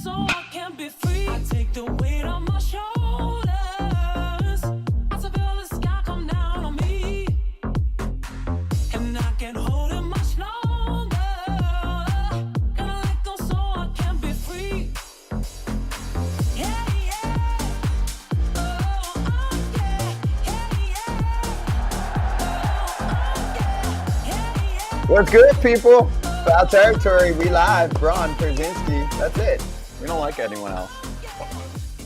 so I can be free. I take the weight on my shoulders. I feel the sky come down on me, and I can't hold it much longer. Gotta let go so I can be free. Yeah, yeah. Oh, yeah. Yeah, yeah. What's good, people? Foul territory. We live. Braun, Pierzynski. That's it. We don't like anyone else.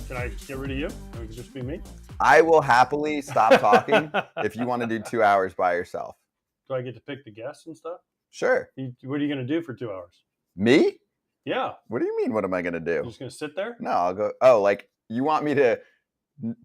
Can I get rid of you? Or it just be me? I will happily stop talking if you want to do 2 hours by yourself. Do I get to pick the guests and stuff? Sure. What are you going to do for 2 hours? Me? Yeah. What do you mean? What am I going to do? You're just going to sit there? No, I'll go. Oh, like you want me to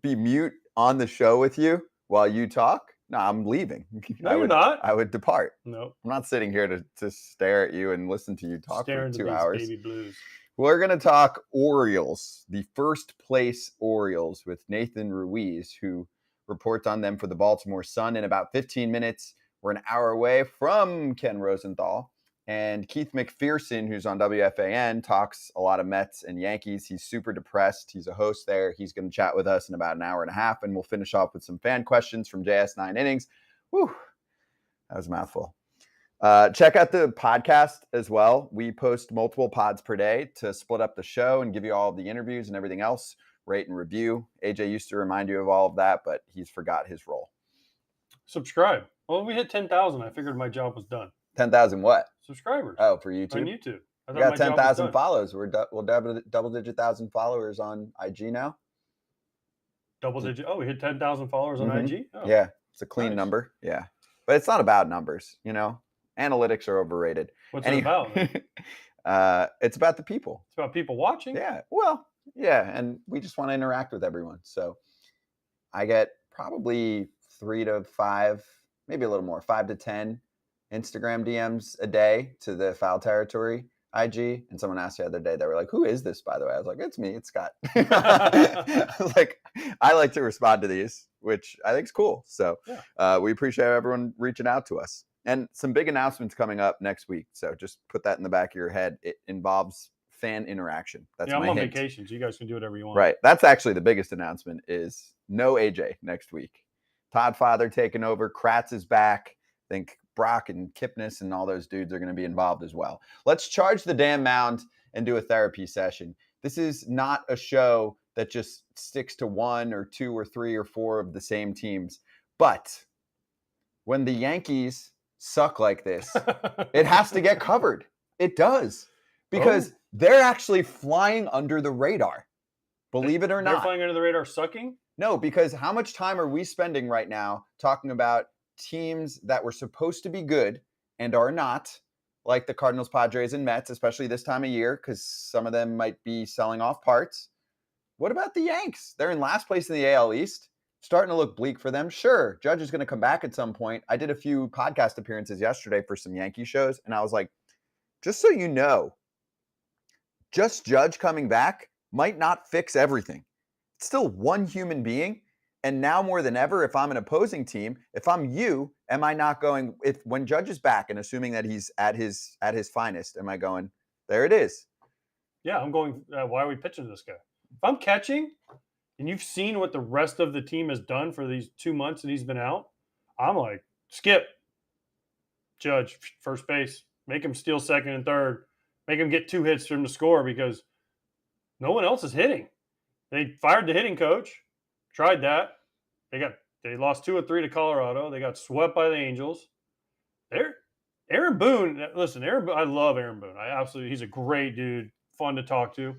be mute on the show with you while you talk? No, I'm leaving. No, you're not. I would depart. No. I'm not sitting here to stare at you and listen to you talk Stare for into 2 these hours. baby blues. We're going to talk Orioles, the first place Orioles with Nathan Ruiz, who reports on them for the Baltimore Sun in about 15 minutes. We're an hour away from Ken Rosenthal. And Keith McPherson, who's on WFAN, talks a lot of Mets and Yankees. He's super depressed. He's a host there. He's going to chat with us in about an hour and a half, and we'll finish off with some fan questions from JS9 Innings. Whew, that was a mouthful. Check out the podcast as well. We post multiple pods per day to split up the show and give you all of the interviews and everything else. Rate and review. AJ used to remind you of all of that, but he's forgot his role. Subscribe. Well, we hit 10,000. I figured my job was done. 10,000 what? Subscribers. Oh, for YouTube? On YouTube. I We thought got my job was 10,000 done. follows. We'll double-digit thousand followers on IG now. Double digit. Oh, we hit 10,000 followers on Mhm. IG? Oh. Yeah, it's a clean Nice. number. Yeah, but it's not about numbers, you know? Analytics are overrated. What's it about? It's It's about the people. about people watching? Yeah, well, yeah, and we just want to interact with everyone. So I get probably 3 to 5, maybe a little more, 5 to 10 Instagram DMs a day to the Foul Territory IG. And someone asked the other day, they were like, "Who is this, by the way?" I was like, "It's me, it's Scott." Like, I like to respond to these, which I think is cool. So we appreciate everyone reaching out to us. And some big announcements coming up next week. So just put that in the back of your head. It involves fan interaction. That's I'm my on hint. vacation, so you guys can do whatever you want. Right. That's actually the biggest announcement is no AJ next week. Todd Father taking over. Kratz is back. I think Brock and Kipnis and all those dudes are going to be involved as well. Let's charge the damn mound and do a therapy session. This is not a show that just sticks to 1 or 2 or 3 or 4 of the same teams. But when the Yankees suck like this, it has to get covered. It does. Because they're actually flying under the radar. Believe it or They're not. flying under the radar sucking? No, because how much time are we spending right now talking about teams that were supposed to be good and are not, like the Cardinals, Padres, and Mets, especially this time of year, because some of them might be selling off parts. What about the Yanks? They're in last place in the AL East. Starting to look bleak for them. Sure, Judge is going to come back at some point. I did a few podcast appearances yesterday for some Yankee shows, and I was like, just so you know, just Judge coming back might not fix everything. It's still one human being. And now more than ever, if I'm an opposing team, if I'm you, am I not going, when Judge is back and assuming that he's at his finest, am I going, there it is? Yeah, I'm going, why are we pitching to this guy? If I'm catching and you've seen what the rest of the team has done for these 2 months that he's been out, I'm like, skip. Judge, first base. Make him steal second and third. Make him get 2 hits for him to score because no one else is hitting. They fired the hitting coach. Tried that. They lost 2 or 3 to Colorado. They got swept by the Angels. Aaron Boone. Listen, I love Aaron Boone. He's a great dude. Fun to talk to.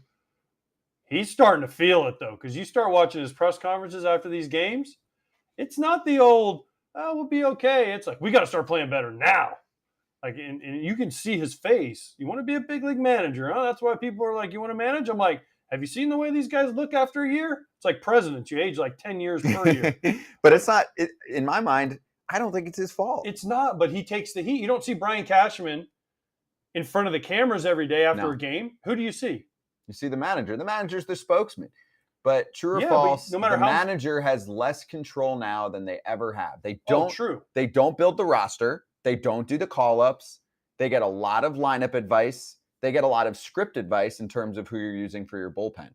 He's starting to feel it though, because you start watching his press conferences after these games. It's not the old, "Oh, we'll be okay." It's like, we got to start playing better now. Like, and you can see his face. You want to be a big league manager, huh? That's why people are like, "You want to manage?" I'm like, have you seen the way these guys look after a year? It's like presidents. You age like 10 years per year. But it's not, in my mind, I don't think it's his fault. It's not, but he takes the heat. You don't see Brian Cashman in front of the cameras every day after a game. Who do you see? You see the manager. The manager's the spokesman. But true or Yeah, false, but no matter the how- manager has less control now than they ever have. They don't. True. They don't build the roster. They don't do the call-ups. They get a lot of lineup advice. they get a lot of script advice in terms of who you're using for your bullpen.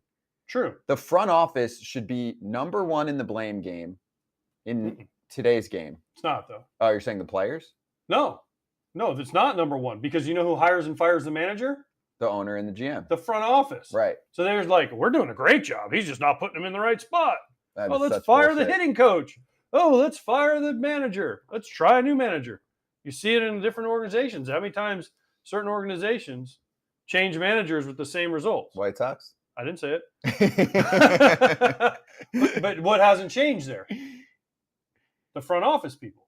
True. The front office should be number one in the blame game in today's game. It's not, though. Oh, you're saying the players? No, it's not number one, because you know who hires and fires the manager? The owner and the GM. The front office. Right. So there's like, we're doing a great job. He's just not putting him in the right spot. That Oh, is let's such fire bullshit. the hitting coach. Oh, let's fire the manager. Let's try a new manager. You see it in different organizations. How many times certain organizations change managers with the same results? White Sox? I didn't say it. But what hasn't changed there? The front office people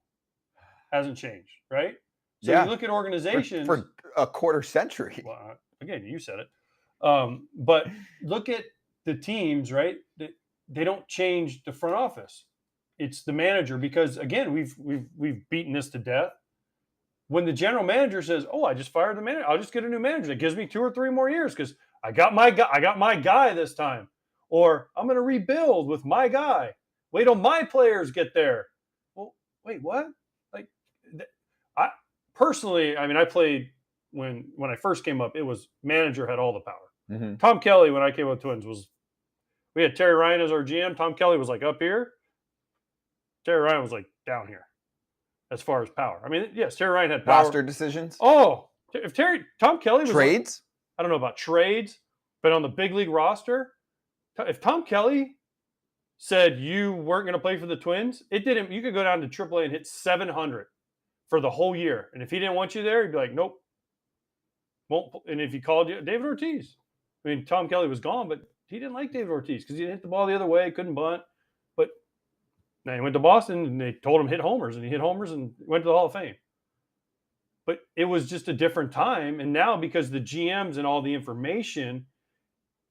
hasn't changed, right? So Yeah. you look at organizations. For a quarter century. Well, again, you said it. But look at the teams, right? They don't change the front office. It's the manager, because again, we've beaten this to death. When the general manager says, "Oh, I just fired the manager. I'll just get a new manager that gives me 2 or 3 more years because I got my guy this time," or "I'm going to rebuild with my guy. Wait till my players get there." Well, wait, what? Like, I personally, I mean, I played when I first came up. It was manager had all the power. Mm-hmm. Tom Kelly, when I came up Twins, we had Terry Ryan as our GM. Tom Kelly was like up here. Terry Ryan was like down here as far as power. I mean, yes, Terry Ryan had power. Roster decisions? Oh, if Tom Kelly was Trades? I don't know about trades, but on the big league roster, if Tom Kelly said you weren't going to play for the Twins, it didn't. You could go down to AAA and hit 700 for the whole year, and if he didn't want you there, he'd be like, "Nope, won't." And if he called you, David Ortiz. I mean, Tom Kelly was gone, but he didn't like David Ortiz because he hit the ball the other way, couldn't bunt. But now he went to Boston, and they told him hit homers, and he hit homers and went to the Hall of Fame. But it was just a different time. And now, because the GMs and all the information,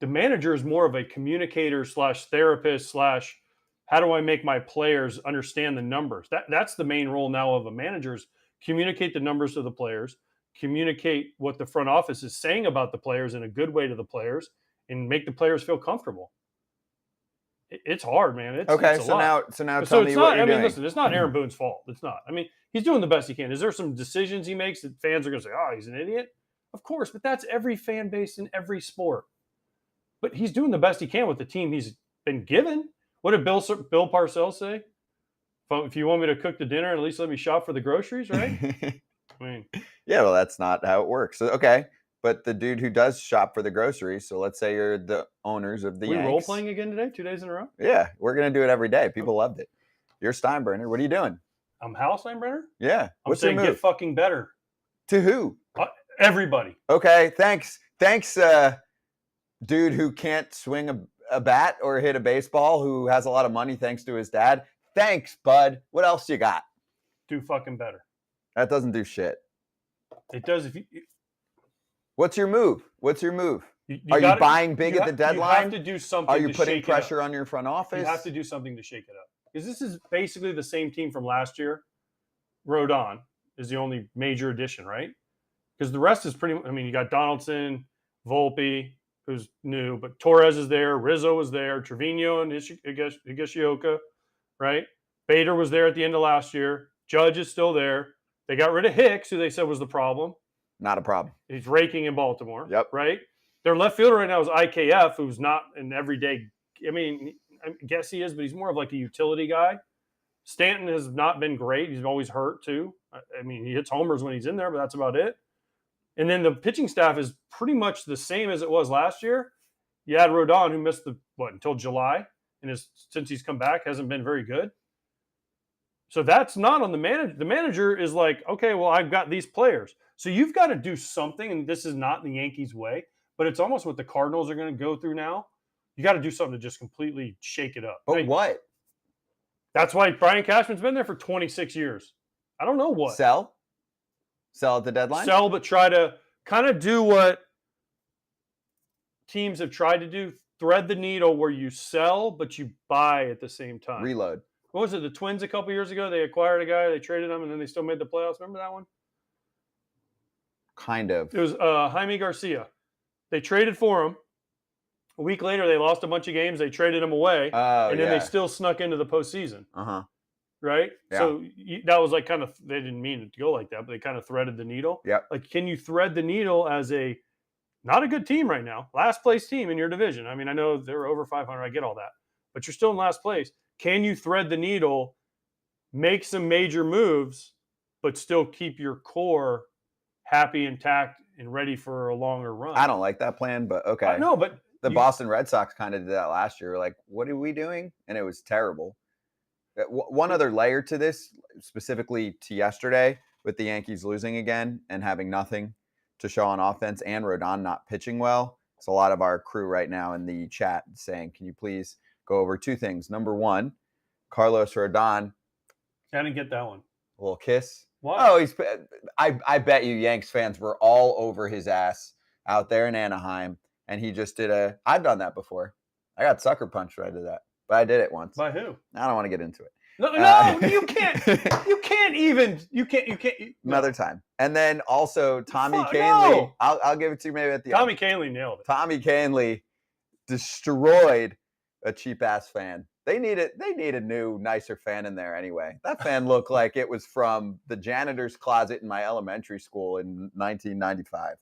the manager is more of a communicator / therapist / how do I make my players understand the numbers? That's the main role now of a manager, is communicate the numbers to the players, communicate what the front office is saying about the players in a good way to the players, and make the players feel comfortable. It's hard, man. It's a lot. So now So tell it's me not, what you're I mean, doing. listen, it's not Aaron Boone's fault. It's not. I mean, he's doing the best he can. Is there some decisions he makes that fans are going to say, "Oh, he's an idiot"? Of course, but that's every fan base in every sport. But he's doing the best he can with the team he's been given. What did Bill Parcells say? If you want me to cook the dinner, at least let me shop for the groceries, right? I mean, Yeah, well, that's not how it works. So, okay, but the dude who does shop for the groceries, so let's say you're the owners of the we Yanks. role playing again today, 2 days in a row. Yeah, we're going to do it every day. People loved it. You're Steinbrenner. What are you doing? I'm Hal Steinbrenner. Yeah. I'm What's your saying move? get fucking better. To who? Everybody. Okay, thanks, dude who can't swing a bat or hit a baseball, who has a lot of money thanks to his dad. Thanks, bud. What else you got? Do fucking better. That doesn't do shit. It does. If you What's your move? you Are you gotta- buying big you at the You have deadline? to do something. Are you to putting shake it up. pressure on your front office? You have to do something to shake it up, because this is basically the same team from last year. Rodon is the only major addition, right? Because the rest is pretty. I mean, you got Donaldson, Volpe, who's new, but Torres is there, Rizzo was there, Trevino and Higashioka, right? Bader was there at the end of last year. Judge is still there. They got rid of Hicks, who they said was the problem. Not a problem. He's raking in Baltimore. Yep. Right? Their left fielder right now is IKF, who's not an everyday. I mean, I guess he is, but he's more of like a utility guy. Stanton has not been great. He's always hurt too. I mean, he hits homers when he's in there, but that's about it. And then the pitching staff is pretty much the same as it was last year. You had Rodon, who missed until July, and since he's come back, hasn't been very good. So that's not on the manager. The manager is like, okay, well, I've got these players. So you've got to do something, and this is not the Yankees way, but it's almost what the Cardinals are going to go through now. You got to do something to just completely shake it up. But Right? what? That's why Brian Cashman's been there for 26 years. I don't know what. Sell at the deadline? Sell, but try to kind of do what teams have tried to do. Thread the needle where you sell, but you buy at the same time. Reload. What was it? The Twins a couple years ago, they acquired a guy, they traded him, and then they still made the playoffs. Remember that one? Kind of. It was Jaime Garcia. They traded for him. A week later, they lost a bunch of games. They traded him away, Oh, and then yeah. they still snuck into the postseason. Uh-huh. Right? Yeah. So that was like kind of, they didn't mean it to go like that, but they kind of threaded the needle. Yep. Like, can you thread the needle as a not a good team right now. Last place team in your division. I mean, I know they're over 500. I get all that. But you're still in last place. Can you thread the needle, make some major moves, but still keep your core happy, intact, and ready for a longer run? I don't like that plan, but okay. No, but the Boston Red Sox kind of did that last year. Like, what are we doing? And it was terrible. One other layer to this, specifically to yesterday, with the Yankees losing again and having nothing to show on offense and Rodon not pitching well. It's a lot of our crew right now in the chat saying, can you please go over two things? Number one, Carlos Rodon. I didn't get that one. A little kiss. Why? Oh, I bet you Yanks fans were all over his ass out there in Anaheim. And he just did I've done that before. I got sucker punched when I did that. But I did it once. By who? I don't want to get into it. No, you can't. You can't. Another time. And then also Tommy Kahnle. No. I'll give it to you maybe at the Tommy end. Kahnle nailed it. Tommy Kahnle destroyed a cheap ass fan. They need a new, nicer fan in there anyway. That fan looked like it was from the janitor's closet in my elementary school in 1995.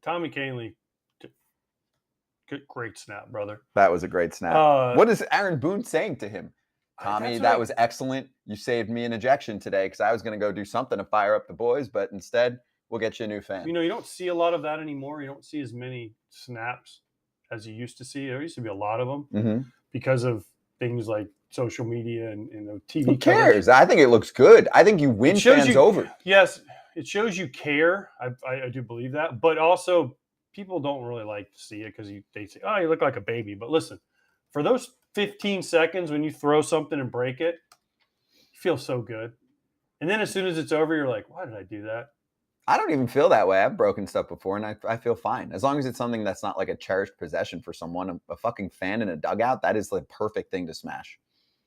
Tommy Kahnle, great snap, brother. That was a great snap. What is Aaron Boone saying to him? Tommy, that was excellent. You saved me an ejection today because I was going to go do something to fire up the boys, but instead we'll get you a new fan. You know, you don't see a lot of that anymore. You don't see as many snaps as you used to see. There used to be a lot of them because of things like social media and the TV. Who cares? coverage. I think it looks good. I think you win fans over. Yes, it shows you care. I do believe that. But also, people don't really like to see it because they say, oh, you look like a baby. But listen, for those 15 seconds when you throw something and break it, you feel so good. And then as soon as it's over, you're like, why did I do that? I don't even feel that way. I've broken stuff before, and I feel fine. As long as it's something that's not like a cherished possession for someone, a fucking fan in a dugout, that is the perfect thing to smash.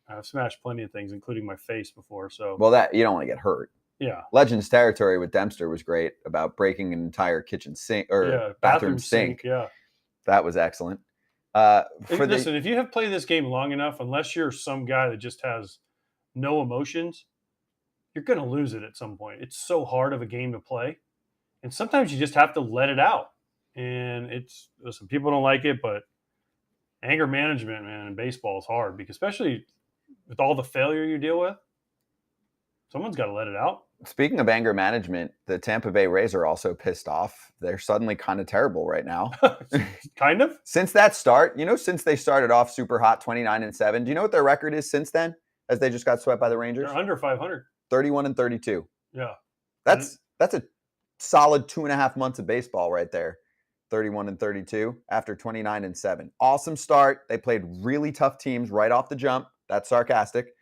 I've smashed plenty of things, including my face before. So well, that you don't want to get hurt. Yeah. Legends territory with Dempster was great about breaking an entire kitchen sink or bathroom sink. Yeah. That was excellent. Listen, if you have played this game long enough, unless you're some guy that just has no emotions, you're going to lose it at some point. It's so hard of a game to play. And sometimes you just have to let it out. And listen, people don't like it, but anger management, man, in baseball is hard because especially with all the failure you deal with, someone's got to let it out. Speaking of anger management, the Tampa Bay Rays are also pissed off. They're suddenly kind of terrible right now. Kind of? Since that start, since they started off super hot, 29-7, do you know what their record is since then? As they just got swept by the Rangers? They're under 500. 31-32. Yeah. That's a solid 2.5 months of baseball right there. 31-32 after 29-7. Awesome start. They played really tough teams right off the jump. That's sarcastic.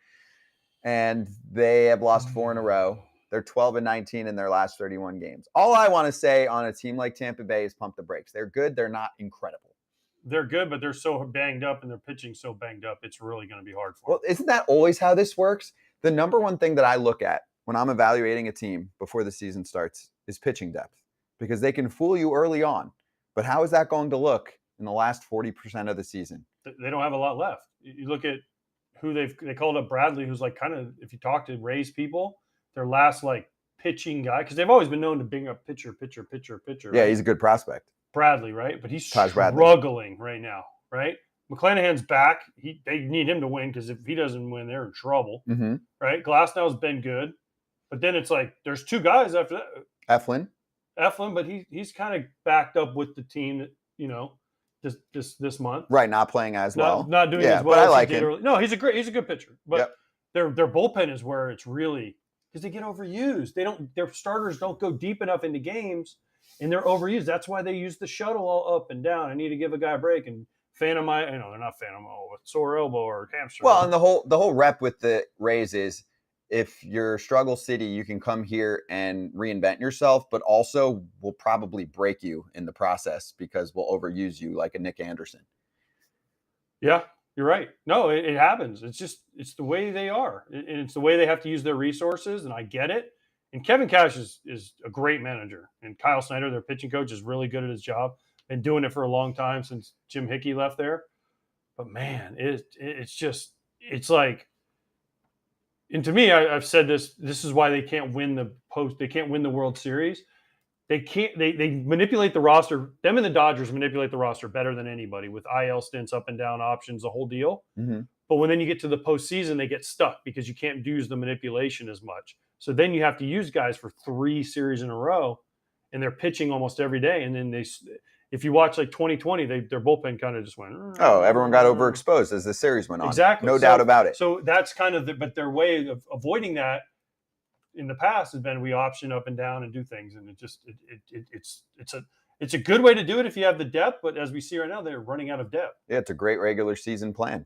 And they have lost 4 in a row. They're 12-19 in their last 31 games. All I want to say on a team like Tampa Bay is pump the brakes. They're good. They're not incredible. They're good, but they're so banged up and they're pitching so banged up, it's really going to be hard for them. Well, isn't that always how this works? The number one thing that I look at when I'm evaluating a team before the season starts is pitching depth because they can fool you early on. But how is that going to look in the last 40% of the season? They don't have a lot left. You look at who they called up Bradley, who's like kind of, if you talk to Rays people, their last like pitching guy, because they've always been known to bring up pitcher. Yeah, right? he's a good prospect. Bradley, right? But he's struggling right now, right? McClanahan's back. They need him to win because if he doesn't win, they're in trouble, right? Glasnow's been good. But then it's like there's two guys after that. Eflin, but he's kind of backed up with the team that, this month. Right, not playing as well. Not doing as well. But I as like he did him. Early. No, he's a good pitcher. But their bullpen is where it's really because they get overused. Their starters don't go deep enough into games, and they're overused. That's why they use the shuttle all up and down. I need to give a guy a break and they're not with sore elbow or hamstring. Well, and the whole rep with the Rays is if you're struggle city, you can come here and reinvent yourself, but also we'll probably break you in the process because we'll overuse you like a Nick Anderson. Yeah, you're right. No, it happens. It's the way they are. And it's the way they have to use their resources, and I get it. And Kevin Cash is a great manager. And Kyle Snyder, their pitching coach, is really good at his job. Been doing it for a long time since Jim Hickey left there. But, man, it's like – and to me, I've said this is why they can't win the World Series. They can't. They manipulate the roster. Them and the Dodgers manipulate the roster better than anybody with IL stints, up and down options, the whole deal. Mm-hmm. But when then you get to the postseason, they get stuck because you can't use the manipulation as much. So then you have to use guys for 3 series in a row, and they're pitching almost every day. And then if you watch like 2020, their bullpen kind of just went. Oh, everyone got overexposed as the series went on. Exactly, no doubt about it. So that's kind of but their way of avoiding that in the past has been we option up and down and do things, and it's a good way to do it if you have the depth. But as we see right now, they're running out of depth. Yeah, it's a great regular season plan.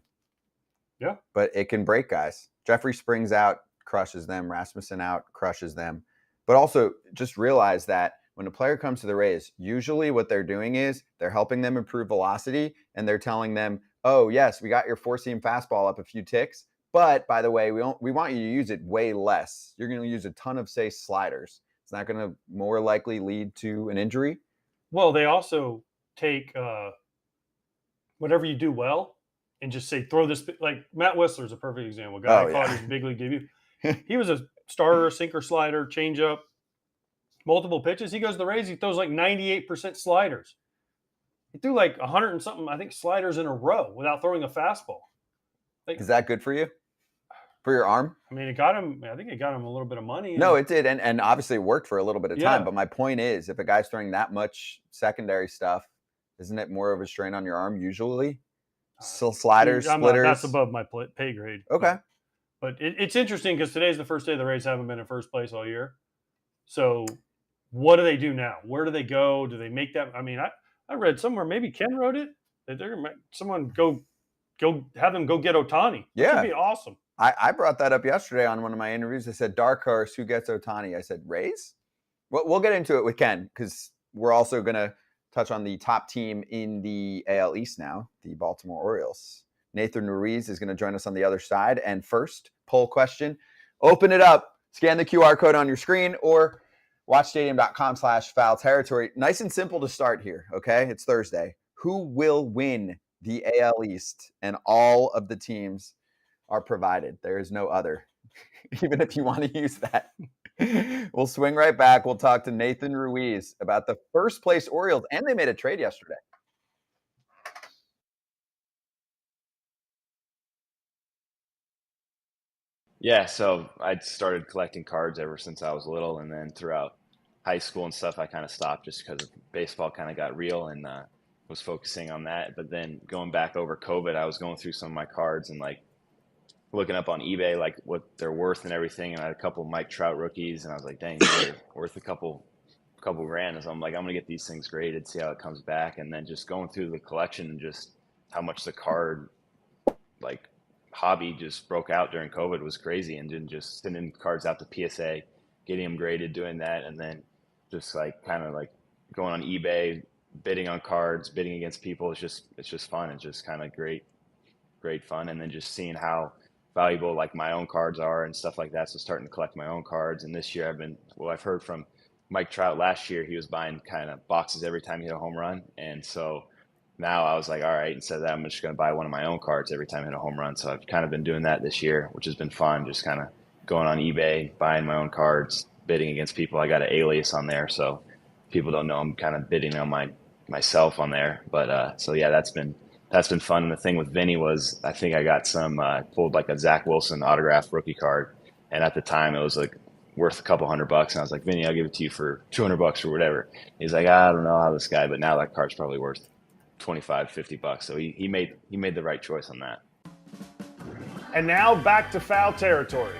Yeah. But it can break guys. Jeffrey Springs out, crushes them. Rasmussen out, crushes them. But also just realize that when a player comes to the Rays, usually what they're doing is they're helping them improve velocity, and they're telling them, oh, yes, we got your 4-seam fastball up a few ticks. But by the way, we want you to use it way less. You're going to use a ton of, say, sliders. It's not going to more likely lead to an injury. Well, they also take whatever you do well and just say, throw this. Like Matt Whistler is a perfect example. A guy caught his big league debut. He was a starter, sinker, slider, changeup, multiple pitches. He goes to the Rays. He throws like 98% sliders. He threw like 100 and something, I think, sliders in a row without throwing a fastball. Is that good for you? For your arm? I mean, it got him. I think it got him a little bit of money. No, it did, and obviously it worked for a little bit of time. Yeah. But my point is, if a guy's throwing that much secondary stuff, isn't it more of a strain on your arm usually? Still sliders, splitters. That's above my pay grade. Okay. But it's interesting because today's the first day the Rays haven't been in first place all year. So what do they do now? Where do they go? Do they make that? I mean, I read somewhere, maybe Ken wrote it, that they're going to someone go have them go get Ohtani. Yeah. That would be awesome. I brought that up yesterday on one of my interviews. I said, dark horse, who gets Ohtani? I said, Rays? Well, we'll get into it with Ken because we're also going to touch on the top team in the AL East now, the Baltimore Orioles. Nathan Ruiz is going to join us on the other side. And first, poll question. Open it up. Scan the QR code on your screen or watchstadium.com/foul territory. Nice and simple to start here, okay? It's Thursday. Who will win the AL East? And all of the teams are provided. There is no other, even if you want to use that. We'll swing right back. We'll talk to Nathan Ruiz about the first place Orioles, and they made a trade yesterday. Yeah, so I'd started collecting cards ever since I was little, and then throughout high school and stuff, I kind of stopped just because baseball kind of got real and was focusing on that. But then going back over COVID, I was going through some of my cards and like looking up on eBay like what they're worth and everything, and I had a couple Mike Trout rookies, and I was like, dang, they're worth a couple grand. And so I'm like, I'm gonna get these things graded, see how it comes back, and then just going through the collection and just how much the card like hobby just broke out during COVID was crazy, and then just sending cards out to PSA, getting them graded, doing that, and then just like kind of like going on eBay, bidding on cards, bidding against people. It's just fun. It's just kind of great fun, and then just seeing how valuable like my own cards are and stuff like that. So starting to collect my own cards. And this year I've heard from Mike Trout last year, he was buying kind of boxes every time he hit a home run. And so now I was like, all right, instead of that, I'm just going to buy one of my own cards every time I hit a home run. So I've kind of been doing that this year, which has been fun. Just kind of going on eBay, buying my own cards, bidding against people. I got an alias on there, so people don't know I'm kind of bidding on myself on there. But so yeah, that's been fun. And the thing with Vinny was, I think I got pulled like a Zach Wilson autographed rookie card. And at the time it was like worth a couple $100. And I was like, Vinny, I'll give it to you for $200 or whatever. He's like, I don't know how this guy, but now that card's probably worth $25-$50. So he made the right choice on that. And now back to foul territory.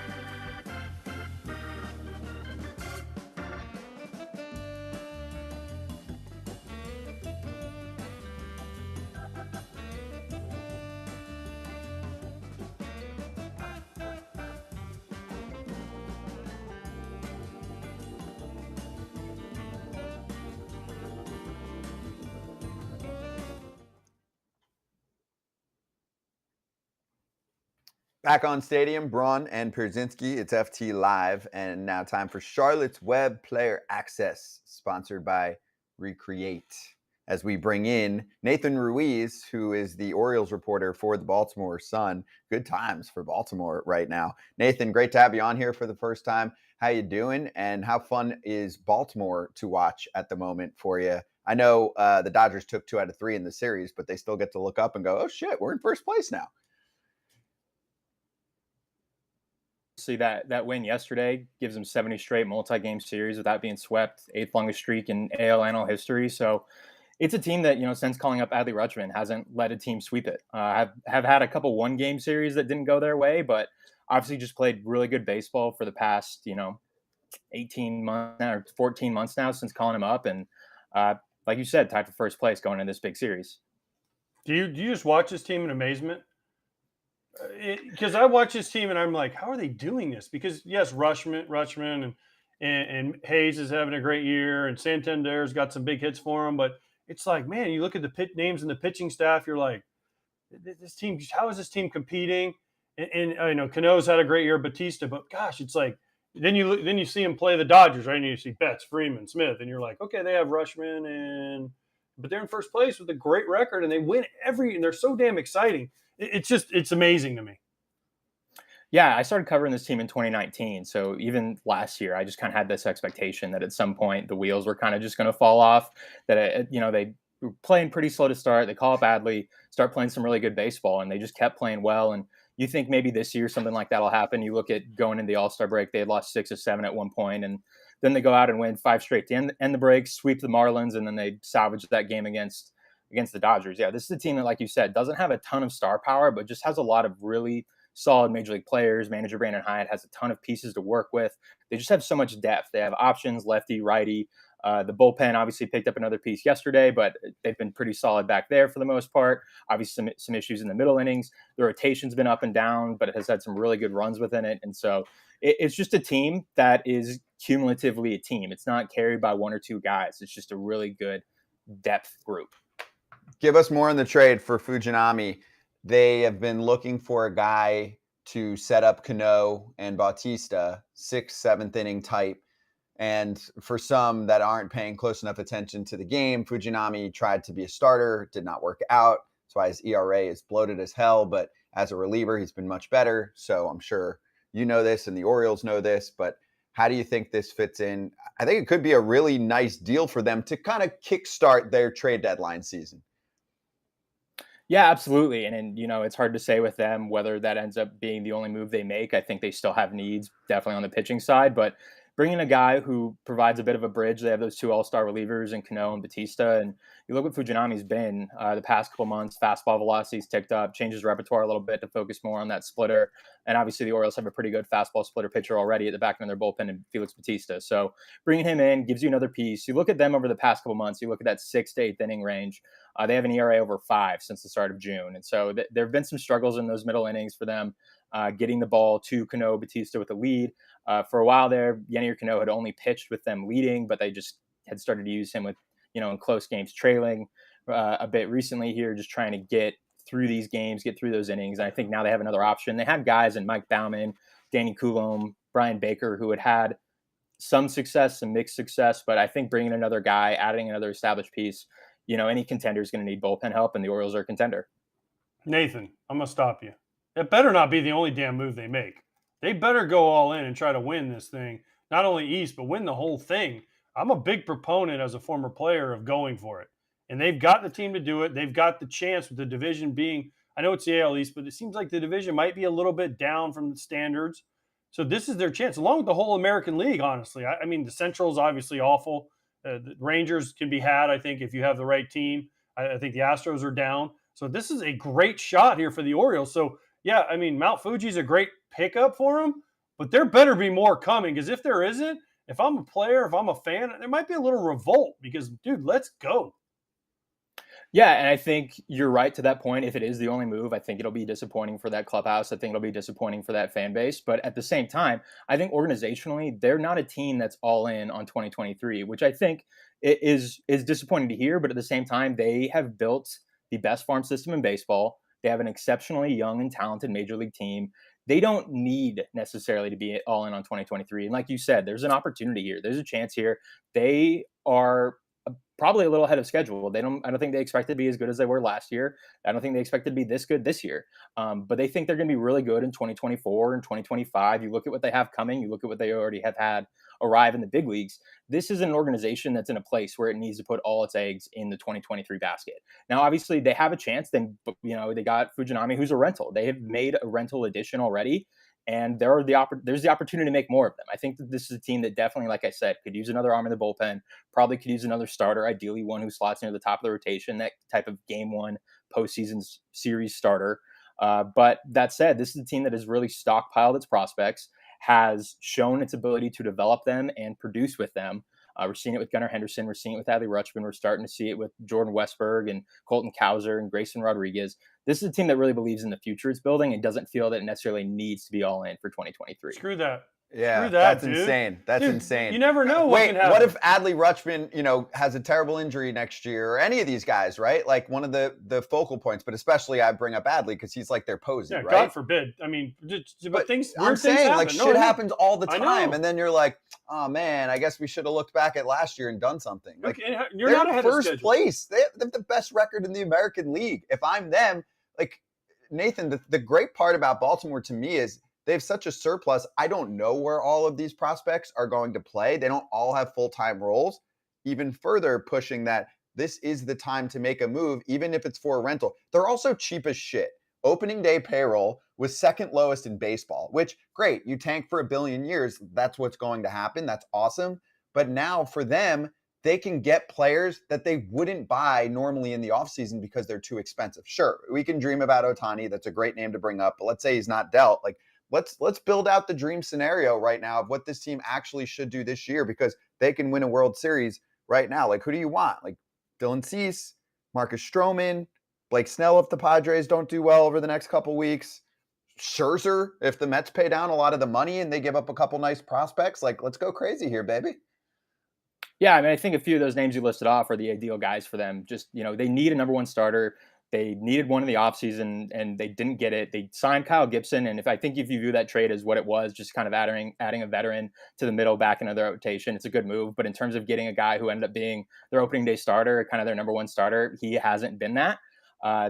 Back on Stadium, Braun and Pierzynski. It's FT Live, and now time for Charlotte's Web Player Access, sponsored by Recreate. As we bring in Nathan Ruiz, who is the Orioles reporter for the Baltimore Sun. Good times for Baltimore right now. Nathan, great to have you on here for the first time. How you doing? And how fun is Baltimore to watch at the moment for you? I know the Dodgers took 2 out of 3 in the series, but they still get to look up and go, "Oh shit, we're in first place now." See that win yesterday gives them 70 straight multi-game series without being swept, 8th longest streak in AL NL history. So it's a team that, since calling up Adley Rutschman, hasn't let a team sweep it. Have had a couple 1-game series that didn't go their way, but obviously just played really good baseball for the past 18 months now, or 14 months now since calling him up, and like you said, tied for first place going into this big series. Do you just watch this team in amazement? Because I watch this team and I'm like, how are they doing this? Because yes, Rutschman and Hayes is having a great year, and Santander's got some big hits for him. But it's like, man, you look at the names in the pitching staff, you're like, this team, how is this team competing? And I know Cano's had a great year, Batista, but gosh, it's like then you see him play the Dodgers, right? And you see Betts, Freeman, Smith, and you're like, okay, they have Rutschman, but they're in first place with a great record, and they win and they're so damn exciting. It's amazing to me. Yeah, I started covering this team in 2019. So even last year, I just kind of had this expectation that at some point the wheels were kind of just going to fall off, that, they were playing pretty slow to start. They call up Adley, start playing some really good baseball, and they just kept playing well. And you think maybe this year something like that will happen. You look at going into the All-Star break, they had lost 6 or 7 at one point, and then they go out and win 5 straight to end the break, sweep the Marlins, and then they salvage that game against the Dodgers. Yeah, this is a team that, like you said, doesn't have a ton of star power, but just has a lot of really solid major league players. Manager Brandon Hyatt has a ton of pieces to work with. They just have so much depth. They have options, lefty, righty. The bullpen obviously picked up another piece yesterday, but they've been pretty solid back there for the most part. Obviously some issues in the middle innings. The rotation's been up and down, but it has had some really good runs within it. And so it's just a team that is cumulatively a team. It's not carried by 1 or 2 guys. It's just a really good depth group. Give us more on the trade for Fujinami. They have been looking for a guy to set up Cano and Bautista, 6th, 7th inning type. And for some that aren't paying close enough attention to the game, Fujinami tried to be a starter, did not work out. That's why his ERA is bloated as hell. But as a reliever, he's been much better. So I'm sure you know this and the Orioles know this. But how do you think this fits in? I think it could be a really nice deal for them to kind of kickstart their trade deadline season. Yeah, absolutely. And it's hard to say with them whether that ends up being the only move they make. I think they still have needs, definitely on the pitching side, but bringing a guy who provides a bit of a bridge. They have those 2 all-star relievers in Cano and Batista. And you look what Fujinami's been the past couple months. Fastball velocity's ticked up, changes his repertoire a little bit to focus more on that splitter. And obviously the Orioles have a pretty good fastball splitter pitcher already at the back end of their bullpen in Felix Batista. So bringing him in gives you another piece. You look at them over the past couple months, you look at that 6th to 8th inning range. They have an ERA over 5 since the start of June. And so there have been some struggles in those middle innings for them, getting the ball to Cano, Batista with a lead. For a while there, Yennier Cano had only pitched with them leading, but they just had started to use him with, in close games trailing a bit recently here, just trying to get through these games, get through those innings. And I think now they have another option. They had guys in Mike Baumann, Danny Coulombe, Brian Baker, who had some success, some mixed success, but I think bringing another guy, adding another established piece, any contender is going to need bullpen help, and the Orioles are a contender. Nathan, I'm going to stop you. It better not be the only damn move they make. They better go all in and try to win this thing, not only East, but win the whole thing. I'm a big proponent as a former player of going for it. And they've got the team to do it. They've got the chance with the division being, I know it's the AL East, but it seems like the division might be a little bit down from the standards. So this is their chance, along with the whole American League, honestly. I mean, the Central is obviously awful. The Rangers can be had, I think, if you have the right team. I think the Astros are down. So this is a great shot here for the Orioles. So, yeah, I mean, Mount Fuji's a great pickup for them, but there better be more coming, because if there isn't, if I'm a player, if I'm a fan, there might be a little revolt because, dude, let's go. Yeah, and I think you're right to that point. If it is the only move, I think it'll be disappointing for that clubhouse. I think it'll be disappointing for that fan base. But at the same time, I think organizationally, they're not a team that's all in on 2023, which I think is disappointing to hear. But at the same time, they have built the best farm system in baseball. They have an exceptionally young and talented major league team. They don't need necessarily to be all in on 2023. And like you said, there's an opportunity here. There's a chance here. They are probably a little ahead of schedule. I don't think they expect to be as good as they were last year. I don't think they expect to be this good this year. But they think they're going to be really good in 2024 and 2025. You look at what they have coming. You look at what they already have had arrive in the big leagues. This is an organization that's in a place where it needs to put all its eggs in the 2023 basket. Now, obviously, they have a chance. Then, they got Fujinami, who's a rental. They have made a rental addition already. And there's the opportunity to make more of them. I think that this is a team that definitely, like I said, could use another arm in the bullpen, probably could use another starter, ideally one who slots near the top of the rotation, that type of game one postseason series starter. But that said, this is a team that has really stockpiled its prospects, has shown its ability to develop them and produce with them. We're seeing it with Gunnar Henderson. We're seeing it with Adley Rutschman. We're starting to see it with Jordan Westberg and Colton Cowser and Grayson Rodriguez. This is a team that really believes in the future it's building and doesn't feel that it necessarily needs to be all in for 2023. Screw that. Yeah, Screw that, that's dude. insane. That's Dude, insane. You never know what Wait, can happen. what if Adley Rutschman, has a terrible injury next year, or any of these guys, right? Like one of the focal points, but especially I bring up Adley because he's like their posy, right? God forbid. I mean, But things. I'm Weird saying, things like, happen. shit happens all the I time, know. and then you're like, oh man, I guess we should have looked back at last year and done something. Like, You're they're not in ahead first of schedule. place. They have the best record in the American League. If I'm them, like Nathan, the great part about Baltimore to me is they have such a surplus. I don't know where all of these prospects are going to play. They don't all have full-time roles. Even further pushing that this is the time to make a move, even if it's for a rental. They're also cheap as shit. Opening day payroll was second lowest in baseball, which, great, you tank for 1 billion years. That's what's going to happen. That's awesome. But now for them, they can get players that they wouldn't buy normally in the offseason because they're too expensive. Sure, we can dream about Ohtani. That's a great name to bring up. But let's say he's not dealt. Like, let's build out the dream scenario right now of what this team actually should do this year, because they can win a World Series right now. Like, who do you want? Like Dylan Cease, Marcus Stroman, Blake Snell if the Padres don't do well over the next couple weeks, Scherzer if the Mets pay down a lot of the money and they give up a couple nice prospects. Like, let's go crazy here, baby. Yeah, I mean, I think a few of those names you listed off are the ideal guys for them. Just, they need a number one starter. They needed one in the offseason and they didn't get it. They signed Kyle Gibson. And if you view that trade as what it was, just kind of adding a veteran to the middle back into their rotation, it's a good move. But in terms of getting a guy who ended up being their opening day starter, kind of their number one starter, he hasn't been that.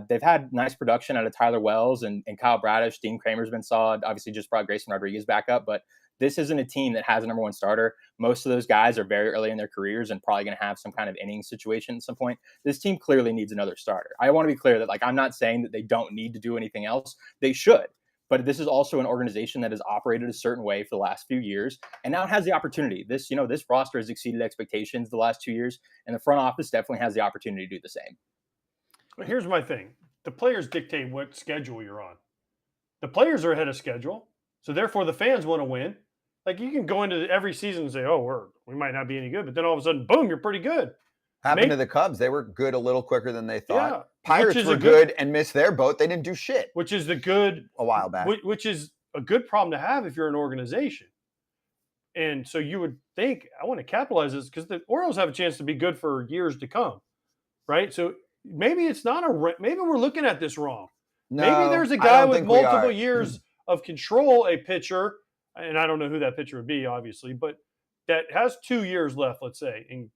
They've had nice production out of Tyler Wells and Kyle Bradish. Dean Kramer's been solid. Obviously just brought Grayson Rodriguez back up, but this isn't a team that has a number one starter. Most of those guys are very early in their careers and probably going to have some kind of inning situation at some point. This team clearly needs another starter. I want to be clear that, like, I'm not saying that they don't need to do anything else. They should. But this is also an organization that has operated a certain way for the last few years, and now it has the opportunity. This roster has exceeded expectations the last 2 years, and the front office definitely has the opportunity to do the same. Well, here's my thing. The players dictate what schedule you're on. The players are ahead of schedule, so therefore the fans want to win. Like, you can go into every season and say, oh, we might not be any good, but then all of a sudden, boom, you're pretty good. Happened to the Cubs. They were good a little quicker than they thought. Yeah, Pirates were good and missed their boat. They didn't do shit. Which is the good a while back. Which is a good problem to have if you're an organization. And so you would think, I want to capitalize this because the Orioles have a chance to be good for years to come, right? So maybe it's not maybe we're looking at this wrong. No, maybe there's a guy with multiple years of control, a pitcher, and I don't know who that pitcher would be, obviously, but that has 2 years left, let's say, and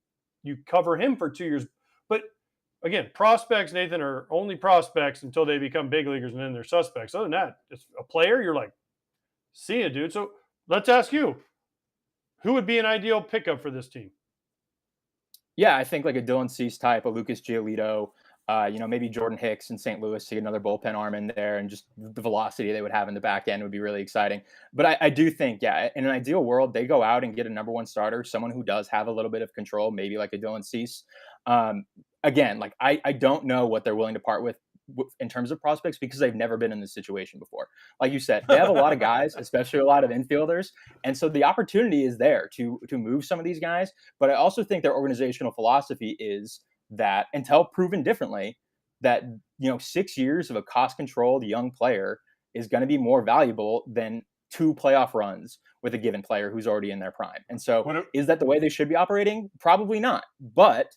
you cover him for 2 years. But again, prospects, Nathan, are only prospects until they become big leaguers, and then they're suspects. Other than that, it's a player, you're like, see ya, dude. So let's ask you, who would be an ideal pickup for this team? Yeah, I think like a Dylan Cease type, a Lucas Giolito, maybe Jordan Hicks in St. Louis to get another bullpen arm in there, and just the velocity they would have in the back end would be really exciting. But I do think, yeah, in an ideal world, they go out and get a number one starter, someone who does have a little bit of control, maybe like a Dylan Cease. Again, like I don't know what they're willing to part with in terms of prospects because they've never been in this situation before. Like you said, they have a lot of guys, especially a lot of infielders. And so the opportunity is there to move some of these guys. But I also think their organizational philosophy is that, until proven differently, that 6 years of a cost-controlled young player is going to be more valuable than 2 playoff runs with a given player who's already in their prime. And so is that the way they should be operating? Probably not. But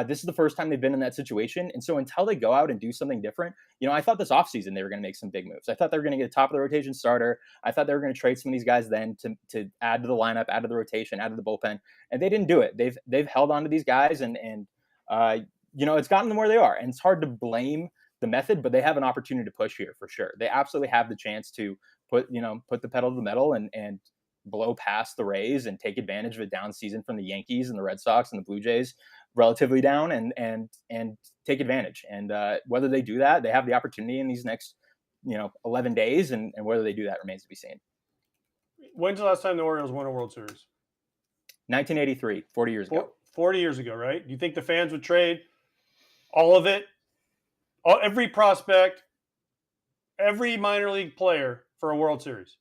this is the first time they've been in that situation. And so until they go out and do something different, I thought this offseason they were going to make some big moves. I thought they were going to get a top of the rotation starter. I thought they were going to trade some of these guys then to add to the lineup, add to the rotation, add to the bullpen. And they didn't do it. They've held on to these guys and It's gotten them where they are. And it's hard to blame the method, but they have an opportunity to push here for sure. They absolutely have the chance to put the pedal to the metal and blow past the Rays and take advantage of a down season from the Yankees and the Red Sox and the Blue Jays, relatively down, and take advantage. And whether they do that, they have the opportunity in these next 11 days, and whether they do that remains to be seen. When's the last time the Orioles won a World Series? 1983, 40 years ago. 40 years ago, right? Do you think the fans would trade all of it, every prospect, every minor league player for a World Series?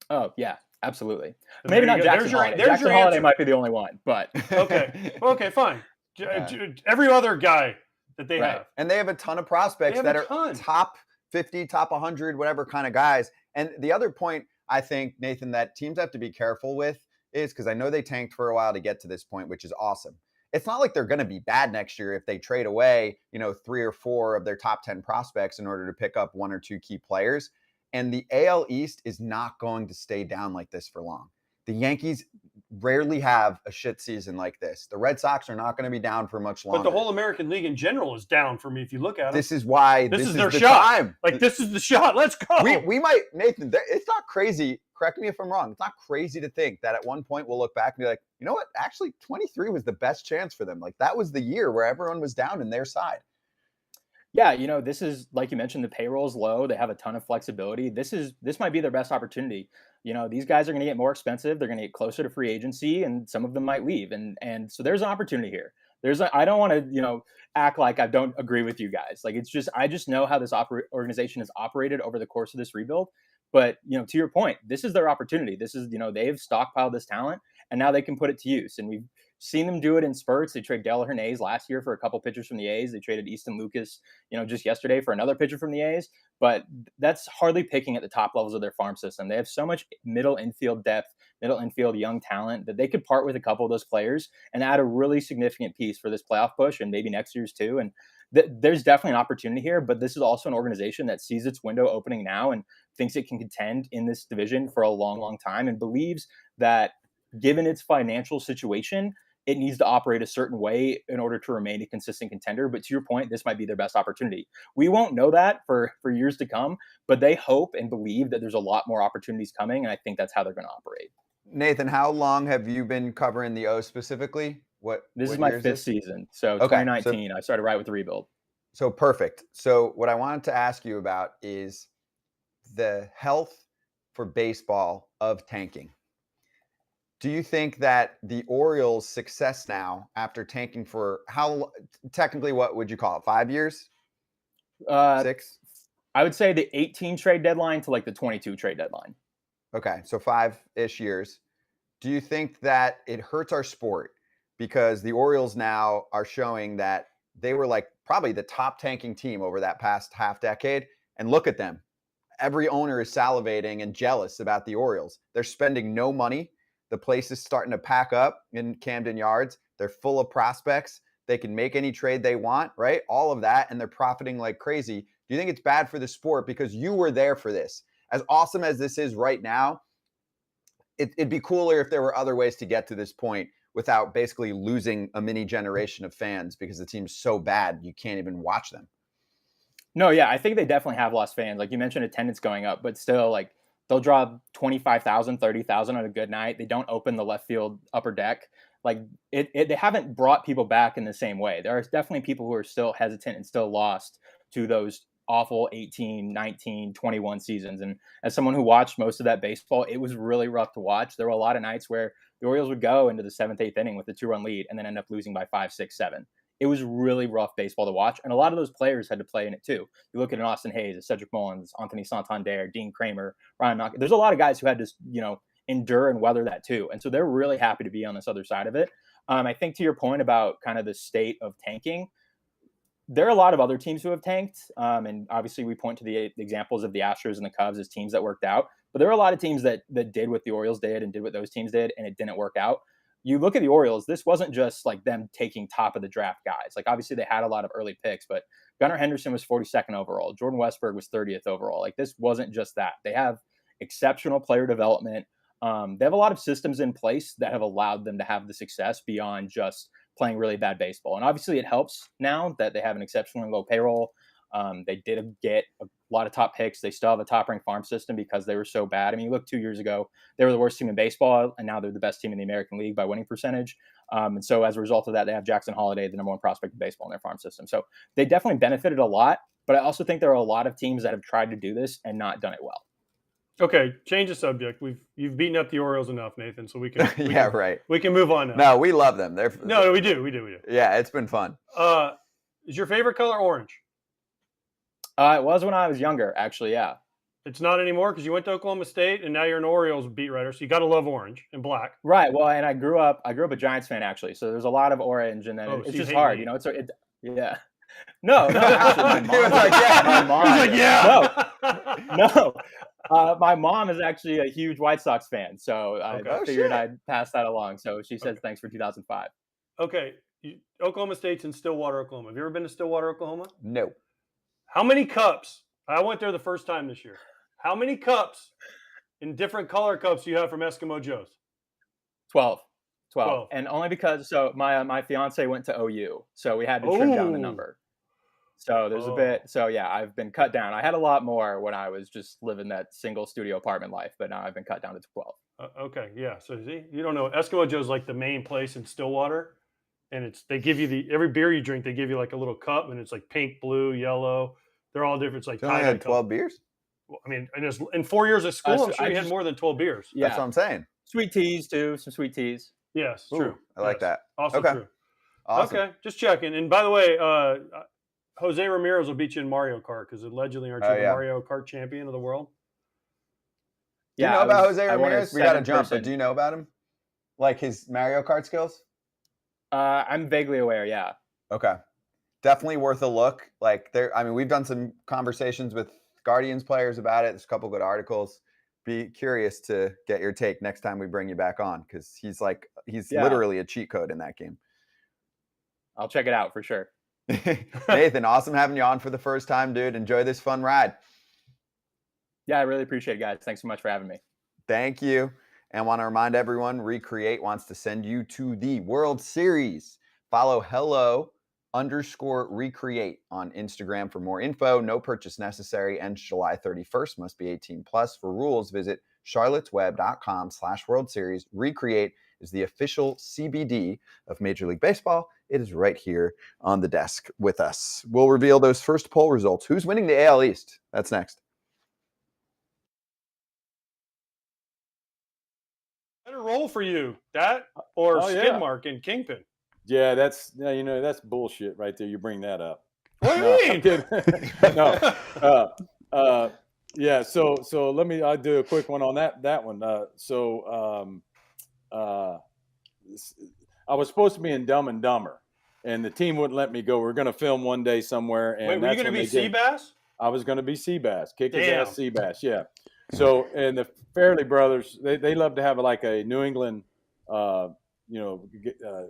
Oh, yeah, absolutely. So Maybe not go. Jackson Holiday. Jackson Holiday might be the only one, but okay, fine. Every other guy that they have. And they have a ton of prospects that are top 50, top 100, whatever kind of guys. And the other point I think, Nathan, that teams have to be careful with is, because I know they tanked for a while to get to this point, which is awesome. It's not like they're going to be bad next year if they trade away, 3 or 4 of their top 10 prospects in order to pick up 1 or 2 key players. And the AL East is not going to stay down like this for long. The Yankees rarely have a shit season like this. The Red Sox are not going to be down for much longer. But the whole American League in general is down for me if you look at it. This is why this is their the shot. time. Like, this is the shot. Let's go. We might, Nathan, it's not crazy. Correct me if I'm wrong. It's not crazy to think that at one point we'll look back and be like, you know what? Actually, 23 was the best chance for them. Like, that was the year where everyone was down in their side. Yeah, this is, like you mentioned, the payroll's low. They have a ton of flexibility. This might be their best opportunity. These guys are going to get more expensive. They're going to get closer to free agency, and some of them might leave. And so there's an opportunity here. I don't want to, act like I don't agree with you guys. Like, I just know how this organization has operated over the course of this rebuild. But, to your point, this is their opportunity. This is, they've stockpiled this talent, and now they can put it to use. And we've seen them do it in spurts. They traded Dale Hernandez last year for a couple pitchers from the A's. They traded Easton Lucas, just yesterday for another pitcher from the A's. But that's hardly picking at the top levels of their farm system. They have so much middle infield depth, middle infield young talent, that they could part with a couple of those players and add a really significant piece for this playoff push and maybe next year's too. And there's definitely an opportunity here, but this is also an organization that sees its window opening now and thinks it can contend in this division for a long, long time, and believes that given its financial situation, it needs to operate a certain way in order to remain a consistent contender. But to your point, this might be their best opportunity. We won't know that for years to come, but they hope and believe that there's a lot more opportunities coming, and I think that's how they're going to operate. Nathan, how long have you been covering the O specifically? This is my 5th season. So 2019, I started right with the rebuild. So perfect. So what I wanted to ask you about is the health for baseball of tanking. Do you think that the Orioles' success now, after tanking for technically, what would you call it? 5 years? 6? I would say the 18 trade deadline to like the 22 trade deadline. Okay, so 5-ish years. Do you think that it hurts our sport because the Orioles now are showing that they were like probably the top tanking team over that past half decade? And look at them. Every owner is salivating and jealous about the Orioles. They're spending no money. The place is starting to pack up in Camden Yards. They're full of prospects. They can make any trade they want, right? All of that, and they're profiting like crazy. Do you think it's bad for the sport because you were there for this? As awesome as this is right now, it'd be cooler if there were other ways to get to this point without basically losing a mini generation of fans because the team's so bad you can't even watch them. No, yeah, I think they definitely have lost fans. Like you mentioned, attendance going up, but still, like, they'll draw 25,000, 30,000 on a good night. They don't open the left field upper deck. Like they haven't brought people back in the same way. There are definitely people who are still hesitant and still lost to those awful 18, 19, 21 seasons. And as someone who watched most of that baseball, it was really rough to watch. There were a lot of nights where the Orioles would go into the 7th, 8th inning with a 2-run lead and then end up losing by 5, 6, 7. It was really rough baseball to watch. And a lot of those players had to play in it too. You look at an Austin Hayes, a Cedric Mullins, Anthony Santander, Dean Kramer, Ryan Knock. There's a lot of guys who had to, endure and weather that too. And so they're really happy to be on this other side of it. I think to your point about kind of the state of tanking, there are a lot of other teams who have tanked. And obviously we point to the examples of the Astros and the Cubs as teams that worked out. But there are a lot of teams that did what the Orioles did and did what those teams did, and it didn't work out. You look at the Orioles, this wasn't just like them taking top of the draft guys. Like obviously they had a lot of early picks, but Gunnar Henderson was 42nd overall. Jordan Westberg was 30th overall. Like this wasn't just that. They have exceptional player development. They have a lot of systems in place that have allowed them to have the success beyond just playing really bad baseball. And obviously it helps now that they have an exceptionally low payroll. They did get a lot of top picks. They still have a top-ranked farm system because they were so bad. I mean, you look 2 years ago, they were the worst team in baseball, and now they're the best team in the American League by winning percentage. And so as a result of that, they have Jackson Holliday, the number one prospect in baseball, in their farm system. So they definitely benefited a lot, but I also think there are a lot of teams that have tried to do this and not done it well. Okay, change the subject. You've beaten up the Orioles enough, Nathan, so we can right. We can move on now. No, we love them. No, we do. Yeah, it's been fun. Is your favorite color orange? It was when I was younger, actually, yeah. It's not anymore because you went to Oklahoma State and now you're an Orioles beat writer, so you got to love orange and black. Right. Well, and I grew up a Giants fan, actually, so there's a lot of orange, and then Oh, it's so just you hate hard, me. you know. Yeah. No, actually, my mom. He was like, yeah. My mom. He's like, yeah. No. My mom is actually a huge White Sox fan, so I Okay. figured shit. I'd pass that along. So she says thanks for 2005. Okay, Oklahoma State's in Stillwater, Oklahoma. Have you ever been to Stillwater, Oklahoma? No. How many cups? I went there the first time this year. How many cups in different color cups do you have from Eskimo Joe's? 12. 12. And only because my fiance went to OU, so we had to trim down the Ooh. number. So there's a bit. So yeah, I've been cut down. I had a lot more when I was just living that single studio apartment life, but now I've been cut down to 12. Okay, yeah. So see, you don't know. Eskimo Joe's like the main place in Stillwater, and they give you every beer you drink, they give you like a little cup, and it's like pink, blue, yellow. They're all different. It's like You only tie-dye had 12 cup. beers? Well, I mean, in 4 years of school, So I'm sure I you had just- more than 12 beers. Yeah, That's what I'm saying. sweet teas too, some sweet teas. Yes, Ooh, true. I like Yes. that. Also Okay. true. Awesome. Okay, just checking. And by the way, Jose Ramirez will beat you in Mario Kart because allegedly aren't you Oh, the yeah. Mario Kart champion of the world? Do you Yeah, know I about was- Jose I won a Ramirez? We got to 7 jump, but person. do you know about him? Like his Mario Kart skills? I'm vaguely aware. Yeah. Okay. Definitely worth a look. Like we've done some conversations with Guardians players about it. There's a couple good articles. Be curious to get your take next time we bring you back on, because he's Yeah. literally a cheat code in that game. I'll check it out for sure. Nathan, awesome having you on for the first time, dude. Enjoy this fun ride. Yeah, I really appreciate it, guys. Thanks so much for having me. Thank you. And want to remind everyone, Recreate wants to send you to the World Series. Follow hello_recreate on Instagram for more info. No purchase necessary. Ends July 31st. Must be 18+. For rules, visit charlottesweb.com/World Series. Recreate is the official CBD of Major League Baseball. It is right here on the desk with us. We'll reveal those first poll results. Who's winning the AL East? That's next. Better roll for you, that or Oh, skid yeah. mark in Kingpin. Yeah, that's that's bullshit right there. You bring that up. What do No, you I'm mean? kidding. No. Yeah. So let me. I'll do a quick one on that one. I was supposed to be in Dumb and Dumber, and the team wouldn't let me go. We're going to film one day somewhere. And Wait, were you going to be Seabass? I was going to be Seabass, kick his Damn. ass Seabass. Yeah. So, and the Fairley brothers, they love to have like a New England,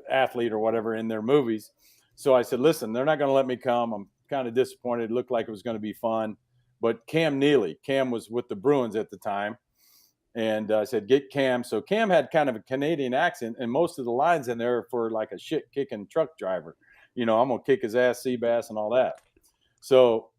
athlete or whatever in their movies. So I said, listen, they're not going to let me come. I'm kind of disappointed. It looked like it was going to be fun. But Cam was with the Bruins at the time. And I said, get Cam. So Cam had kind of a Canadian accent, and most of the lines in there for like a shit kicking truck driver. I'm going to kick his ass, Seabass, and all that. So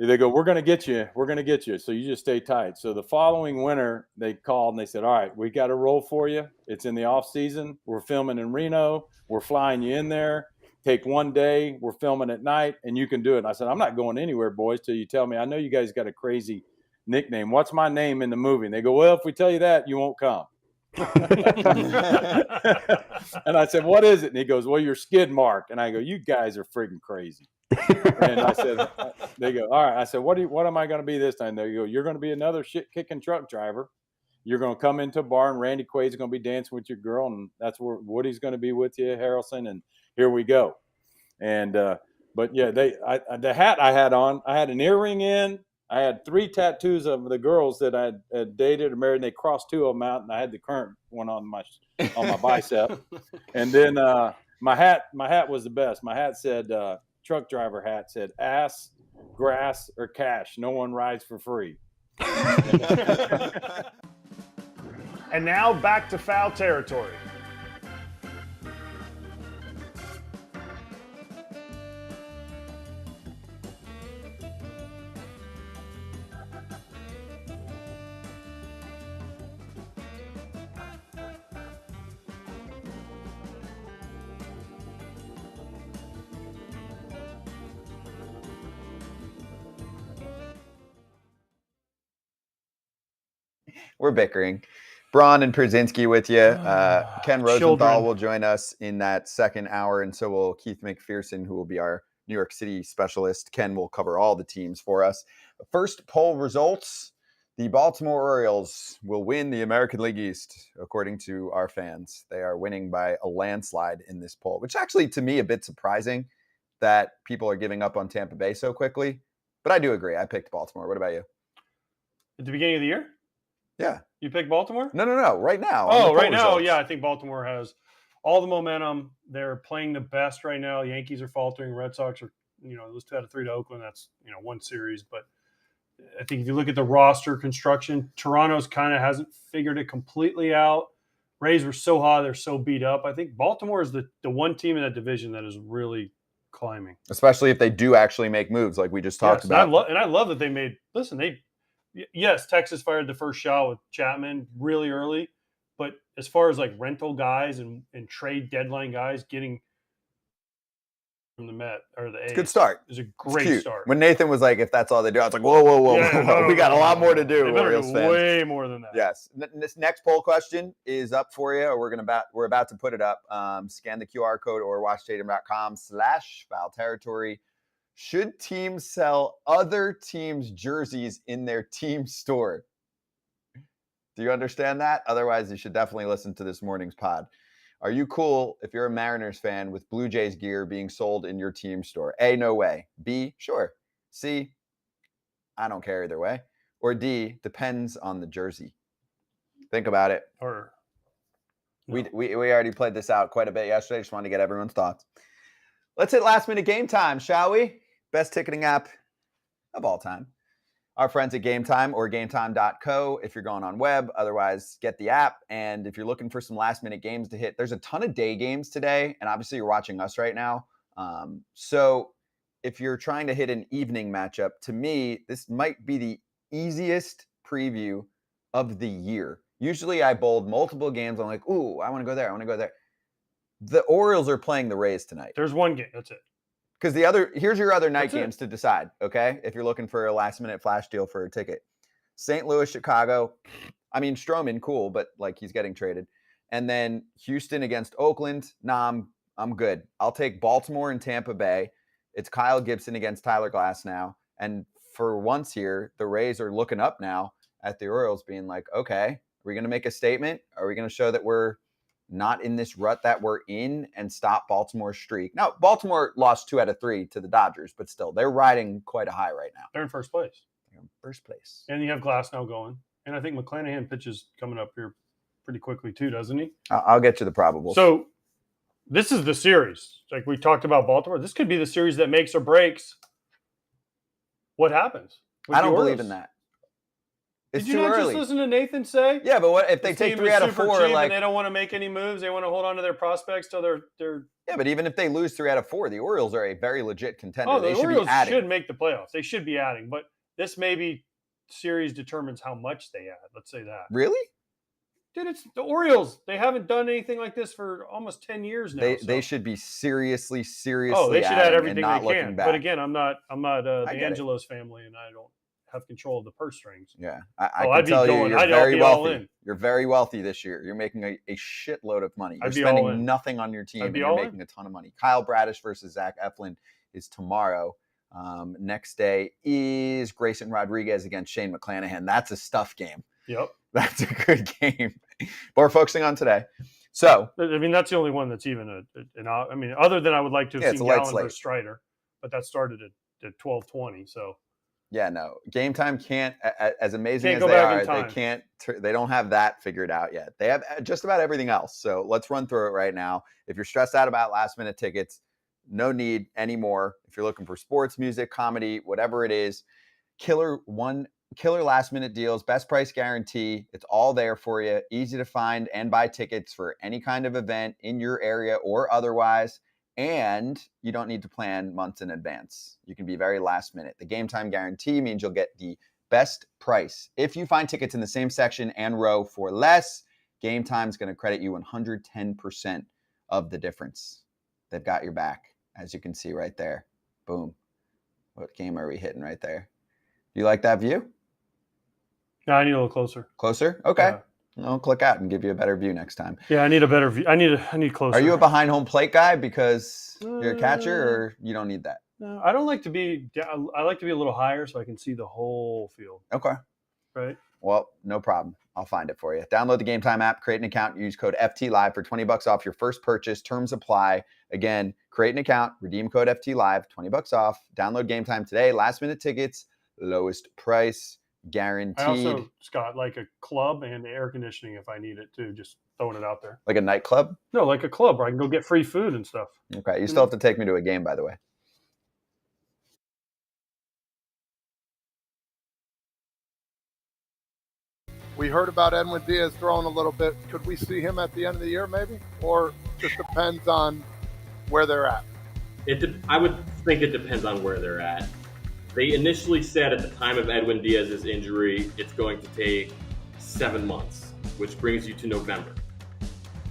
they go, we're going to get you. We're going to get you. So you just stay tight. So the following winter, they called and they said, all right, we got a role for you. It's in the off season. We're filming in Reno. We're flying you in there. Take one day. We're filming at night, and you can do it. And I said, I'm not going anywhere, boys, till you tell me. I know you guys got a crazy nickname. What's my name in the movie? And they go, well, if we tell you that, you won't come. And I said, what is it? And he goes, well, you're Skid Mark. And I go, you guys are friggin' crazy. And I said, they go, all right. I said, what am I going to be this time? They go, you're going to be another shit kicking truck driver. You're going to come into a bar, and Randy Quaid's going to be dancing with your girl, and that's where Woody's going to be with you, Harrelson, and here we go. And but yeah, the hat I had on, I had an earring in. I had 3 tattoos of the girls that I had dated or married, and they crossed 2 of them out, and I had the current one on my bicep. And then my hat was the best. My hat said truck driver hat said ass, grass, or cash. No one rides for free. And now back to foul territory. We're bickering. Braun and Pierzynski with you. Ken Rosenthal Children. will join us in that second hour, and so will Keith McPherson, who will be our New York City specialist. Ken will cover all the teams for us. First poll results. The Baltimore Orioles will win the American League East, according to our fans. They are winning by a landslide in this poll, which actually, to me, a bit surprising that people are giving up on Tampa Bay so quickly. But I do agree. I picked Baltimore. What about you? At the beginning of the year? Yeah. You picked Baltimore? No. Right now. Oh, right now, yeah. I think Baltimore has all the momentum. They're playing the best right now. Yankees are faltering. Red Sox are, lose 2 out of 3 to Oakland. That's, one series. But I think if you look at the roster construction, Toronto's kind of hasn't figured it completely out. Rays were so high. They're so beat up. I think Baltimore is the one team in that division that is really climbing. Especially if they do actually make moves like we just talked about. And I love that they made – listen, yes, Texas fired the first shot with Chapman really early, but as far as like rental guys and trade deadline guys getting from the Met or the A's, it's a good start. It's a great start. When Nathan was like, if that's all they do, I was like, whoa. Yeah, we got a lot more to do. They better Orioles do fans. way more than that. Yes. This next poll question is up for you. We're about to put it up. Scan the QR code or watchstadium.com/foul territory. Should teams sell other teams' jerseys in their team store? Do you understand that? Otherwise, you should definitely listen to this morning's pod. Are you cool if you're a Mariners fan with Blue Jays gear being sold in your team store? A, no way. B, sure. C, I don't care either way. Or D, depends on the jersey. Think about it. Or no. We already played this out quite a bit yesterday. Just wanted to get everyone's thoughts. Let's hit last minute game time, shall we? Best ticketing app of all time. Our friends at GameTime or GameTime.co if you're going on web. Otherwise, get the app. And if you're looking for some last-minute games to hit, there's a ton of day games today. And obviously, you're watching us right now. So if you're trying to hit an evening matchup, to me, this might be the easiest preview of the year. Usually, I bold multiple games. I'm like, ooh, I want to go there. I want to go there. The Orioles are playing the Rays tonight. There's one game. That's it. Because here's your other night games to decide, okay? If you're looking for a last-minute flash deal for a ticket. St. Louis, Chicago. I mean, Stroman, cool, but, like, he's getting traded. And then Houston against Oakland. Nah, I'm good. I'll take Baltimore and Tampa Bay. It's Kyle Gibson against Tyler Glass now. And for once here, the Rays are looking up now at the Orioles being like, okay, are we going to make a statement? Are we going to show that we're not in this rut that we're in and stop Baltimore's streak? Now, Baltimore lost 2 out of 3 to the Dodgers, but still, they're riding quite a high right now. They're in first place. And you have Glass now going. And I think McClanahan pitches coming up here pretty quickly too, doesn't he? I'll get you the probables. So this is the series. Like we talked about Baltimore. This could be the series that makes or breaks what happens. I don't believe in that. It's Did you too not early. just listen to Nathan say? Yeah, but what if they take 3 out of 4? Like they don't want to make any moves. They want to hold on to their prospects till they're. Yeah, but even if they lose 3 out of 4, the Orioles are a very legit contender. The Orioles Orioles be adding. should make the playoffs. They should be adding, but this maybe series determines how much they add. Let's say that. Really? Dude, it's the Orioles. They haven't done anything like this for almost 10 years now. They should be seriously. Oh, they should add everything not they can. Back. But again, I'm not the Angelos family, and I don't have control of the purse strings. Yeah, I can tell you, you're very wealthy. You're very wealthy this year. You're making a shitload of money. You're spending nothing on your team, and you're making a ton of money. Kyle Bradish versus Zach Eflin is tomorrow. Next day is Grayson Rodriguez against Shane McClanahan. That's a stuff game. Yep. That's a good game. But we're focusing on today. So, I mean, that's the only one that's even other than I would like to have seen Gallen versus Strider, but that started at 12:20. So, yeah, no, Game Time can't, as amazing as they are, they don't have that figured out yet. They have just about everything else. So let's run through it right now. If you're stressed out about last minute tickets, no need anymore. If you're looking for sports, music, comedy, whatever it is, killer last minute deals, best price guarantee. It's all there for you. Easy to find and buy tickets for any kind of event in your area or otherwise. And you don't need to plan months in advance. You can be very last minute. The Game Time guarantee means you'll get the best price. If you find tickets in the same section and row for less, Game Time is going to credit you 110% of the difference. They've got your back, as you can see right there. Boom. What game are we hitting right there? You like that view? Yeah, I need a little closer. Closer? Okay. Yeah. I'll click out and give you a better view next time. Yeah, I need a better view. I need closer. Are you a behind home plate guy because you're a catcher, or you don't need that? No, I don't like to be. I like to be a little higher so I can see the whole field. Okay. Right. Well, no problem. I'll find it for you. Download the GameTime app, create an account, use code FTLive for $20 off your first purchase. Terms apply. Again, create an account, redeem code FTLive, $20 off. Download GameTime today. Last minute tickets, lowest price, guaranteed. I also, Scott, like a club and air conditioning if I need it too. Just throwing it out there. Like a nightclub? No, like a club where I can go get free food and stuff. Okay. You still have to take me to a game, by the way. We heard about Edwin Diaz throwing a little bit. Could we see him at the end of the year maybe? Or just depends on where they're at? I would think it depends on where they're at. They initially said at the time of Edwin Diaz's injury, it's going to take 7 months, which brings you to November.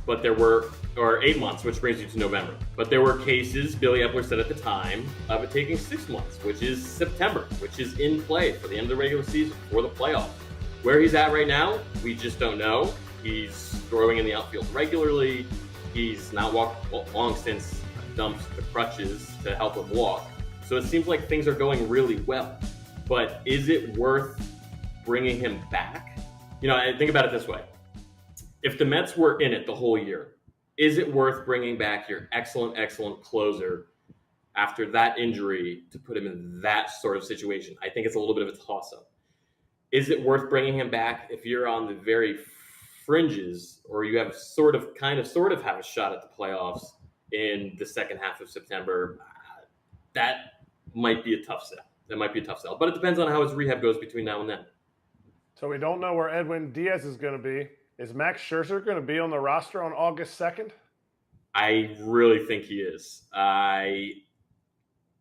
But or 8 months, which brings you to November. But there were cases, Billy Epler said at the time, of it taking 6 months, which is September, which is in play for the end of the regular season, for the playoffs. Where he's at right now, we just don't know. He's throwing in the outfield regularly. He's not walked long since dumped the crutches to help him walk. So it seems like things are going really well. But is it worth bringing him back? Think about it this way. If the Mets were in it the whole year, is it worth bringing back your excellent closer after that injury to put him in that sort of situation? I think it's a little bit of a toss-up. Is it worth bringing him back if you're on the very fringes, or you have sort of have a shot at the playoffs in the second half of September? That might be a tough sell. But it depends on how his rehab goes between now and then. So we don't know where Edwin Diaz is going to be. Is Max Scherzer going to be on the roster on August 2nd? I really think he is.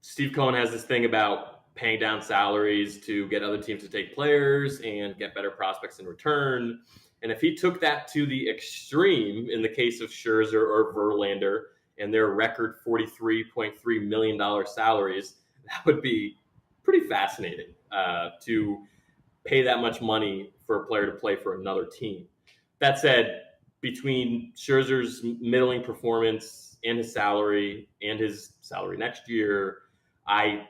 Steve Cohen has this thing about paying down salaries to get other teams to take players and get better prospects in return. And if he took that to the extreme in the case of Scherzer or Verlander and their record $43.3 million salaries, that would be pretty fascinating to pay that much money for a player to play for another team. That said, between Scherzer's middling performance and his salary next year, I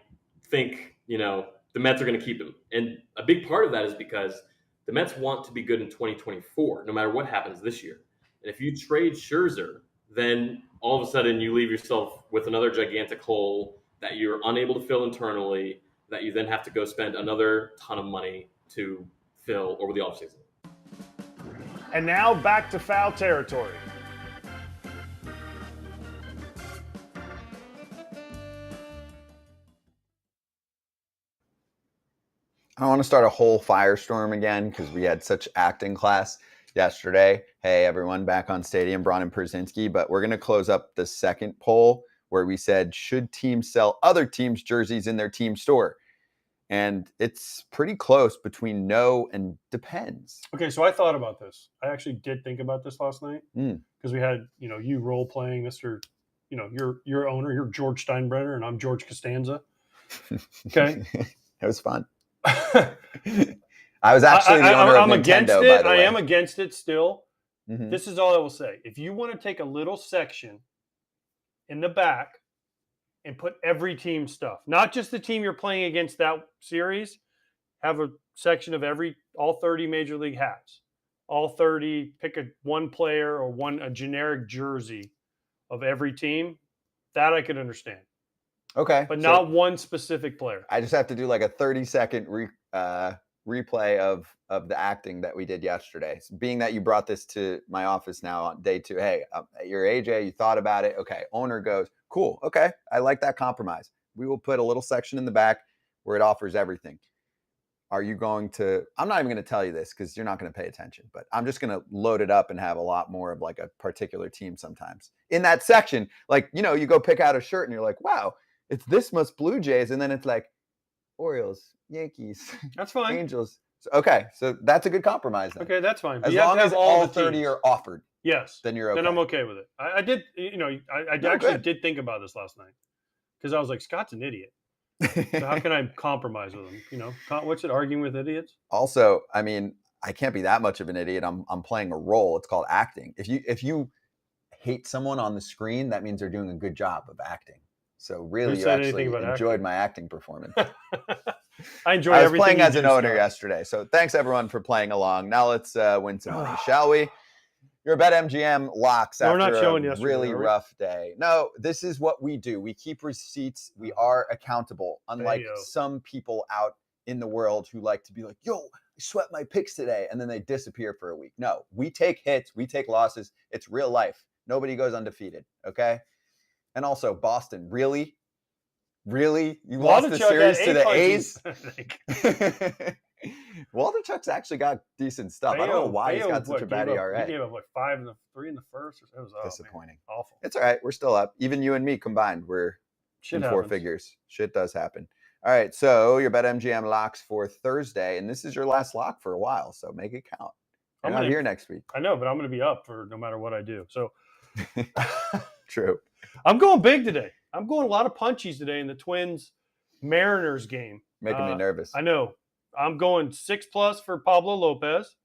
think, the Mets are going to keep him. And a big part of that is because the Mets want to be good in 2024, no matter what happens this year. And if you trade Scherzer, then all of a sudden you leave yourself with another gigantic hole that you're unable to fill internally, that you then have to go spend another ton of money to fill over the offseason. And now back to foul territory. I don't want to start a whole firestorm again because we had such acting class yesterday. Hey, everyone, back on Stadium, Braun and Pierzynski. But we're going to close up the second poll where we said, should teams sell other teams' jerseys in their team store? And it's pretty close between no and depends. Okay, so I thought about this. I actually did think about this last night because we had, you role playing Mr. Your owner, you're George Steinbrenner, and I'm George Costanza. Okay, it was fun. I was actually the owner of Nintendo, against it. By the way. I am against it still. Mm-hmm. This is all I will say. If you want to take a little section in the back and put every team stuff, not just the team you're playing against that series, have a section of all 30 major league hats, all 30, pick one player or a generic jersey of every team. That I could understand. Okay. But not one specific player. I just have to do like a 30-second replay of the acting that we did yesterday. So being that you brought this to my office now on day 2, hey, you're AJ, you thought about it. Okay. Owner goes, cool. Okay. I like that compromise. We will put a little section in the back where it offers everything. Are you going to, I'm not even going to tell you this because you're not going to pay attention, but I'm just going to load it up and have a lot more of like a particular team sometimes. In that section, like, you go pick out a shirt and you're like, wow, it's this much Blue Jays. And then it's like Orioles, Yankees, That's fine. Angels. Okay. So that's a good compromise then. Okay, that's fine. As long as all 30 teams are offered. Yes. Then you're okay. Then I'm okay with it. I did, I actually did think about this last night because I was like, Scott's an idiot. So how can I compromise with him? You know, what's it? Arguing with idiots? Also, I mean, I can't be that much of an idiot. I'm playing a role. It's called acting. If you hate someone on the screen, that means they're doing a good job of acting. So really, you said actually anything about enjoyed acting? my acting performance. I enjoy I was everything playing you as an do, owner Scott. yesterday. So thanks everyone for playing along. Now let's win some money, shall we? Your BetMGM locks No, we're after not showing a yesterday, really are we? rough day. No, this is what we do. We keep receipts. We are accountable, unlike Hey-yo. some people out in the world who like to be like, yo, I swept my picks today, and then they disappear for a week. No, we take hits. We take losses. It's real life. Nobody goes undefeated, okay? And also, Boston, really? Really? You lost the Waldachuk series had to the 8 A's? punches. Waldichuk's actually got decent stuff. I don't know why he's got such a bad ERA. He gave up 3 in the first. It was Disappointing. Man, awful. It's all right. We're still up. Even you and me combined, we're Shit in 4 happens. figures. Shit does happen. All right. So your BetMGM locks for Thursday, and this is your last lock for a while. So make it count. I'm not here next week. I know, but I'm going to be up for no matter what I do. So True. I'm going big today. I'm going a lot of punchies today in the Twins Mariners game. Making me nervous. I know. I'm going 6+ for Pablo Lopez.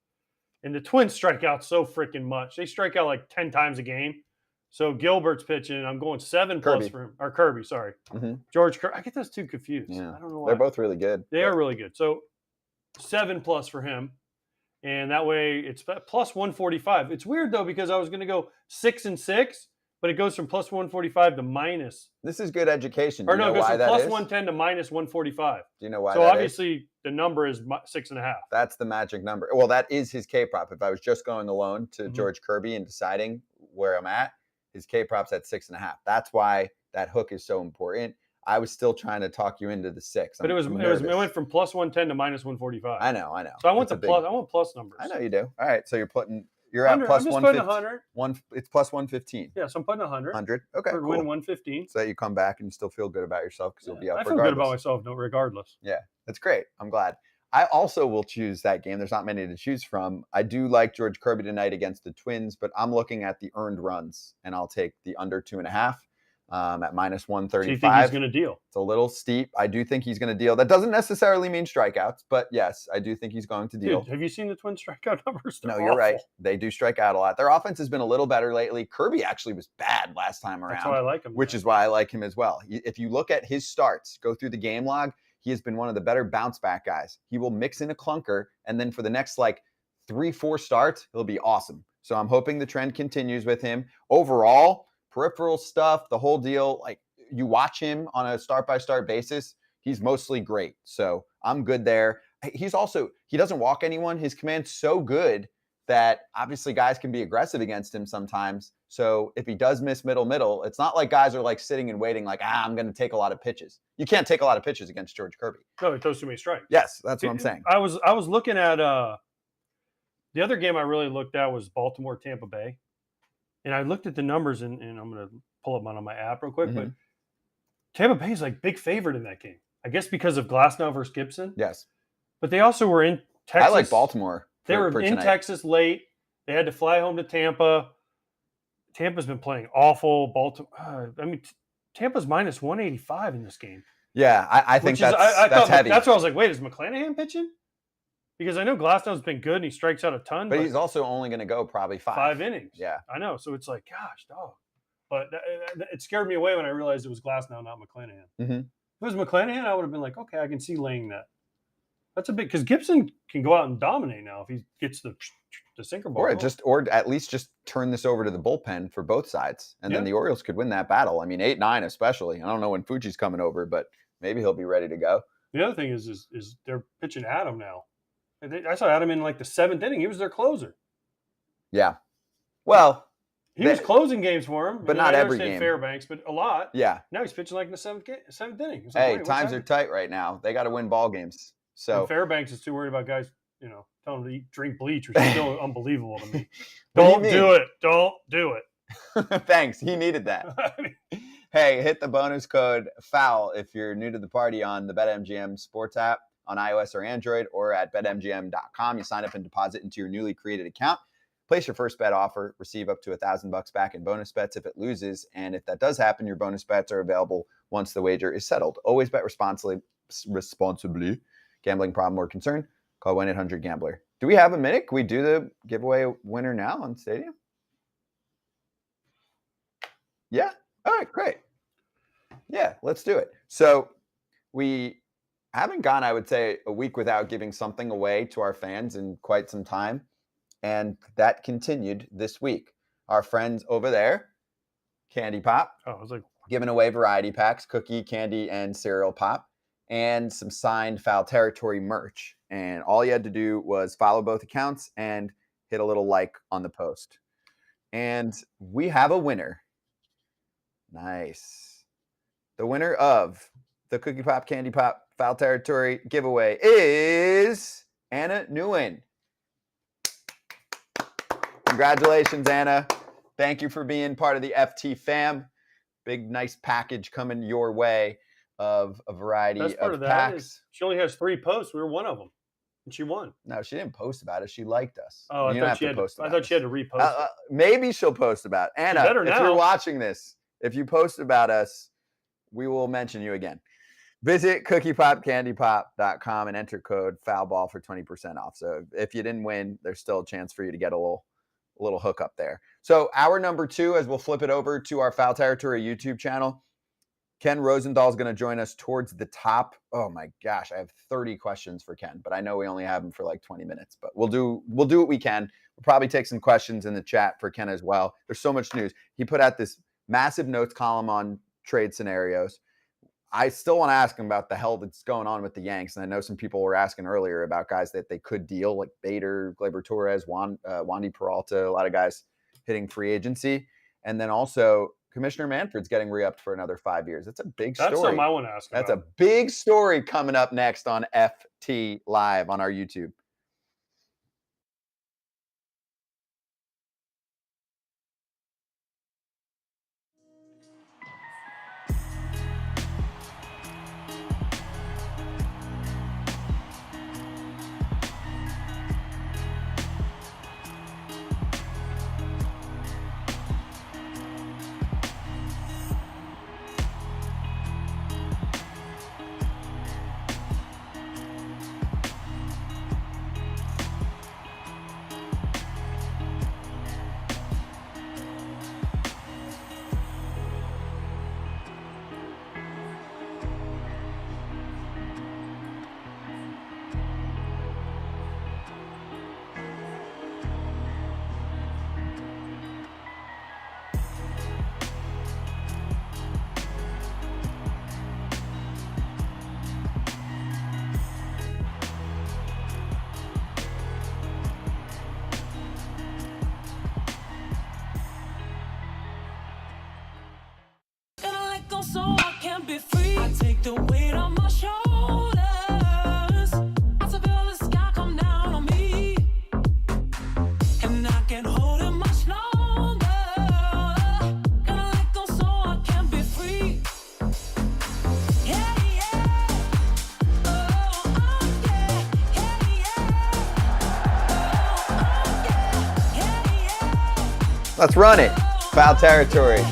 And the Twins strike out so freaking much. They strike out like 10 times a game. So Gilbert's pitching. I'm going 7+ Kirby. for him. Or Kirby, sorry. Mhm. George Kirby. I get those two confused. Yeah. I don't know why. They're both really good. They are really good. So 7+ for him. And that way it's plus 145. It's weird though, because I was going to go 6 and 6, but it goes from plus 145 to minus. This is good education. Do Or you no, know it goes why from that plus is? 110 to minus 145. Do you know why So that is? obviously the number is 6.5. That's the magic number. Well, that is his K prop. If I was just going alone to Mhm. George Kirby and deciding where I'm at, his K prop's at 6.5. That's why that hook is so important. I was still trying to talk you into the 6. But it went from plus 110 to minus 145. I know. So I want It's the a plus. I want plus numbers. I know you do. All right, so you're at 100. plus I'm just putting 150. 100. It's plus 115. Yeah, so I'm putting 100. 100. Okay, For cool. win 115. So that you come back and you still feel good about yourself because you'll be up I feel regardless. good about myself, regardless. Yeah, that's great. I'm glad. I also will choose that game. There's not many to choose from. I do like George Kirby tonight against the Twins, but I'm looking at the earned runs, and I'll take the under 2.5 at minus 135. So you think he's going to deal? It's a little steep. I do think he's going to deal. That doesn't necessarily mean strikeouts, but yes, I do think he's going to deal. Dude, have you seen the Twins strikeout numbers? No, They're you're right. awful. They do strike out a lot. Their offense has been a little better lately. Kirby actually was bad last time around. That's why I like him. Which is why I like him as well. If you look at his starts, go through the game log, he has been one of the better bounce back guys. He will mix in a clunker, and then for the next 3-4 starts, he'll be awesome. So I'm hoping the trend continues with him. Overall, peripheral stuff, the whole deal, you watch him on a start-by-start basis, he's mostly great. So I'm good there. He doesn't walk anyone. His command's so good that obviously guys can be aggressive against him sometimes. So if he does miss middle, it's not like guys are sitting and waiting I'm going to take a lot of pitches. You can't take a lot of pitches against George Kirby. No, he throws too many strikes. Yes, that's what I'm saying. I was looking at the other game I really looked at was Baltimore Tampa Bay. And I looked at the numbers and I'm going to pull up one on my app real quick, but Tampa Bay is big favorite in that game. I guess because of Glasnow versus Gibson. Yes. But they also were in Texas. I like Baltimore. They were in Texas late. They had to fly home to Tampa. Tampa's been playing awful. Baltimore. Tampa's minus 185 in this game. Yeah, I think that's heavy. That's why I was like, wait, is McClanahan pitching? Because I know Glasnow's been good and he strikes out a ton. But he's also only going to go probably 5 innings. Yeah. I know. So it's gosh, dog. But it scared me away when I realized it was Glasnow, not McClanahan. Mm-hmm. If it was McClanahan, I would have been like, okay, I can see laying that. That's a big, because Gibson can go out and dominate now if he gets the sinker ball. Or at least just turn this over to the bullpen for both sides. And then the Orioles could win that battle. 8-9 especially. I don't know when Fuji's coming over, but maybe he'll be ready to go. The other thing is they're pitching Adam now. I saw Adam in the 7th inning. He was their closer. Yeah. Well, he was closing games for him. But not every game. Fairbanks, but a lot. Yeah. Now he's pitching in the 7th inning. Hey, times are tight right now. They got to win ball games. So and Fairbanks is too worried about guys, telling him to drink bleach, which is still unbelievable to me. Don't do it. Don't do it. Thanks. He needed that. Hey, hit the bonus code FOUL if you're new to the party on the BetMGM Sports app on iOS or Android, or at betmgm.com. You sign up and deposit into your newly created account. Place your first bet offer, receive up to $1,000 back in bonus bets if it loses. And if that does happen, your bonus bets are available once the wager is settled. Always bet responsibly. Gambling problem or concern? Call 1-800-GAMBLER. Do we have a minute? Can we do the giveaway winner now on Stadium? Yeah. All right, great. Yeah, let's do it. So we haven't gone, I would say, a week without giving something away to our fans in quite some time. And that continued this week. Our friends over there, Candy Pop, Oh, I was like, giving away variety packs, cookie, candy, and cereal pop, and some signed Foul Territory merch. And all you had to do was follow both accounts and hit a little like on the post. And we have a winner. Nice. The winner of the Cookie Pop, Candy Pop, Foul Territory giveaway is Anna Nguyen. Congratulations, Anna. Thank you for being part of the FT fam. Big, nice package coming your way of a variety best part of of that packs. is she only has 3 posts. We were one of them, and she won. No, she didn't post about it. She liked us. Oh, You don't have to post I about thought she had to us. repost it. Maybe she'll post about it. Anna, better if now. you're watching this, if you post about us, we will mention you again. Visit cookiepopcandypop.com and enter code FOULBALL for 20% off. So if you didn't win, there's still a chance for you to get a little hookup there. So hour number 2, as we'll flip it over to our Foul Territory YouTube channel, Ken Rosenthal is going to join us towards the top. Oh my gosh, I have 30 questions for Ken, but I know we only have him for like 20 minutes. But we'll do what we can. We'll probably take some questions in the chat for Ken as well. There's so much news. He put out this massive notes column on trade scenarios. I still want to ask him about the hell that's going on with the Yanks. And I know some people were asking earlier about guys that they could deal, like Bader, Gleyber Torres, Wandy Peralta, a lot of guys hitting free agency. And then also Commissioner Manfred's getting re-upped for another 5 years. That's a big story. That's something I want to ask That's about. a big story coming up next on FT Live on our YouTube. Gotta let go so I can be free. I take the weight on my shoulders. I feel the sky come down on me, and I can't hold it much longer. Gotta let go so I can be free. Yeah, yeah. Oh, yeah. Yeah, yeah. Yeah, yeah. Let's run it. Foul Territory.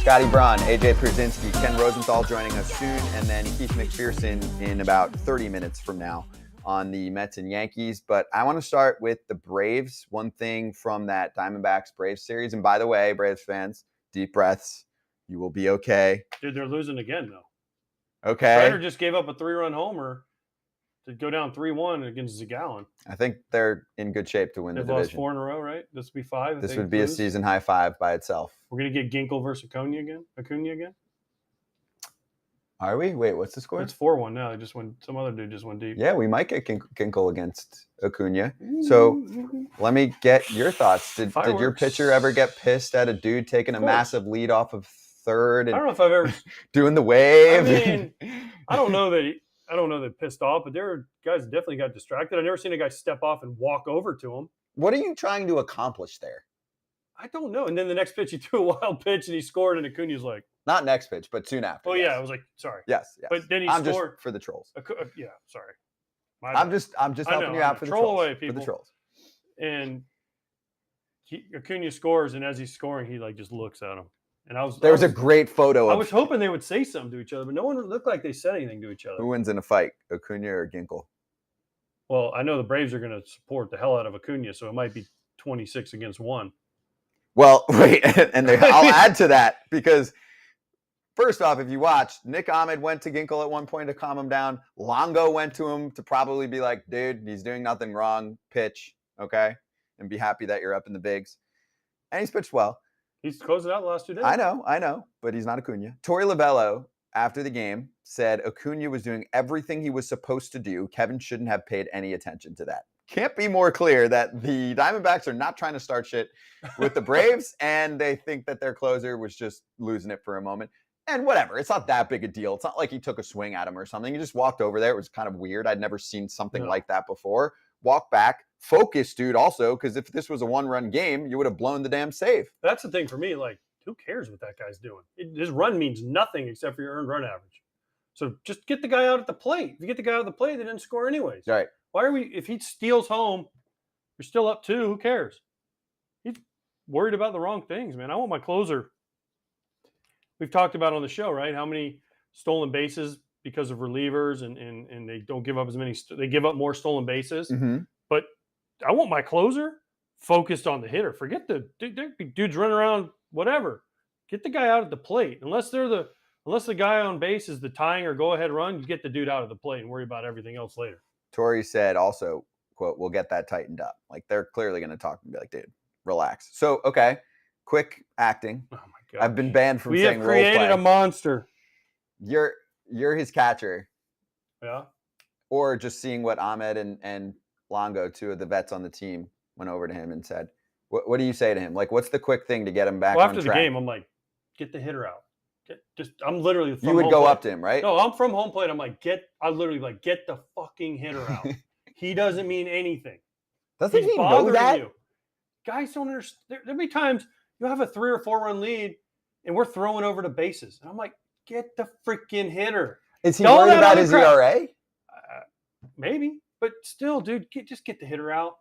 Scotty Braun, A.J. Pierzynski, Ken Rosenthal joining us soon, and then Keith McPherson in about 30 minutes from now on the Mets and Yankees. But I want to start with the Braves. One thing from that Diamondbacks-Braves series, and by the way, Braves fans, deep breaths. You will be okay. Dude, they're losing again, though. Okay. Strider just gave up a 3-run homer to go down 3-1 against Zagallon. I think they're in good shape to win the They've lost division. 4 in a row, right? This would be 5. if This they would be a lose. season high 5 by itself. We're going to get Ginkel versus Acuna again? Are we? Wait, what's the score? It's 4-1 now. They just went. Some other dude just went deep. Yeah, we might get Ginkel against Acuna. So let me get your thoughts. Did your Fireworks. pitcher ever get pissed at a dude taking a course. massive lead off of third I and don't know if I've ever. doing the wave? I mean, I don't know that pissed off, but there were guys that definitely got distracted. I've never seen a guy step off and walk over to him. What are you trying to accomplish there? I don't know. And then the next pitch, he threw a wild pitch and he scored, and Acuna's like, Not next pitch, but soon after. "Oh yes. yeah," I was like, "Sorry." Yes, yes. But then he I'm scored. just for the trolls. Yeah, sorry. My I'm bad. just I helping know, you I out know. for the Troll trolls. away, For the people. trolls. And Acuna scores, and as he's scoring, he like just looks at him. And There was a great photo I of was hoping they would say something to each other, but no one looked like they said anything to each other. who wins in a fight, Acuna or Ginkel. Well, I know the Braves are going to support the hell out of Acuna, so it might be 26 against 1. Well, wait, and I'll add to that because first off, if you watched, Nick Ahmed went to Ginkel at one point to calm him down. Longo went to him to probably be like, dude, he's doing nothing wrong. Pitch, okay? And be happy that you're up in the bigs. And he's pitched well. He's closed it out the last 2 days. I know, but he's not Acuna. Torey Lovello, after the game, said Acuna was doing everything he was supposed to do. Kevin shouldn't have paid any attention to that. Can't be more clear that the Diamondbacks are not trying to start shit with the Braves, and they think that their closer was just losing it for a moment. And whatever, it's not that big a deal. It's not like he took a swing at him or something. He just walked over there. It was kind of weird. I'd never seen something like that before. Walk back, focus, dude, also, because if this was a one-run game, you would have blown the damn save. That's the thing for me. Like, who cares what that guy's doing? His run means nothing except for your earned run average. So just get the guy out at the plate. If you get the guy out at the plate, they didn't score anyways. Right. Why are we? If he steals home, you're still up 2. Who cares? He's worried about the wrong things, man. I want my closer. We've talked about on the show, right? How many stolen bases because of relievers, and they don't give up as many. They give up more stolen bases. Mm-hmm. But I want my closer focused on the hitter. Forget the dudes running around. Whatever. Get the guy out at the plate. Unless the guy on base is the tying or go ahead run, you get the dude out of the plate and worry about everything else later. Torey said also, quote, we'll get that tightened up. Like, they're clearly going to talk and be like, dude, relax. So, okay, quick acting. Oh, my God. I've been banned from We saying have role created play. a monster. You're his catcher. Yeah. Or just seeing what Ahmed and Longo, 2 of the vets on the team, went over to him and said, what do you say to him? Like, what's the quick thing to get him back Well, on after track? the game, I'm like, get the hitter out. I'm literally from You would home go plate. up to him, right? No, I'm from home plate. I'm like, get the fucking hitter out. He doesn't mean anything. Doesn't He's he know bothering that? you. Guys don't understand. There'll be times you'll have a 3 or 4 run lead and we're throwing over the bases. And I'm like, get the freaking hitter. Is he Don't worried let about other his crap- ERA? Maybe. But still, dude, just get the hitter out.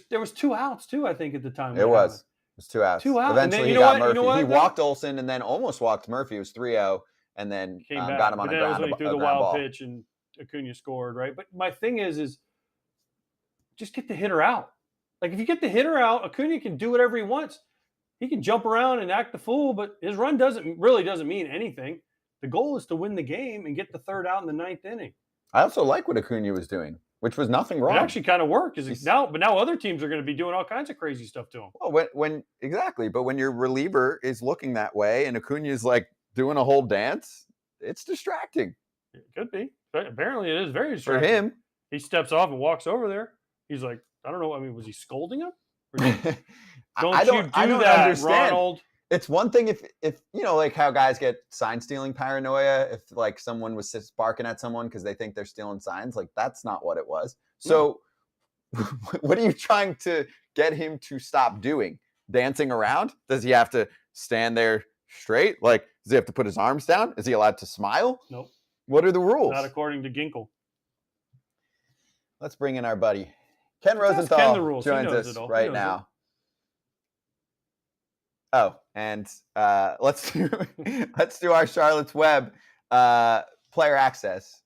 There was 2 outs, too, I think, at the time. It was. It was 2 outs. 2 outs. And then, Eventually, you he know got what? Murphy. You know what, He though? walked Olsen and then almost walked Murphy. It was 3-0, and then Came back. got him on But a that was ground, when he threw the ground wild ball. pitch and Acuna scored, right? But my thing is just get the hitter out. Like, if you get the hitter out, Acuna can do whatever he wants. He can jump around and act the fool, but his run doesn't mean anything. The goal is to win the game and get the 3rd out in the 9th inning. I also like what Acuna was doing, which was nothing wrong. It actually kind of worked. He's- But now other teams are going to be doing all kinds of crazy stuff to him. Well, exactly, but when your reliever is looking that way and Acuna is like doing a whole dance, it's distracting It could be. But apparently it is very for distracting. him. He steps off and walks over there. He's like, I don't know. I mean, was he scolding him? Or don't I you don't do that, understand. Ronald? It's one thing if you know, like how guys get sign stealing paranoia. If like someone was barking at someone because they think they're stealing signs, like that's not what it was. So, what are you trying to get him to stop doing? Dancing around? Does he have to stand there straight? Like, does he have to put his arms down? Is he allowed to smile? Nope. What are the rules? Not according to Ginkel. Let's bring in our buddy Ken Let's ask Rosenthal. Ken the rules. He Joins knows us it all. He right knows now. Oh, and let's do our Charlotte's Web player access,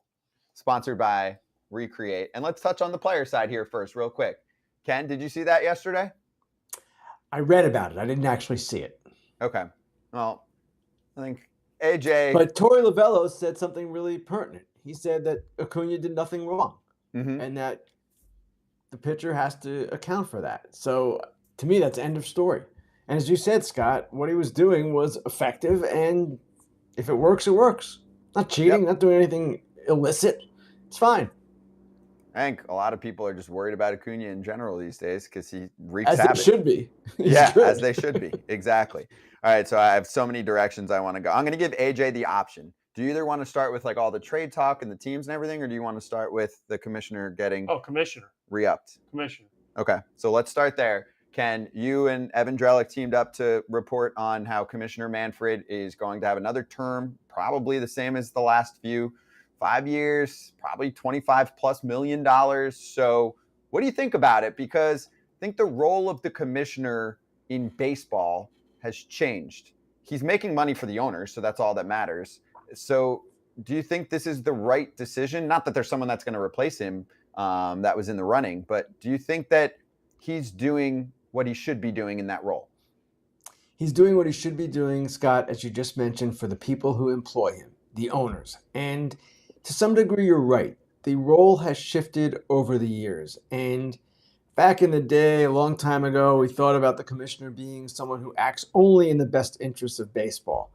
sponsored by Recreate. And let's touch on the player side here first, real quick. Ken, did you see that yesterday? I read about it. I didn't actually see it. Okay. Well, I think AJ. But Torey Lovello said something really pertinent. He said that Acuna did nothing wrong Mhm. and that the pitcher has to account for that. So to me, that's end of story. And as you said, Scott, what he was doing was effective. And if it works, it works. Not cheating, not doing anything illicit. It's fine. I think a lot of people are just worried about Acuna in general these days because he wreaks As havoc. it should be. He's Yeah, good. as they should be. Exactly. All right, so I have so many directions I want to go. I'm going to give AJ the option. Do you either want to start with like all the trade talk and the teams and everything, or do you want to start with the commissioner getting Commissioner. re-upped? Commissioner. Okay, so let's start there. Ken, you and Evan Drellick teamed up to report on how Commissioner Manfred is going to have another term, probably the same as the last few, 5 years, probably $25+ million. So what do you think about it? Because I think the role of the commissioner in baseball has changed. he's making money for the owners, so that's all that matters. So do you think this is the right decision? Not that there's someone that's going to replace him that was in the running, but do you think that he's doing what he should be doing in that role? He's doing what he should be doing, Scott, as you just mentioned, for the people who employ him, the owners. And to some degree, you're right. The role has shifted over the years. And back in the day, a long time ago, we thought about the commissioner being someone who acts only in the best interests of baseball.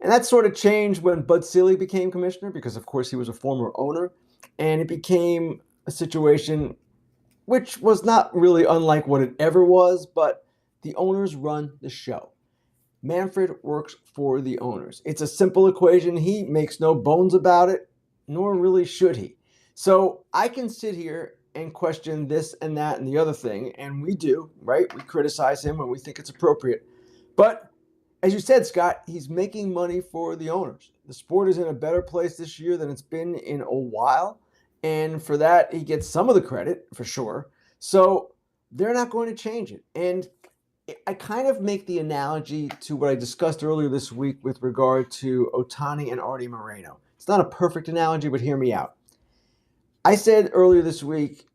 And that sort of changed when Bud Selig became commissioner because, of course, he was a former owner. And it became a situation which was not really unlike what it ever was, but the owners run the show. Manfred works for the owners. It's a simple equation. He makes no bones about it, nor really should he. So I can sit here and question this and that and the other thing, and we do, right? We criticize him when we think it's appropriate. But as you said, Scott, he's making money for the owners. The sport is in a better place this year than it's been in a while, and for that, he gets some of the credit, for sure. So they're not going to change it. And I kind of make the analogy to what I discussed earlier this week with regard to Ohtani and Artie Moreno. It's not a perfect analogy, but hear me out. I said earlier this week,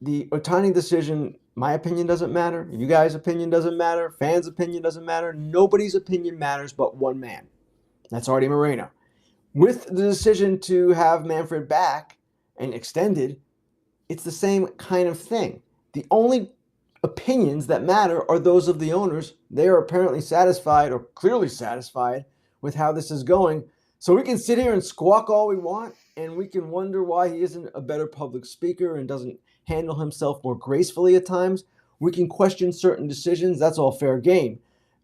the Ohtani decision, my opinion doesn't matter. You guys' opinion doesn't matter. Fans' opinion doesn't matter. Nobody's opinion matters but one man. That's Artie Moreno. With the decision to have Manfred back and extended, it's the same kind of thing. The only opinions that matter are those of the owners. They are apparently satisfied or clearly satisfied with how this is going. So we can sit here and squawk all we want, and we can wonder why he isn't a better public speaker and doesn't handle himself more gracefully at times. We can question certain decisions. That's all fair game.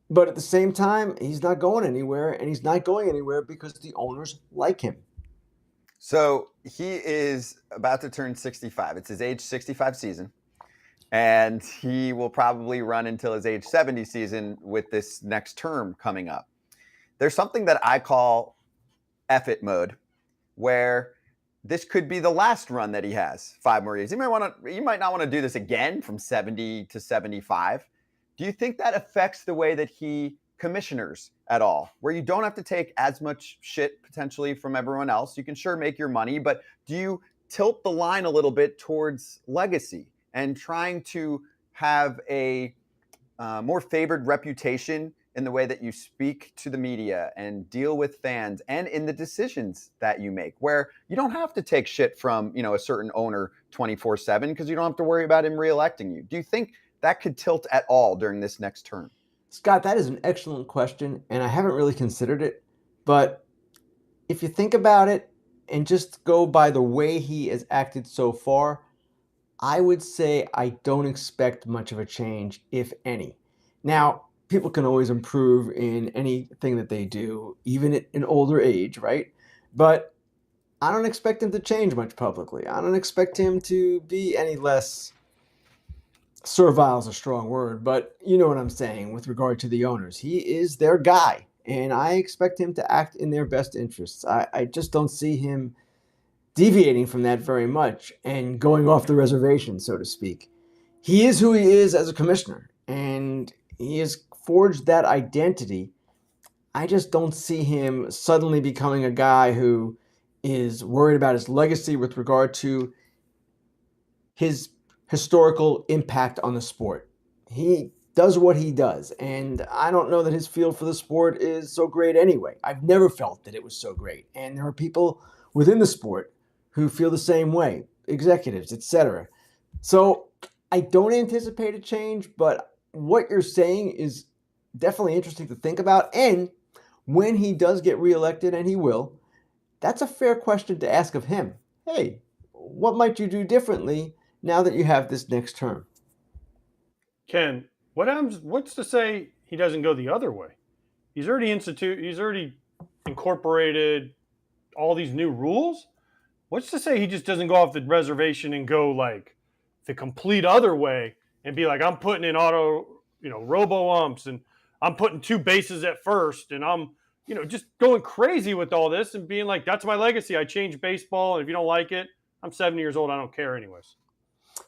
But at the same time, he's not going anywhere, and he's not going anywhere because the owners like him. So he is about to turn 65. It's his age 65 season. And he will probably run until his age 70 season with this next term coming up. There's something that I call F it mode, where this could be the last run that he has, 5 more years. He might not want to do this again from 70 to 75. Do you think that affects the way that he commissioners at all, where you don't have to take as much shit potentially from everyone else? You can sure make your money, but do you tilt the line a little bit towards legacy and trying to have a more favored reputation in the way that you speak to the media and deal with fans and in the decisions that you make, where you don't have to take shit from, a certain owner 24/7 because you don't have to worry about him reelecting you? Do you think that could tilt at all during this next term? Scott, that is an excellent question, and I haven't really considered it. But if you think about it and just go by the way he has acted so far, I would say I don't expect much of a change, if any. Now, people can always improve in anything that they do, even at an older age, right? But I don't expect him to change much publicly. I don't expect him to be any less servile is a strong word, but you know what I'm saying with regard to the owners. He is their guy, and I expect him to act in their best interests. I just don't see him deviating from that very much and going off the reservation, so to speak. He is who he is as a commissioner, and he has forged that identity. I just don't see him suddenly becoming a guy who is worried about his legacy with regard to his historical impact on the sport. He does what he does, and I don't know that his feel for the sport is so great anyway. I've never felt that it was so great, and there are people within the sport who feel the same way, executives, etc. So I don't anticipate a change, but what you're saying is definitely interesting to think about. And when he does get reelected, and he will, that's a fair question to ask of him. Hey, what might you do differently now that you have this next term? Ken, what's to say he doesn't go the other way? He's already incorporated all these new rules. What's to say he just doesn't go off the reservation and go like the complete other way and be like, I'm putting in robo umps, and I'm putting 2 bases at first, and I'm, just going crazy with all this and being like, that's my legacy. I changed baseball, and if you don't like it, I'm 70 years old. I don't care anyways.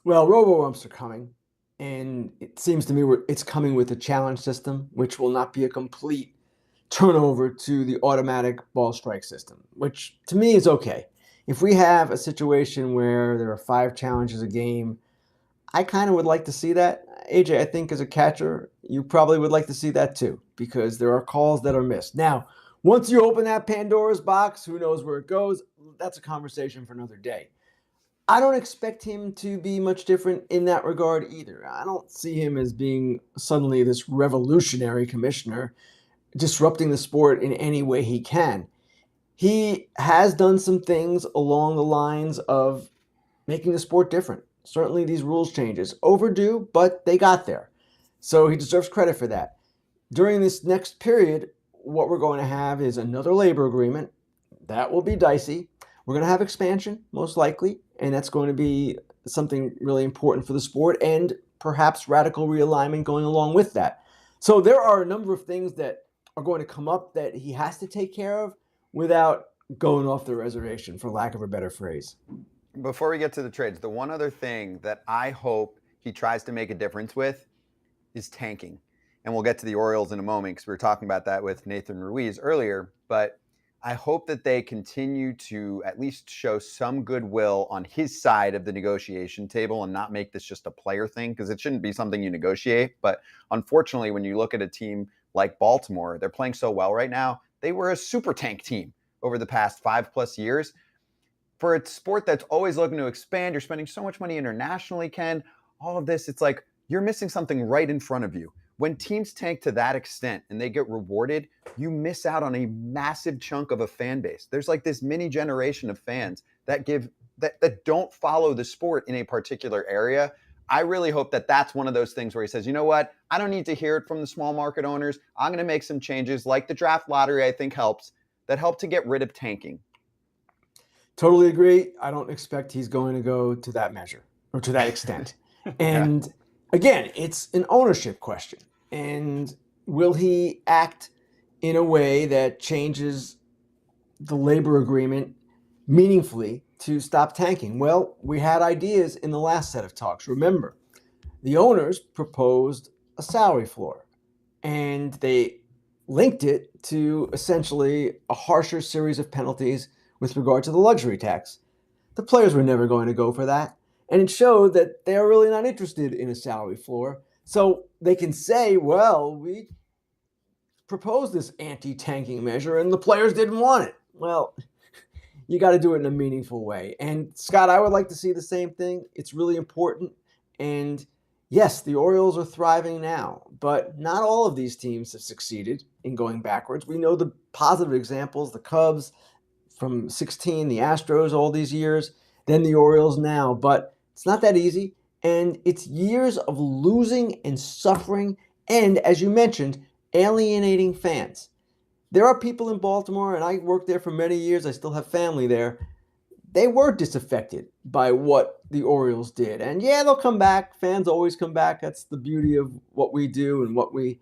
Well, robo-umps are coming, and it seems to me it's coming with a challenge system, which will not be a complete turn over to the automatic ball strike system, which to me is okay. If we have a situation where there are 5 challenges a game, I kind of would like to see that. AJ, I think as a catcher, you probably would like to see that too, because there are calls that are missed. Now, once you open that Pandora's box, who knows where it goes? That's a conversation for another day. I don't expect him to be much different in that regard either. I don't see him as being suddenly this revolutionary commissioner disrupting the sport in any way he can. He has done some things along the lines of making the sport different. Certainly these rules changes, overdue, but they got there. So he deserves credit for that. During this next period, what we're going to have is another labor agreement. That will be dicey. We're going to have expansion, most likely, and that's going to be something really important for the sport, and perhaps radical realignment going along with that. So there are a number of things that are going to come up that he has to take care of without going off the reservation, for lack of a better phrase. Before we get to the trades, the one other thing that I hope he tries to make a difference with is tanking. And we'll get to the Orioles in a moment because we were talking about that with Nathan Ruiz earlier. But I hope that they continue to at least show some goodwill on his side of the negotiation table and not make this just a player thing, because it shouldn't be something you negotiate. But unfortunately, when you look at a team like Baltimore, they're playing so well right now. They were a super tank team over the past 5+ years. For a sport that's always looking to expand, you're spending so much money internationally, Ken, all of this, it's like you're missing something right in front of you. When teams tank to that extent and they get rewarded, you miss out on a massive chunk of a fan base. There's like this mini generation of fans that don't follow the sport in a particular area. I really hope that that's one of those things where he says, you know what, I don't need to hear it from the small market owners. I'm going to make some changes like the draft lottery, I think help to get rid of tanking. Totally agree. I don't expect he's going to go to that measure or to that extent. And again, it's an ownership question. And will he act in a way that changes the labor agreement meaningfully to stop tanking? Well, we had ideas in the last set of talks. Remember, the owners proposed a salary floor, and they linked it to essentially a harsher series of penalties with regard to the luxury tax. The players were never going to go for that, and it showed that they are really not interested in a salary floor. So they can say, well, we proposed this anti-tanking measure and the players didn't want it. Well, you got to do it in a meaningful way. And Scott, I would like to see the same thing. It's really important. And yes, the Orioles are thriving now, but not all of these teams have succeeded in going backwards. We know the positive examples, the Cubs from 16, the Astros all these years, then the Orioles now, but it's not that easy. And it's years of losing and suffering and, as you mentioned, alienating fans. There are people in Baltimore, and I worked there for many years. I still have family there. They were disaffected by what the Orioles did. And yeah, they'll come back. Fans always come back. That's the beauty of what we do and what we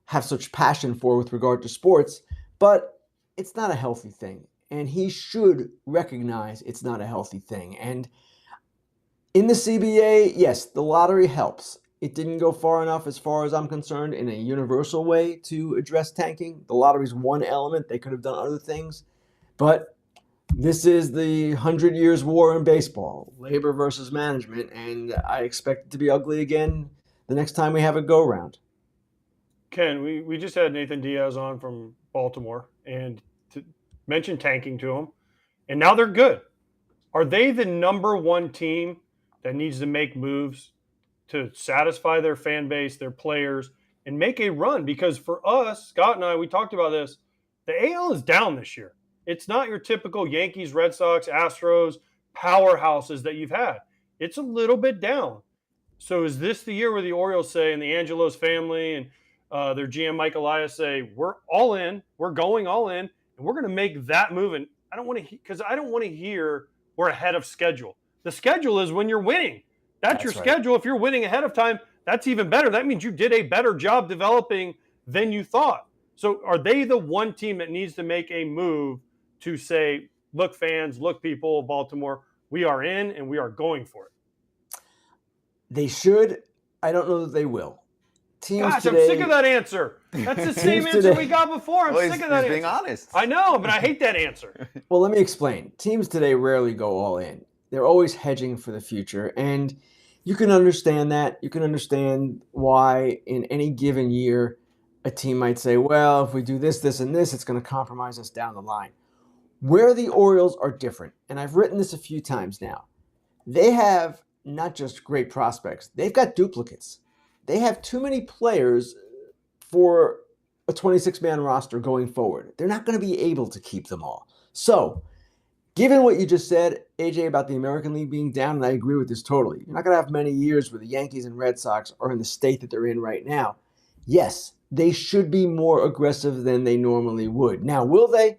have such passion for with regard to sports. But it's not a healthy thing. And he should recognize it's not a healthy thing. And in the CBA, yes, the lottery helps. It didn't go far enough, as far as I'm concerned, in a universal way to address tanking. The lottery's one element. They could have done other things. But this is the 100 years war in baseball, labor versus management, and I expect it to be ugly again the next time we have a go-round. Ken, we just had Nathan Diaz on from Baltimore and to mention tanking to him, and now they're good. Are they the number one team that needs to make moves to satisfy their fan base, their players, and make a run? Because for us, Scott and I, we talked about this, the AL is down this year. It's not your typical Yankees, Red Sox, Astros powerhouses that you've had. It's a little bit down. So is this the year where the Orioles say, and the Angelos family and their GM Mike Elias say, we're all in, we're going all in, and we're going to make that move? And I don't want to hear we're ahead of schedule. The schedule is when you're winning. That's your schedule. If you're winning ahead of time, that's even better. That means you did a better job developing than you thought. So are they the one team that needs to make a move to say, look, fans, look, people of Baltimore, we are in and we are going for it? They should. I don't know that they will. teams Gosh, today, I'm sick of that answer. That's the same Teams answer today- we got before. I'm Well, sick of that he's being answer. honest. I know, but I hate that answer. Well, let me explain. Teams today rarely go all in. They're always hedging for the future, and you can understand that. You can understand why in any given year a team might say, well, if we do this, this, and this, it's going to compromise us down the line. Where the Orioles are different, and I've written this a few times now, they have not just great prospects, they've got duplicates. They have too many players for a 26-man roster going forward. They're not going to be able to keep them all. So, given what you just said, AJ, about the American League being down, and I agree with this totally, you're not going to have many years where the Yankees and Red Sox are in the state that they're in right now. Yes, they should be more aggressive than they normally would. Now, will they?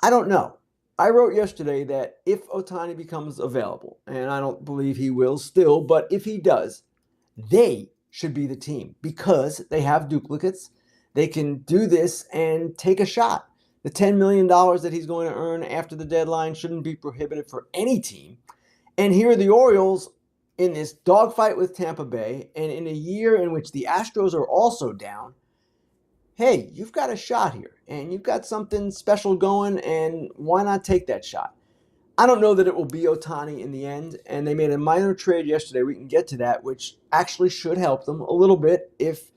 I don't know. I wrote yesterday that if Ohtani becomes available, and I don't believe he will still, but if he does, they should be the team because they have duplicates. They can do this and take a shot. The $10 million that he's going to earn after the deadline shouldn't be prohibitive for any team. And here are the Orioles in this dogfight with Tampa Bay, and in a year in which the Astros are also down, hey, you've got a shot here, and you've got something special going, and why not take that shot? I don't know that it will be Ohtani in the end, and they made a minor trade yesterday. We can get to that, which actually should help them a little bit if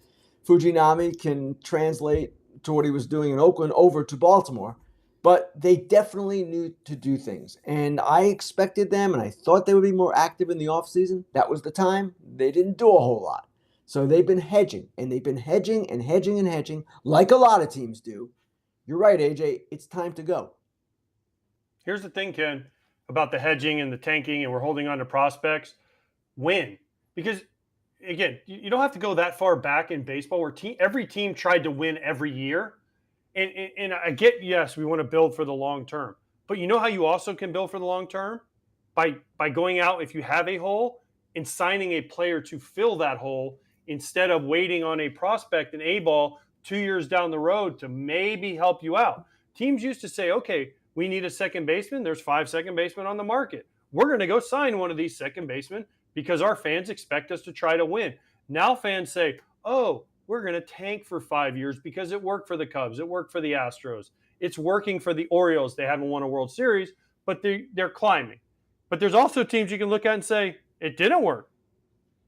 Fujinami can translate to what he was doing in Oakland over to Baltimore. But they definitely knew to do things, and I expected them, and I thought they would be more active in the offseason. That was the time. They didn't do a whole lot. So they've been hedging, and they've been hedging and hedging and hedging, like a lot of teams do. You're right, AJ. It's time to go. Here's the thing, Ken, about the hedging and the tanking, and we're holding on to prospects. Win. Because, again, you don't have to go that far back in baseball where every team tried to win every year. And I get, yes, we want to build for the long term. But you know how you also can build for the long term? By going out, if you have a hole, and signing a player to fill that hole instead of waiting on a prospect, an A-ball, 2 years down the road to maybe help you out. Teams used to say, okay, we need a second baseman. There's 5 second basemen on the market. We're going to go sign one of these second basemen because our fans expect us to try to win. Now fans say, oh, we're going to tank for 5 years because it worked for the Cubs. It worked for the Astros. It's working for the Orioles. They haven't won a World Series, but they're climbing. But there's also teams you can look at and say, it didn't work.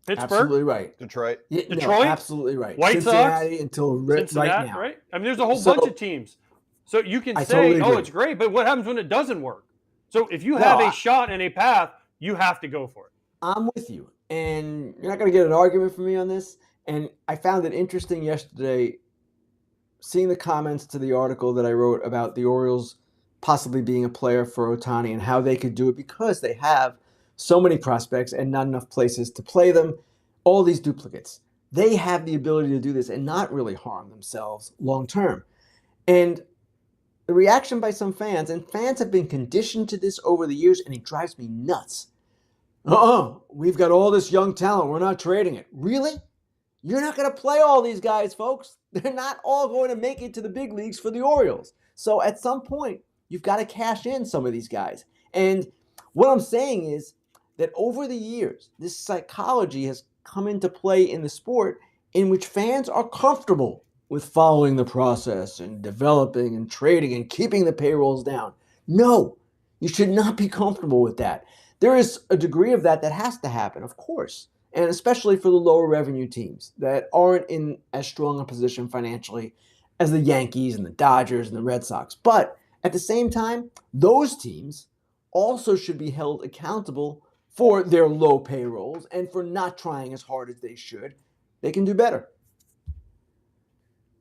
Pittsburgh. Absolutely right. Detroit. Yeah, Detroit? No, absolutely right. White Cincinnati Sox? until Cincinnati, right now. right? I mean, there's a whole So- bunch of teams. So you can I say, totally oh, agree. it's great, but what happens when it doesn't work? So if you No, have I- a shot and a path, you have to go for it. I'm with you. And you're not going to get an argument from me on this. And I found it interesting yesterday seeing the comments to the article that I wrote about the Orioles possibly being a player for Ohtani and how they could do it because they have so many prospects and not enough places to play them. All these duplicates. They have the ability to do this and not really harm themselves long term. And the reaction by some fans, and fans have been conditioned to this over the years, and it drives me nuts. We've got all this young talent. We're not trading it. Really? You're not going to play all these guys, folks. They're not all going to make it to the big leagues for the Orioles. So at some point, you've got to cash in some of these guys. And what I'm saying is that over the years, this psychology has come into play in the sport in which fans are comfortable with following the process and developing and trading and keeping the payrolls down. No, you should not be comfortable with that. There is a degree of that has to happen, of course, and especially for the lower revenue teams that aren't in as strong a position financially as the Yankees and the Dodgers and the Red Sox. But at the same time, those teams also should be held accountable for their low payrolls and for not trying as hard as they should. They can do better.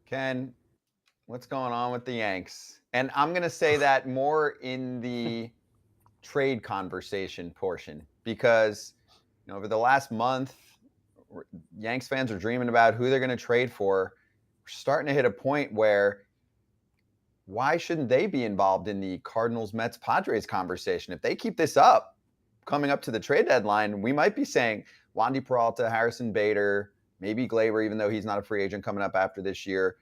Ken, what's going on with the Yanks? And I'm going to say that more in the trade conversation portion because over the last month, Yanks fans are dreaming about who they're going to trade for. We're starting to hit a point where why shouldn't they be involved in the Cardinals, Mets, Padres conversation? If they keep this up, coming up to the trade deadline, we might be saying Wandy Peralta, Harrison Bader, maybe Glaber, even though he's not a free agent coming up after this year.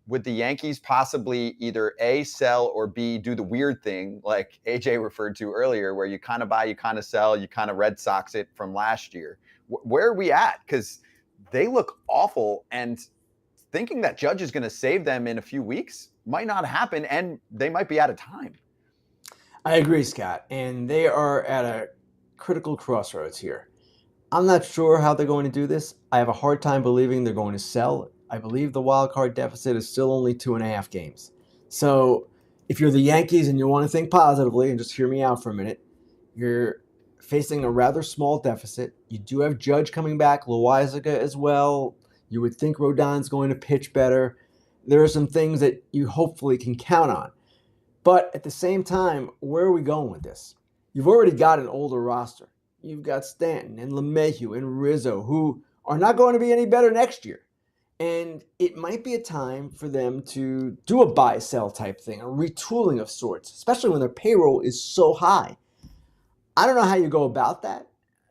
Would the Yankees possibly either A, sell, or B, do the weird thing like AJ referred to earlier, where you kind of buy, you kind of sell, you kind of Red Sox it from last year? Where are we at? Because they look awful, and thinking that Judge is going to save them in a few weeks might not happen, and they might be out of time. I agree, Scott, and they are at a critical crossroads here. I'm not sure how they're going to do this. I have a hard time believing they're going to sell. I believe the wild card deficit is still only 2.5 games. So if you're the Yankees and you want to think positively, and just hear me out for a minute, you're facing a rather small deficit. You do have Judge coming back, Loizaga as well. You would think Rodon's going to pitch better. There are some things that you hopefully can count on. But at the same time, where are we going with this? You've already got an older roster. You've got Stanton and LeMahieu and Rizzo, who are not going to be any better next year. And it might be a time for them to do a buy-sell type thing, a retooling of sorts, especially when their payroll is so high. I don't know how you go about that.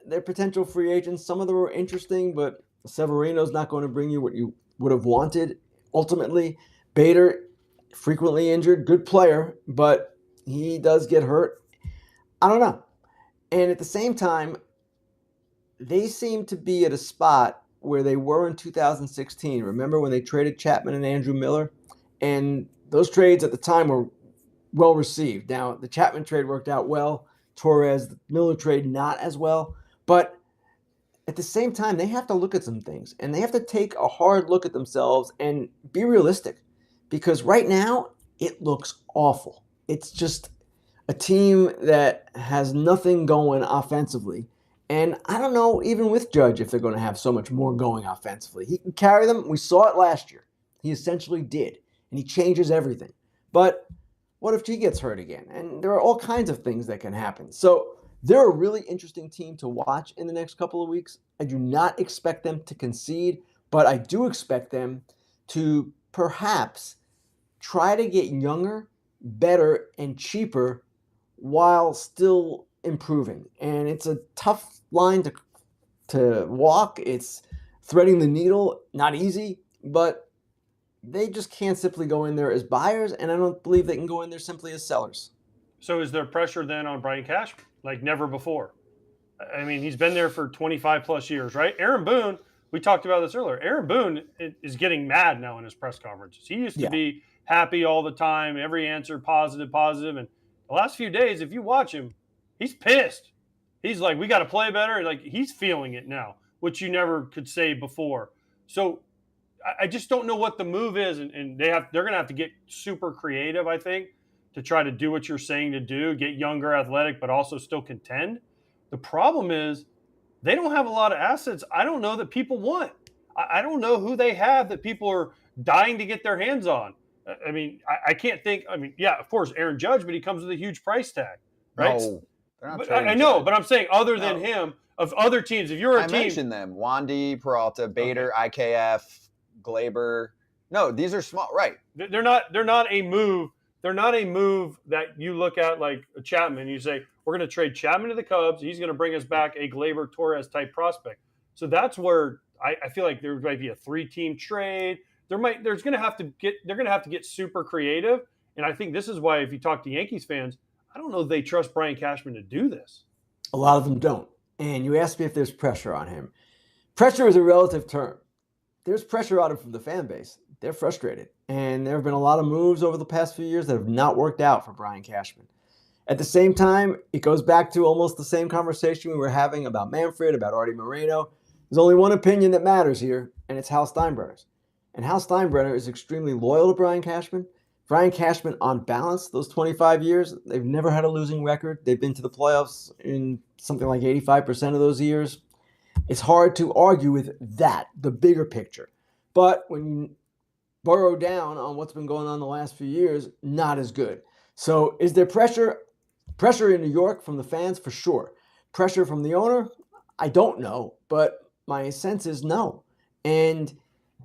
They're potential free agents. Some of them are interesting, but Severino's not going to bring you what you would have wanted. Ultimately, Bader, frequently injured, good player, but he does get hurt. I don't know. And at the same time, they seem to be at a spot where they were in 2016. Remember when they traded Chapman and Andrew Miller? And those trades at the time were well received. Now, the Chapman trade worked out well. Torres, the Miller trade, not as well. But at the same time, they have to look at some things. And they have to take a hard look at themselves and be realistic. Because right now, it looks awful. It's just a team that has nothing going offensively. And I don't know, even with Judge, if they're going to have so much more going offensively. He can carry them. We saw it last year. He essentially did. And he changes everything. But what if he gets hurt again? And there are all kinds of things that can happen. So they're a really interesting team to watch in the next couple of weeks. I do not expect them to concede, but I do expect them to perhaps try to get younger, better, and cheaper while still improving. And it's a tough line to walk. It's threading the needle, not easy, but they just can't simply go in there as buyers, and I don't believe they can go in there simply as sellers. So is there pressure then on Brian Cashman like never before? I mean, he's been there for 25 plus years, right? Aaron Boone, we talked about this earlier. Aaron Boone is getting mad now in his press conferences. He used to be happy all the time, every answer positive. And the last few days, if you watch him, he's pissed. He's like, we got to play better. Like, he's feeling it now, which you never could say before. So I just don't know what the move is, and they're going to have to get super creative, I think, to try to do what you're saying to do, get younger, athletic, but also still contend. The problem is they don't have a lot of assets I don't know that people want. I don't know who they have that people are dying to get their hands on. I mean, I can't think. I mean, yeah, of course, Aaron Judge, but he comes with a huge price tag, right? No, they're not but I know, but I'm saying other than him, of other teams, if you're a team. I mentioned them. Wandy, Peralta, Bader, IKF, Glaber. No, these are small, right? They're not a move. They're not a move that you look at like a Chapman. You say, we're going to trade Chapman to the Cubs. He's going to bring us back a Glaber Torres type prospect. So that's where I feel like there might be a 3-team trade. They're going to have to get super creative. And I think this is why, if you talk to Yankees fans, I don't know if they trust Brian Cashman to do this. A lot of them don't. And you asked me if there's pressure on him. Pressure is a relative term. There's pressure on him from the fan base. They're frustrated. And there have been a lot of moves over the past few years that have not worked out for Brian Cashman. At the same time, it goes back to almost the same conversation we were having about Manfred, about Artie Moreno. There's only one opinion that matters here, and it's Hal Steinbrenner's. And Hal Steinbrenner is extremely loyal to Brian Cashman. Brian Cashman, on balance, those 25 years, they've never had a losing record. They've been to the playoffs in something like 85% of those years. It's hard to argue with that, the bigger picture. But when you burrow down on what's been going on the last few years, not as good. So is there pressure? Pressure in New York from the fans, for sure. Pressure from the owner? I don't know, but my sense is no. And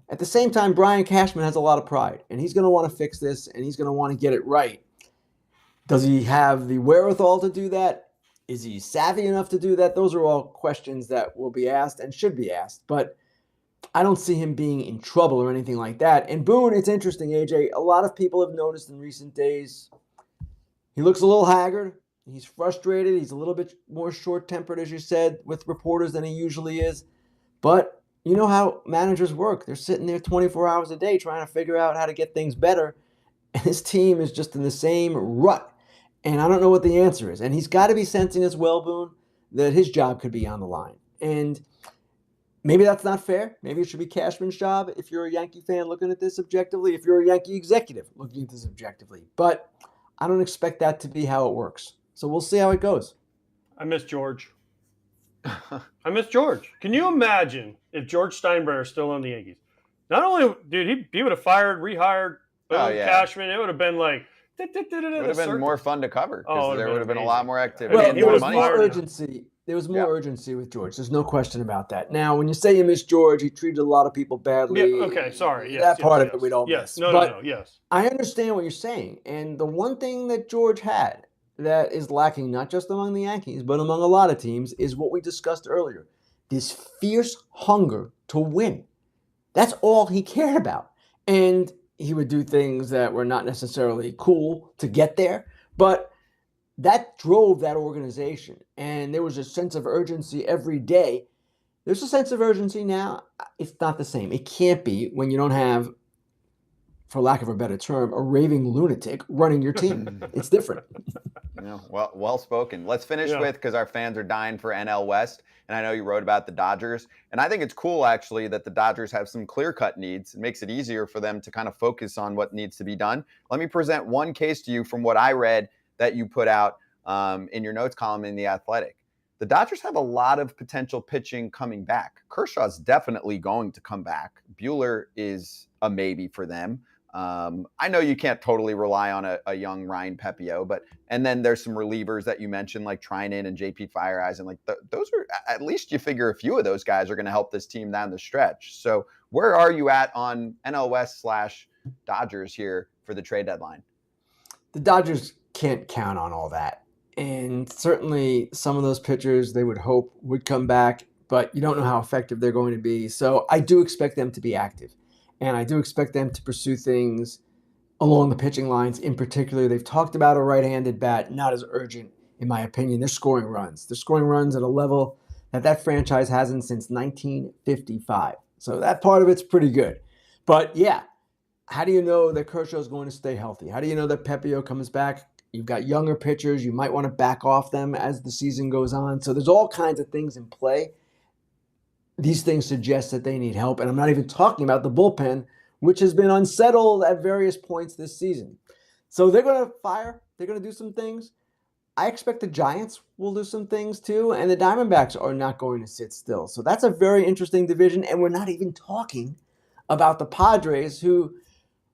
at the same time, Brian Cashman has a lot of pride, and he's going to want to fix this, and he's going to want to get it right. Does he have the wherewithal to do that? Is he savvy enough to do that? Those are all questions that will be asked and should be asked, but I don't see him being in trouble or anything like that. And Boone, it's interesting, AJ. A lot of people have noticed in recent days he looks a little haggard. He's frustrated. He's a little bit more short-tempered, as you said, with reporters than he usually is. But, you know how managers work. They're sitting there 24 hours a day trying to figure out how to get things better. And his team is just in the same rut. And I don't know what the answer is. And he's got to be sensing as well, Boone, that his job could be on the line. And maybe that's not fair. Maybe it should be Cashman's job if you're a Yankee fan looking at this objectively, if you're a Yankee executive looking at this objectively. But I don't expect that to be how it works. So we'll see how it goes. I miss George. I miss George. Can you imagine if George Steinbrenner is still on the Yankees? Not only, dude, he would have fired, rehired Cashman. It would have been like, it would have been more fun to cover because there would have been a lot more activity. Well, and there more was money. more urgency. There was more urgency with George. There's no question about that. Now, when you say you miss George, he treated a lot of people badly. Yeah, okay, sorry. Yes, that part of it we don't miss. No, yes. I understand what you're saying. And the one thing that George had that is lacking, not just among the Yankees, but among a lot of teams, is what we discussed earlier. This fierce hunger to win. That's all he cared about. And he would do things that were not necessarily cool to get there, but that drove that organization. And there was a sense of urgency every day. There's a sense of urgency now. It's not the same. It can't be when you don't have, for lack of a better term, a raving lunatic running your team. It's different. Well spoken. Let's finish with, because our fans are dying for NL West, and I know you wrote about the Dodgers, and I think it's cool actually that the Dodgers have some clear-cut needs. It makes it easier for them to kind of focus on what needs to be done. Let me present one case to you from what I read that you put out in your notes column in The Athletic. The Dodgers have a lot of potential pitching coming back. Kershaw's definitely going to come back. Buehler is a maybe for them. I know you can't totally rely on a young Ryan Pepio, and then there's some relievers that you mentioned like Trinan and JP Fireeyes, and like those are, at least you figure a few of those guys are going to help this team down the stretch. So where are you at on NL West / Dodgers here for the trade deadline? The Dodgers can't count on all that. And certainly some of those pitchers they would hope would come back, but you don't know how effective they're going to be. So I do expect them to be active. And I do expect them to pursue things along the pitching lines. In particular, they've talked about a right-handed bat, not as urgent, in my opinion. They're scoring runs. They're scoring runs at a level that franchise hasn't since 1955. So that part of it's pretty good. But yeah, how do you know that Kershaw's going to stay healthy? How do you know that Pepio comes back? You've got younger pitchers. You might want to back off them as the season goes on. So there's all kinds of things in play. These things suggest that they need help. And I'm not even talking about the bullpen, which has been unsettled at various points this season. So they're going to fire. They're going to do some things. I expect the Giants will do some things too. And the Diamondbacks are not going to sit still. So that's a very interesting division. And we're not even talking about the Padres, who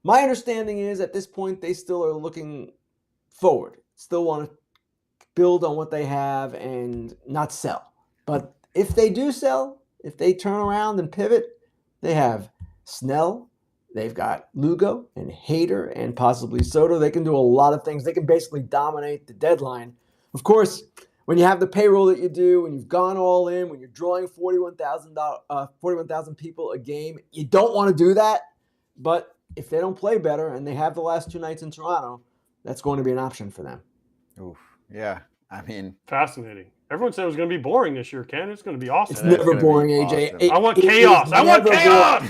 my understanding is at this point they still are looking forward. Still want to build on what they have and not sell. But if they do sell, if they turn around and pivot, they have Snell, they've got Lugo and Hader and possibly Soto. They can do a lot of things. They can basically dominate the deadline. Of course, when you have the payroll that you do, when you've gone all in, when you're drawing 41,000 people a game, you don't want to do that. But if they don't play better and they have the last 2 nights in Toronto, that's going to be an option for them. Oof. Yeah. I mean, fascinating. Everyone said it was going to be boring this year, Ken. It's going to be awesome. It's never boring, AJ. Awesome. I want chaos. I want chaos.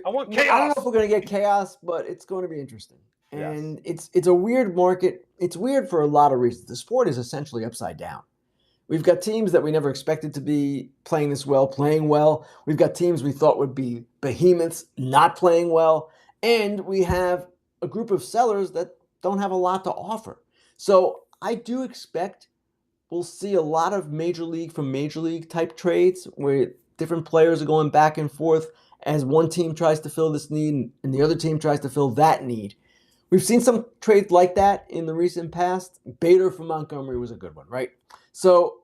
I want chaos. I don't know if we're going to get chaos, but it's going to be interesting. And it's a weird market. It's weird for a lot of reasons. The sport is essentially upside down. We've got teams that we never expected to be playing this well, playing well. We've got teams we thought would be behemoths, not playing well. And we have a group of sellers that don't have a lot to offer. So I do expect we'll see a lot of major league type trades where different players are going back and forth as one team tries to fill this need and the other team tries to fill that need. We've seen some trades like that in the recent past. Bader from Montgomery was a good one, right? So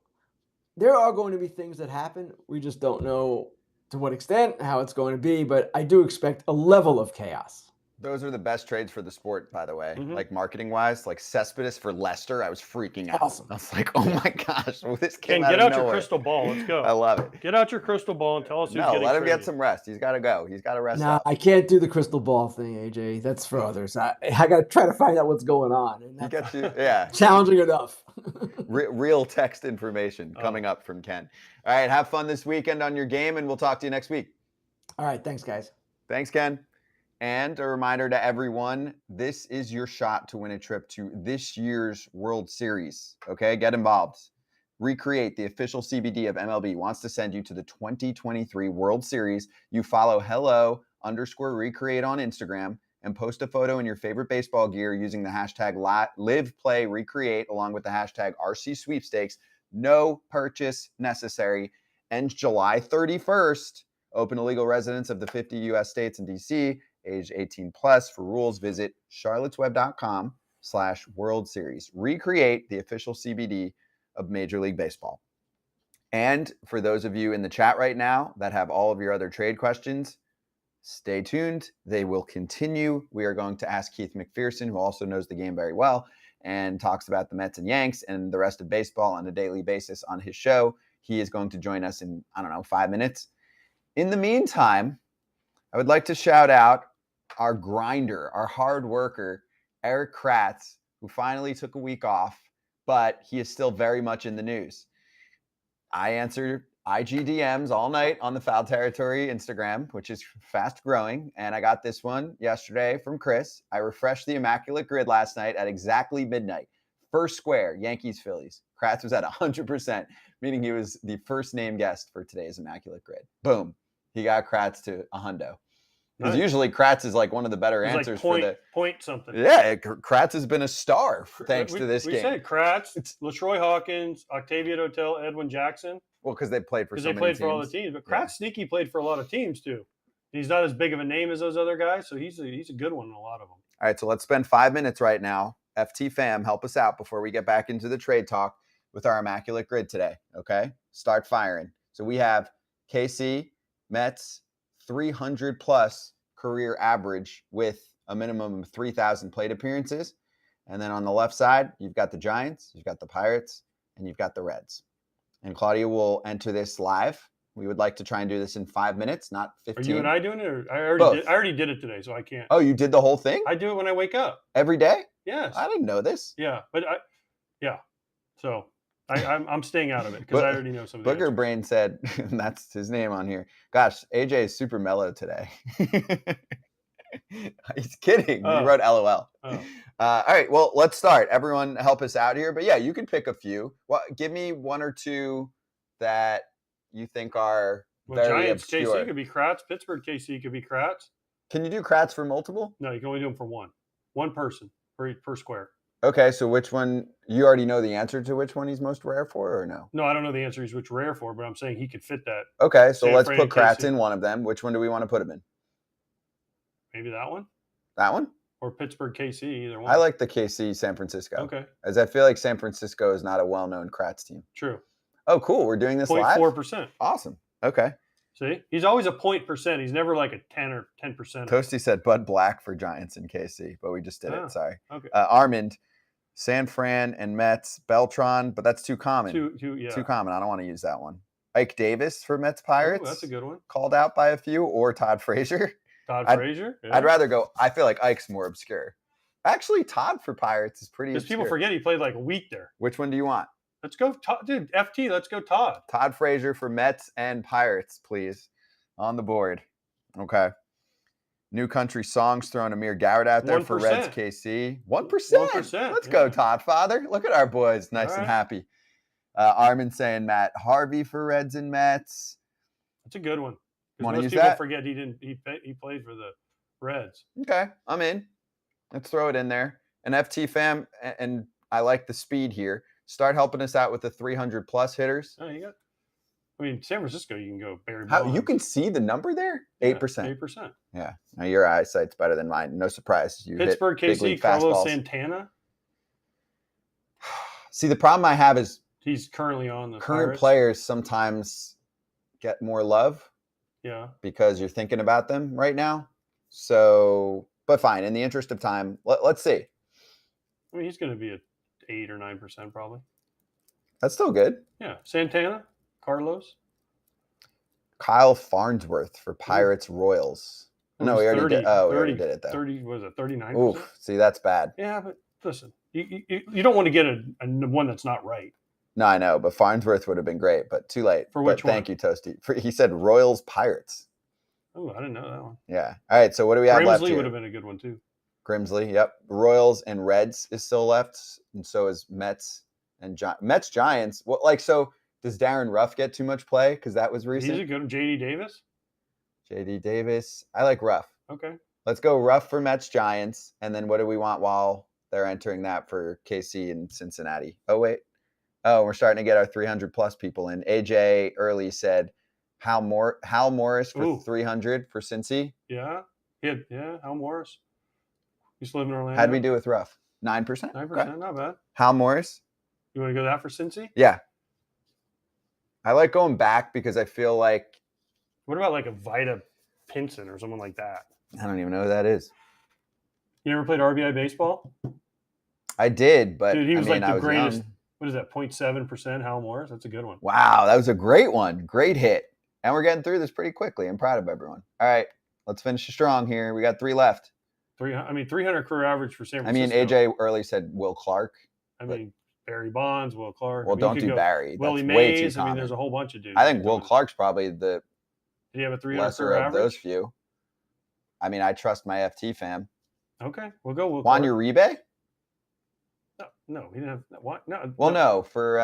there are going to be things that happen. We just don't know to what extent, how it's going to be, but I do expect a level of chaos. Those are the best trades for the sport, by the way. Mhm. Like marketing wise, like Cespedes for Leicester, I was freaking out. Awesome. I was like, oh my gosh, well, this came Ken, out get of out your nowhere. crystal ball. Let's go. I love it. Get out your crystal ball and tell us who's No, getting let him get traded. some rest. He's got to go. He's got to rest No, up. I can't do the crystal ball thing, AJ. That's for others. I got to try to find out what's going on. And He that's gets you, yeah. challenging enough. Real text information Oh. coming up from Ken. All right, have fun this weekend on your game, and we'll talk to you next week. All right. Thanks, guys. Thanks, Ken. And a reminder to everyone, this is your shot to win a trip to this year's World Series. Okay, get involved. Recreate, the official CBD of MLB, wants to send you to the 2023 World Series. You follow hello_recreate on Instagram and post a photo in your favorite baseball gear using the hashtag #LivePlayRecreate along with the hashtag RC Sweepstakes. No purchase necessary. Ends July 31st. Open to legal residents of the 50 U.S. states and D.C., age 18 plus. For rules, visit charlottesweb.com/World Series. Recreate, the official CBD of Major League Baseball. And for those of you in the chat right now that have all of your other trade questions, stay tuned. They will continue. We are going to ask Keith McPherson, who also knows the game very well and talks about the Mets and Yanks and the rest of baseball on a daily basis on his show. He is going to join us in, 5 minutes. In the meantime, I would like to shout out our grinder, our hard worker, Eric Kratz, who finally took a week off, but he is still very much in the news. I answer IG DMs all night on the Foul Territory Instagram, which is fast growing, and I got this one yesterday from Chris. I refreshed the Immaculate Grid last night at exactly midnight. First square, Yankees, Phillies. Kratz was at 100%, meaning he was the first name guest for today's Immaculate Grid. Boom. He got Kratz to a hundo. Because Nice. usually Kratz is like one of the better It's answers like for the. point something. Yeah, Kratz has been a star thanks to this we game. said Kratz, LaTroy Hawkins, Octavio Dotel, Edwin Jackson. Well, because they played for Because so they many played teams. for all the teams. But Kratz Yeah. sneaky played for a lot of teams too. He's not as big of a name as those other guys, so he's a good one in a lot of them. All right, so let's spend 5 minutes right now. FT fam, help us out before we get back into the trade talk with our Immaculate Grid today, okay? Start firing. So we have KC, Mets, 300-plus career average with a minimum of 3,000 plate appearances. And then on the left side, you've got the Giants, you've got the Pirates, and you've got the Reds. And Claudia will enter this live. We would like to try and do this in 5 minutes, not 15. Are you and I doing it? Or I Both. already did it today, so I can't. Oh, you did the whole thing? I do it when I wake up. Every day? Yes. I didn't know this. Yeah, but So I'm staying out of it because I already know some of the Booger answers. Brain said, and that's his name on here. Gosh, AJ is super mellow today. He's kidding. Oh. He wrote LOL. Oh. All right, well, let's start. Everyone help us out here. But yeah, you can pick a few. Well, give me one or two that you think are Well, very Giants obscure. KC could be Kratz. Pittsburgh KC could be Kratz. Can you do Kratz for multiple? No, you can only do them for one person per square. Okay, so which one? You already know the answer to which one he's most rare for, or no? No, I don't know the answer. He's which rare for, but I'm saying he could fit that. Okay, so San let's Fran put Kratz KC. in one of them. Which one do we want to put him in? Maybe that one That one? or Pittsburgh KC. Either one. I like the KC San Francisco. Okay, As I feel like San Francisco is not a well-known Kratz team. true. Oh, cool. We're doing this live? 0.4%. Awesome. Okay. See, he's always a 0.%. He's never like a 10 or 10%. Toasty said Bud Black for Giants and KC, but we just did Ah, it. Sorry. Okay. Armand, San Fran and Mets, Beltron, but that's too common. Yeah. Too common. I don't want to use that one. Ike Davis for Mets Ooh, Pirates. that's a good one. Called out by a few, or Todd Frazier. Todd I'd- Frazier. Yeah. I'd rather go. I feel like Ike's more obscure. Actually, Todd for Pirates is pretty Because obscure. people forget he played like a week there. Which one do you want? Let's go, Todd. Dude. FT. Let's go, Todd. Todd Frazier for Mets and Pirates, please. On the board. Okay. New Country Songs throwing Amir Garrett out there for Reds 1%. KC. 1%. 1%, Let's go, yeah. Todd Father. Look at our boys. Nice All and right. happy. Armin saying Matt Harvey for Reds and Mets. That's a good one. 'Cause Wanna most use people that? forget he played for the Reds. Okay. I'm in. Let's throw it in there. And FT fam, and I like the speed here. Start helping us out with the 300-plus hitters. Oh, you got. I mean, San Francisco, you can go Barry How Bonds. you can see the number there? 8%. 8%. Yeah. Now your eyesight's better than mine. No surprise. You hit Pittsburgh big KC, league Carlos fastballs. Santana. See, the problem I have is He's currently on the current Pirates. players sometimes get more love Yeah. because you're thinking about them right now. So But fine. In the interest of time, let's see. I mean, he's going to be at 8 or 9% probably. That's still good. Yeah. Santana, Carlos. Kyle Farnsworth for Pirates Royals. No, we already did. Oh, we already did it though. 30 was it 39%? Oof. See, that's bad. Yeah, but listen, you don't want to get a one that's not right. No, I know, but Farnsworth would have been great, but too late. For which one? Thank you, Toasty. He said Royals Pirates. Oh, I didn't know that one. Yeah. All right. So what do we have left Grimsley here? would have been a good one too. Grimsley. Yep. Royals and Reds is still left, and so is Mets and Mets Giants. Well, so does Darren Ruff get too much play because that was recent? He's a good JD Davis. JD Davis. I like Ruff. Okay. Let's go Ruff for Mets Giants, and then what do we want while they're entering that for KC and Cincinnati? Oh wait. Oh, we're starting to get our 300+ people in. AJ early said Hal Morris for 300 for Cincy. Yeah. Hal Morris. Used to live in Orlando. How'd we do with Ruff? 9%? 9%, Okay. not bad. Hal Morris? You want to go that for Cincy? Yeah. I like going back because I feel like... What about like a Vida Pinson or someone like that? I don't even know who that is. You never played RBI baseball? I did, but dude, he was like the greatest. Young. What is that? 0.7% Hal Morris? That's a good one. Wow, that was a great one. Great hit. And we're getting through this pretty quickly. I'm proud of everyone. All right, let's finish strong here. We got 3 left. 300 career average for San Francisco. I mean, AJ early said Will Clark. I mean, Barry Bonds, Will Clark. Well, don't do Barry. Willie That's way too Mays. common. I mean, there's a whole bunch of dudes. I think Will Clark's probably the Did he have a 300 lesser career of average? those few. I mean, I trust my FT fam. Okay, we'll go Will Juan Clark. Uribe? No, he didn't have what? No. Well, no, for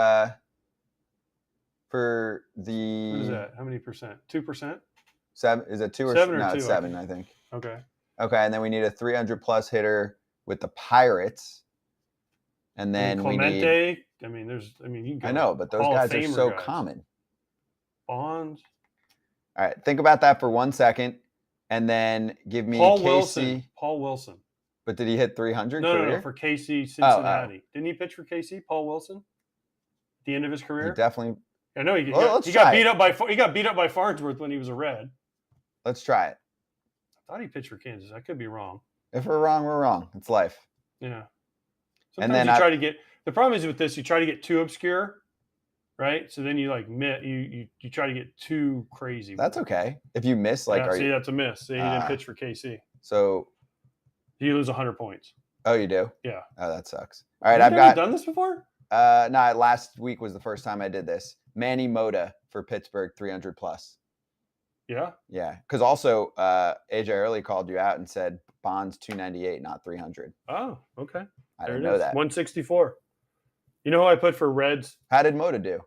the What is that? How many percent? 2%? 7 is it 2 or 7 or no? 2, It's 7, I think. Okay. Okay, and then we need a 300+ hitter with the Pirates, and then we need. Clemente. You can go I know, but those Hall of guys are Famer so guys. common. Bonds. All right, think about that for 1 second, and then give me Paul KC. Wilson. But did he hit 300 No, career? for KC Cincinnati. Didn't he pitch for KC? Paul Wilson. At the end of his career. He definitely. I know he Let's got try beat it. up by he got beat up by Farnsworth when he was a Red. Let's try it. I thought he pitched for Kansas. I could be wrong. If we're wrong, we're wrong. It's life. Yeah. And Sometimes then you try to get the problem is with this, you try to get too obscure, right? So then you you try to get too crazy. That's okay. If you miss, that's a miss. See, he didn't pitch for KC. So you lose 100 points. Oh, you do? Yeah. Oh, that sucks. All right, Have I've you got. done this before? No, last week was the first time I did this. Manny Mota for Pittsburgh, 300+. Yeah. Yeah, because also AJ early called you out and said Bonds 298, not 300. Oh, okay. I didn't know that. 164. You know who I put for Reds? How did Mota do?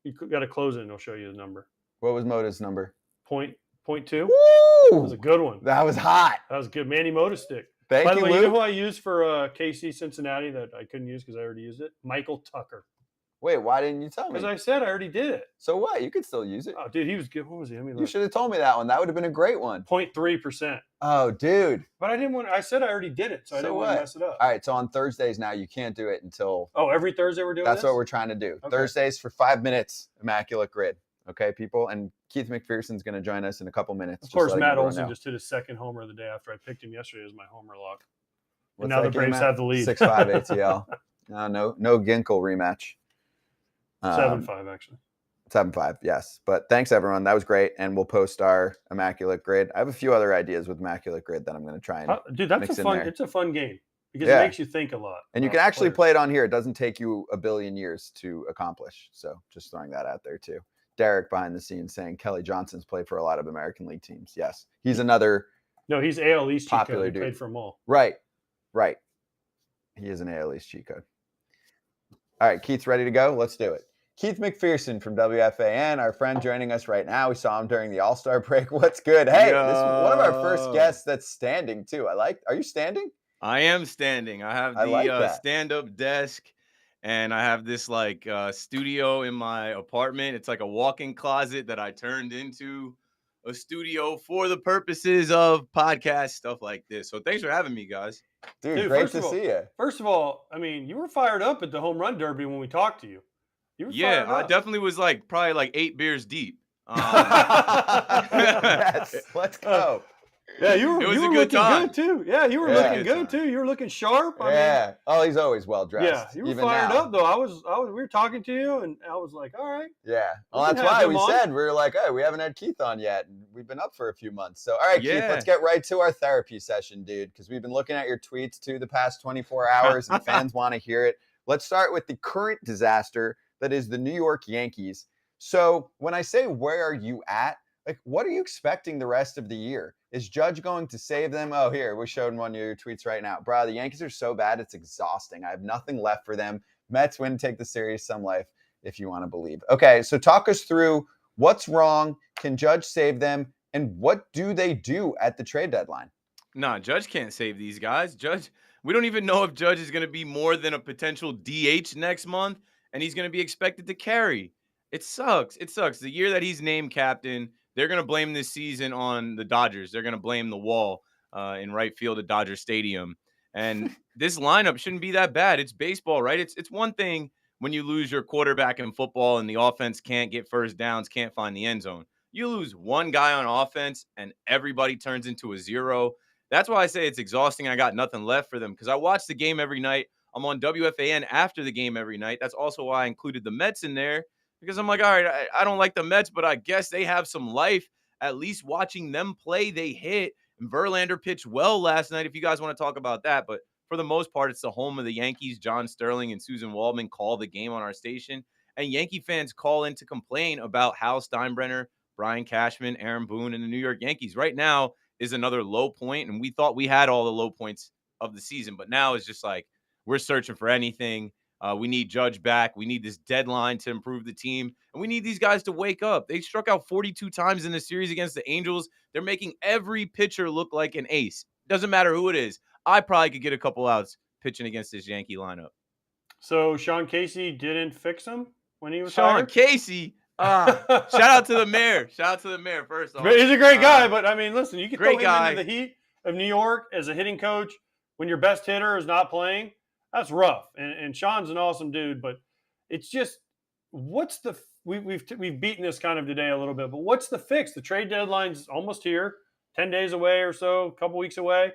You got to close it and it'll show you the number. What was Mota's number? Point 2. Woo! That was a good one. That was hot. That was good. Manny Mota stick. Thank By you, the way, Luke. you know who I used for KC Cincinnati that I couldn't use because I already used it? Michael Tucker. Wait, why didn't you tell me? Because I said I already did it. So what? You could still use it. Oh, dude, he was good. What was he? You should have told me that one. That would have been a great one. 0.3%. Oh, dude. But I didn't want. I said I already did it, so I didn't want to mess it up. All right, so on Thursdays now you can't do it until. Oh, every Thursday we're doing That's this? what we're trying to do. Okay. Thursdays for 5 minutes, Immaculate Grid. Okay, people, and Keith McPherson's going to join us in a couple minutes. Of course, Matt Olson just hit his second homer the day after I picked him yesterday as my homer lock. And now the Braves have the lead. 6-5 ATL. No Ginkel rematch. 7-5 actually. 7-5, yes. But thanks everyone. That was great, and we'll post our Immaculate Grid. I have a few other ideas with Immaculate Grid that I'm going to try and dude, that's mix a fun. in there. It's a fun game because it makes you think a lot. And you can actually play it on here. It doesn't take you a billion years to accomplish. So just throwing that out there too. Derek behind the scenes saying Kelly Johnson's played for a lot of American League teams. Yes, he's another. No, he's AL East cheat popular code. He dude. played for them all. Right. He is an AL East cheat code. All right, Keith's ready to go. Let's do it. Keith McPherson from WFAN, our friend joining us right now. We saw him during the All-Star break. What's good? Hey, this is one of our first guests that's standing too. Are you standing? I am standing. I have the stand-up desk, and I have this studio in my apartment. It's like a walk-in closet that I turned into a studio for the purposes of podcast stuff like this. So thanks for having me, guys. Dude, great to see you. First of all, I mean, you were fired up at the home run derby when we talked to you. You were fired I up. definitely was probably 8 beers deep. Yes, let's go. Yeah, you were It was you a were good looking time. good too. Yeah, you were It was a looking good good time. too. You were looking sharp. I mean, Yeah. Oh, he's always well dressed. yeah, you were even fired now. up though. I was. We were talking to you, and I was like, all right. Yeah. We Well, can that's have why him we on. said we were like, hey, we haven't had Keith on yet. And we've been up for a few months. So, all right, Keith, let's get right to our therapy session, dude, because we've been looking at your tweets too the past 24 hours, and fans want to hear it. Let's start with the current disaster that is the New York Yankees. So, when I say where are you at, like, what are you expecting the rest of the year? Is Judge going to save them? Oh, here, we're showing one of your tweets right now. Bro, the Yankees are so bad, it's exhausting. I have nothing left for them. Mets win, take the series, some life, if you want to believe. Okay, so talk us through what's wrong. Can Judge save them? And what do they do at the trade deadline? Nah, Judge can't save these guys. We don't even know if Judge is going to be more than a potential DH next month, and he's going to be expected to carry. It sucks. It sucks. The year that he's named captain, they're going to blame this season on the Dodgers. They're going to blame the wall in right field at Dodger Stadium. And this lineup shouldn't be that bad. It's baseball, right? It's one thing when you lose your quarterback in football and the offense can't get first downs, can't find the end zone. You lose one guy on offense and everybody turns into a zero. That's why I say it's exhausting. I got nothing left for them because I watch the game every night. I'm on WFAN after the game every night. That's also why I included the Mets in there because I'm like, all right, I don't like the Mets, but I guess they have some life. At least watching them play, they hit. And Verlander pitched well last night, if you guys want to talk about that. But for the most part, it's the home of the Yankees. John Sterling and Susan Waldman call the game on our station. And Yankee fans call in to complain about Hal Steinbrenner, Brian Cashman, Aaron Boone, and the New York Yankees. Right now is another low point, and we thought we had all the low points of the season, but now it's just like we're searching for anything. We need Judge back. We need this deadline to improve the team, and we need these guys to wake up. They struck out 42 times in the series against the Angels. They're making every pitcher look like an ace. Doesn't matter who it is. I probably could get a couple outs pitching against this Yankee lineup. So Sean Casey didn't fix him when he was Sean hired? Casey. Shout out to the mayor. Shout out to the mayor, first off. He's a great guy, but I mean, listen, you can throw him guy. into the heat of New York as a hitting coach when your best hitter is not playing. That's rough. And Sean's an awesome dude, but it's just what's the we've beaten this kind of today a little bit, but what's the fix? The trade deadline's almost here, 10 days away or so, a couple weeks away.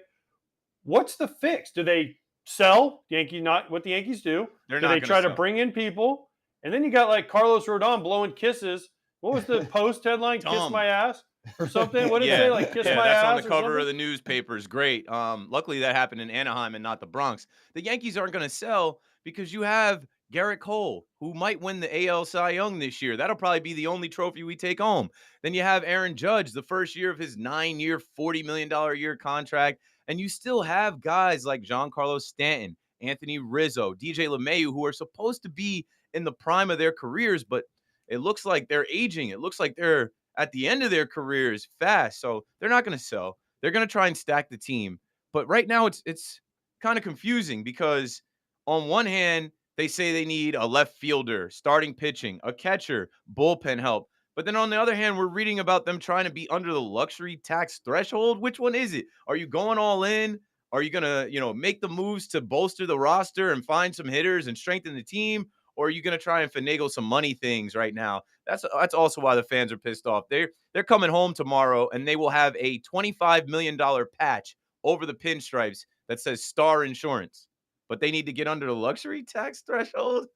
What's the fix? Do they sell? Not what the Yankees do. They're do not they gonna try to sell. bring in people? And then you got like Carlos Rodon blowing kisses. What was the post headline? Kiss Dumb. my ass or something? What did it say? Like kiss my that's ass? on the cover of the newspapers. Great. Luckily that happened in Anaheim and not the Bronx. The Yankees aren't going to sell because you have Garrett Cole, who might win the AL Cy Young this year. That'll probably be the only trophy we take home. Then you have Aaron Judge, the first year of his 9-year, $40 million a year contract. And you still have guys like Giancarlo Stanton, Anthony Rizzo, DJ LeMahieu, who are supposed to be in the prime of their careers, but it looks like they're aging. It looks like they're at the end of their careers fast. So they're not going to sell. They're going to try and stack the team. But right now it's kind of confusing because on one hand, they say they need a left fielder, starting pitching, a catcher, bullpen help. But then on the other hand, we're reading about them trying to be under the luxury tax threshold. Which one is it? Are you going all in? Are you going to, make the moves to bolster the roster and find some hitters and strengthen the team? Or are you going to try and finagle some money things right now? That's also why the fans are pissed off. They're coming home tomorrow, and they will have a $25 million patch over the pinstripes that says Star Insurance. But they need to get under the luxury tax threshold.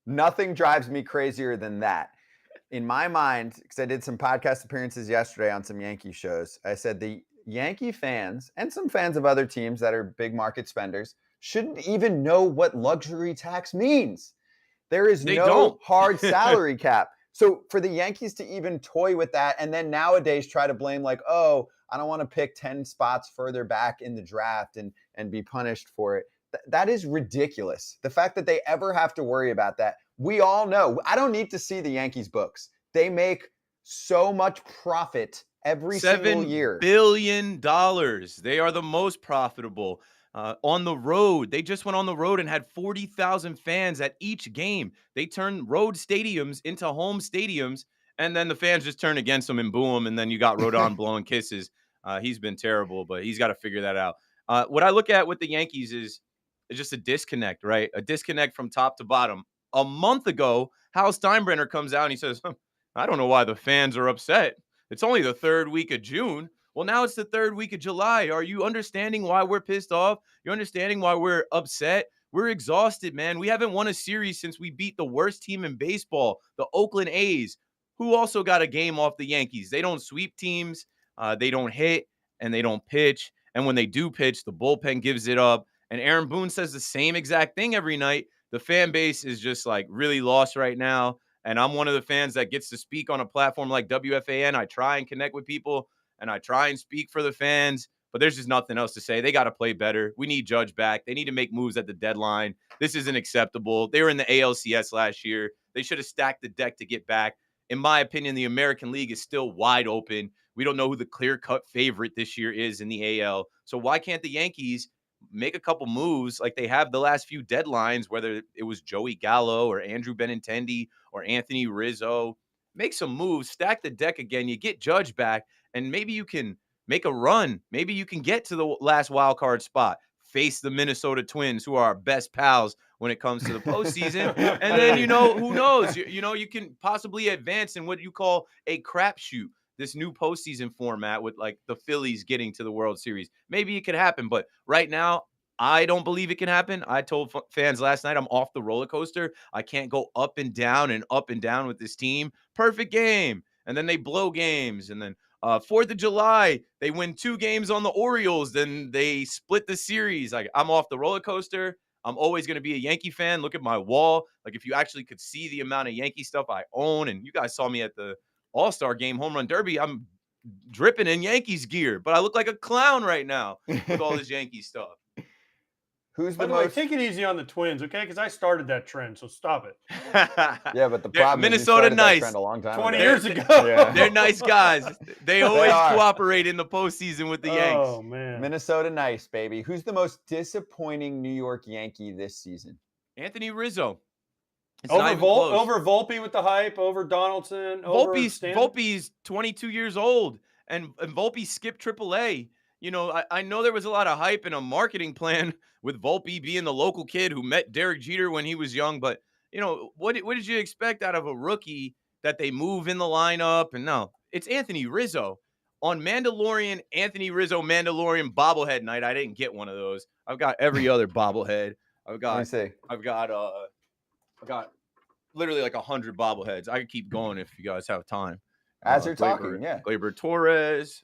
Nothing drives me crazier than that. In my mind, because I did some podcast appearances yesterday on some Yankee shows, I said the Yankee fans and some fans of other teams that are big market spenders shouldn't even know what luxury tax means. There is no hard salary cap. So for the Yankees to even toy with that and then nowadays try to blame like, oh, I don't want to pick 10 spots further back in the draft and be punished for it. That is ridiculous. The fact that they ever have to worry about that. We all know. I don't need to see the Yankees books. They make so much profit every single year. $7 billion. They are the most profitable. On the road, they just went on the road and had 40,000 fans at each game. They turned road stadiums into home stadiums, and then the fans just turn against them and boo them, and then you got Rodon blowing kisses. He's been terrible, but he's got to figure that out. What I look at with the Yankees is just a disconnect, right? A disconnect from top to bottom. A month ago, Hal Steinbrenner comes out and he says, I don't know why the fans are upset. It's only the third week of June. Well, now it's the third week of July. Are you understanding why we're pissed off? You're understanding why we're upset? We're exhausted, man. We haven't won a series since we beat the worst team in baseball, the Oakland A's, who also got a game off the Yankees. They don't sweep teams, they don't hit, and they don't pitch. And when they do pitch, the bullpen gives it up. And Aaron Boone says the same exact thing every night. The fan base is just like really lost right now. And I'm one of the fans that gets to speak on a platform like WFAN. I try and connect with people and I try and speak for the fans, but there's just nothing else to say. They got to play better. We need Judge back. They need to make moves at the deadline. This isn't acceptable. They were in the ALCS last year. They should have stacked the deck to get back. In my opinion, the American League is still wide open. We don't know who the clear-cut favorite this year is in the AL. So why can't the Yankees make a couple moves like they have the last few deadlines, whether it was Joey Gallo or Andrew Benintendi or Anthony Rizzo? Make some moves, stack the deck again. You get Judge back, and maybe you can make a run. Maybe you can get to the last wild card spot, face the Minnesota Twins, who are our best pals when it comes to the postseason. And then, who knows? You can possibly advance in what you call a crapshoot, this new postseason format with like the Phillies getting to the World Series. Maybe it could happen, but right now, I don't believe it can happen. I told fans last night I'm off the roller coaster. I can't go up and down with this team. Perfect game. And then they blow games. And then 4th of July, they win 2 games on the Orioles. Then they split the series. Like, I'm off the roller coaster. I'm always going to be a Yankee fan. Look at my wall. Like, if you actually could see the amount of Yankee stuff I own, and you guys saw me at the All-Star Game Home Run Derby, I'm dripping in Yankees gear, but I look like a clown right now with all this Yankee stuff. By the way, take it easy on the Twins, okay? Because I started that trend, so stop it. Yeah, but the problem is Minnesota you started nice. that trend a long time 20 ago. years ago. Yeah. They're nice guys. They always cooperate in the postseason with the Yanks. Oh, man. Minnesota nice, baby. Who's the most disappointing New York Yankee this season? Anthony Rizzo. Over Volpe with the hype, over Donaldson, Volpe's 22 years old, and Volpe skipped AAA. I know there was a lot of hype and a marketing plan with Volpe being the local kid who met Derek Jeter when he was young, but what did you expect out of a rookie that they move in the lineup? And no, it's Anthony Rizzo. On Mandalorian, Anthony Rizzo Mandalorian bobblehead night, I didn't get one of those. I've got every other bobblehead. I've got literally like 100 bobbleheads. I could keep going if you guys have time. As you're talking, yeah. Gleyber Torres,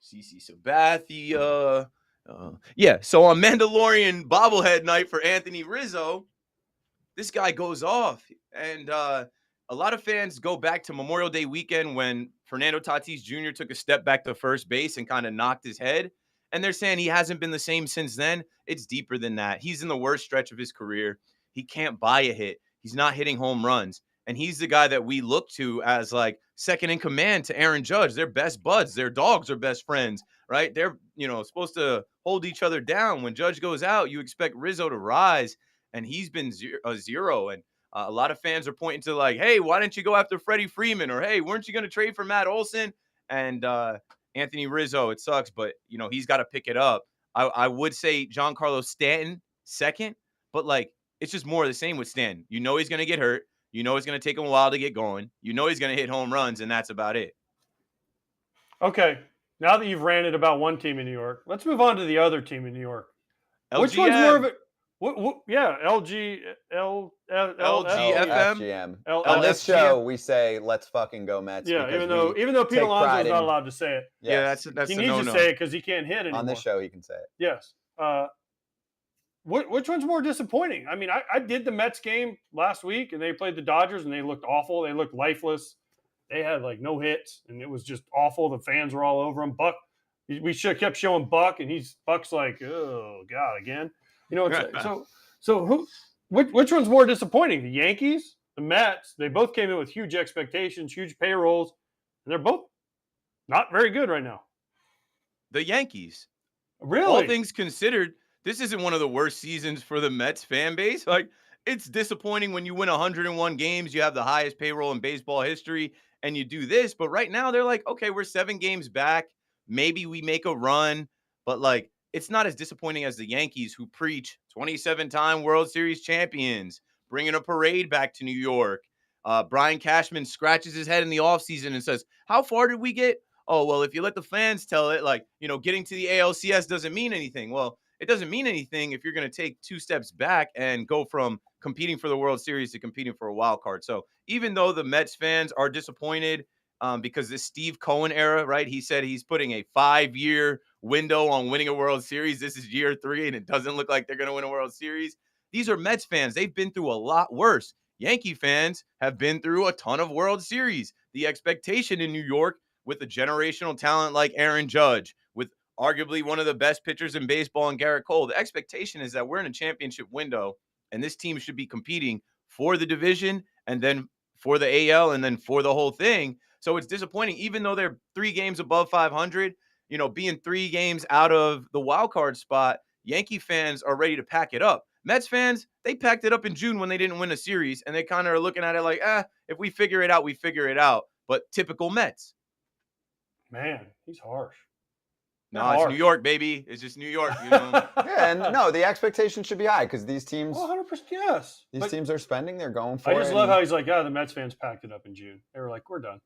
CC Sabathia. Yeah, so on Mandalorian bobblehead night for Anthony Rizzo, this guy goes off. And a lot of fans go back to Memorial Day weekend when Fernando Tatis Jr. took a step back to first base and kind of knocked his head. And they're saying he hasn't been the same since then. It's deeper than that. He's in the worst stretch of his career. He can't buy a hit. He's not hitting home runs. And he's the guy that we look to as like second in command to Aaron Judge. They're best buds. Their dogs are best friends, right? They're, supposed to hold each other down. When Judge goes out, you expect Rizzo to rise, and he's been zero. And a lot of fans are pointing to like, hey, why didn't you go after Freddie Freeman? Or, hey, weren't you going to trade for Matt Olson? And Anthony Rizzo, it sucks, but, he's got to pick it up. I would say Giancarlo Stanton second, but like, it's just more of the same with Stanton. He's going to get hurt. It's going to take him a while to get going. He's going to hit home runs, and that's about it. Okay. Now that you've ranted about one team in New York, let's move on to the other team in New York. LGM. Which one's more of it? Yeah, LGFM. On this show, we say, let's fucking go Mets. Yeah, even though Pete Alonso's not allowed to say it. Yes. Yeah, that's he needs to say it because he can't hit anymore. On this show, he can say it. Yes. Which one's more disappointing? I mean, I did the Mets game last week, and they played the Dodgers, and they looked awful. They looked lifeless. They had like no hits, and it was just awful. The fans were all over him. Buck, we should have kept showing Buck, and Buck's like, oh God, again. So which one's more disappointing? The Yankees, the Mets? They both came in with huge expectations, huge payrolls, and they're both not very good right now. The Yankees, really? All things considered, this isn't one of the worst seasons for the Mets fan base. Like, it's disappointing when you win 101 games, you have the highest payroll in baseball history, and you do this. But right now, they're like, okay, we're 7 games back. Maybe we make a run. But, like, it's not as disappointing as the Yankees, who preach 27-time World Series champions, bringing a parade back to New York. Brian Cashman scratches his head in the offseason and says, how far did we get? oh, well, if you let the fans tell it, like, getting to the ALCS doesn't mean anything. Well, it doesn't mean anything if you're going to take 2 steps back and go from competing for the World Series to competing for a wild card. So even though the Mets fans are disappointed because this Steve Cohen era, right? He said he's putting a 5-year window on winning a World Series. This is year 3, and it doesn't look like they're going to win a World Series. These are Mets fans. They've been through a lot worse. Yankee fans have been through a ton of World Series. The expectation in New York with a generational talent like Aaron Judge, with arguably one of the best pitchers in baseball in Garrett Cole, the expectation is that we're in a championship window, and this team should be competing for the division and then for the AL and then for the whole thing. So it's disappointing, even though they're 3 games above 500, being 3 games out of the wild card spot, Yankee fans are ready to pack it up. Mets fans, they packed it up in June when they didn't win a series, and they kind of are looking at it like, if we figure it out, we figure it out. But typical Mets. Man, he's harsh. No, it's New York, baby. It's just New York. Yeah, and no, the expectation should be high because these teams, 100%, yes. These teams are spending. They're going for it. I just love how he's like, the Mets fans packed it up in June. They were like, we're done.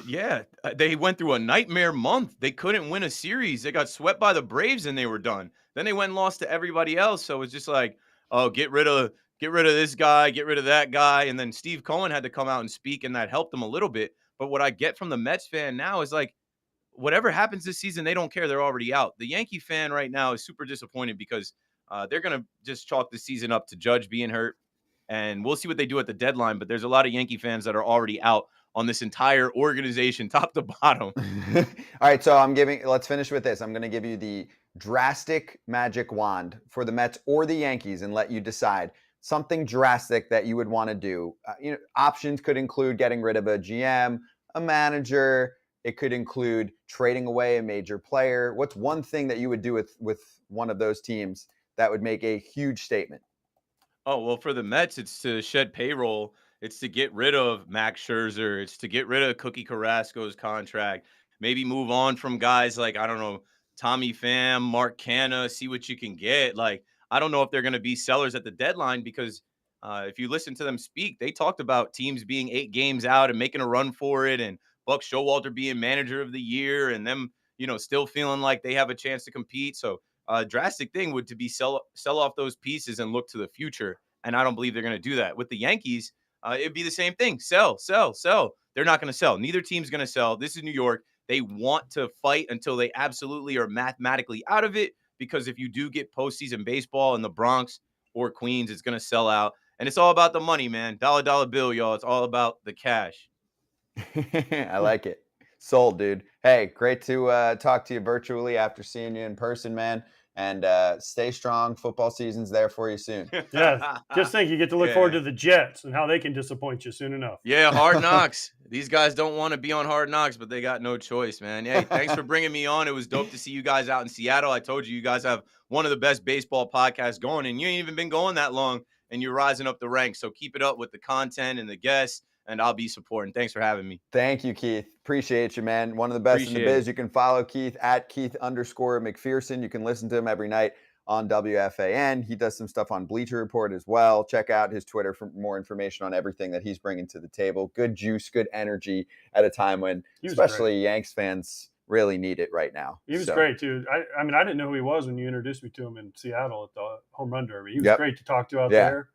Yeah, they went through a nightmare month. They couldn't win a series. They got swept by the Braves, and they were done. Then they went and lost to everybody else. So it's just like, oh, get rid of this guy, get rid of that guy. And then Steve Cohen had to come out and speak, and that helped them a little bit. But what I get from the Mets fan now is like, whatever happens this season, they don't care. They're already out. The Yankee fan right now is super disappointed because they're going to just chalk the season up to Judge being hurt. And we'll see what they do at the deadline. But there's a lot of Yankee fans that are already out on this entire organization, top to bottom. All right, so let's finish with this. I'm going to give you the drastic magic wand for the Mets or the Yankees and let you decide something drastic that you would want to do. Options could include getting rid of a GM, a manager. It could include trading away a major player. What's one thing that you would do with one of those teams that would make a huge statement? Oh, well, for the Mets, it's to shed payroll. It's to get rid of Max Scherzer. It's to get rid of Cookie Carrasco's contract. Maybe move on from guys like, I don't know, Tommy Pham, Mark Canha, see what you can get. Like, I don't know if they're going to be sellers at the deadline because if you listen to them speak, they talked about teams being 8 games out and making a run for it, and Buck Showalter being manager of the year, and them, still feeling like they have a chance to compete. So a drastic thing would to be sell off those pieces and look to the future. And I don't believe they're going to do that. With the Yankees, it'd be the same thing. Sell. They're not going to sell. Neither team's going to sell. This is New York. They want to fight until they absolutely are mathematically out of it, because if you do get postseason baseball in the Bronx or Queens, it's going to sell out. And it's all about the money, man. Dollar bill, y'all. It's all about the cash. I like it. Sold, dude. Hey, great to talk to you virtually after seeing you in person, man. And stay strong. Football season's there for you soon. Yeah, just think you get to look forward to the Jets and how they can disappoint you soon enough. Yeah, Hard Knocks. These guys don't want to be on Hard Knocks, but they got no choice, man. Hey, thanks for bringing me on. It was dope to see you guys out in Seattle. I told you guys have one of the best baseball podcasts going, and you ain't even been going that long, and you're rising up the ranks. So keep it up with the content and the guests, and I'll be supporting. Thanks for having me. Thank you, Keith. Appreciate you, man. One of the best in the biz. You can follow Keith at Keith_McPherson. You can listen to him every night on WFAN. He does some stuff on Bleacher Report as well. Check out his Twitter for more information on everything that he's bringing to the table. Good juice, good energy at a time when especially Yanks fans really need it right now. He was great, too. I mean, I didn't know who he was when you introduced me to him in Seattle at the home run derby. He was great to talk to out there.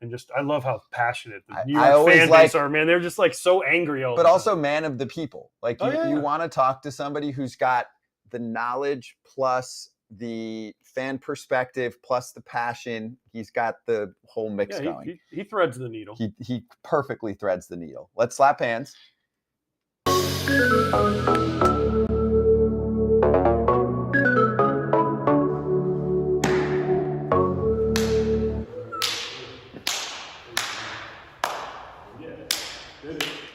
And just, I love how passionate the New York fan base are, man. They're just like so angry all the time. But also man of the people. Like you want to talk to somebody who's got the knowledge plus the fan perspective plus the passion. He's got the whole mix going. He threads the needle. He perfectly threads the needle. Let's slap hands.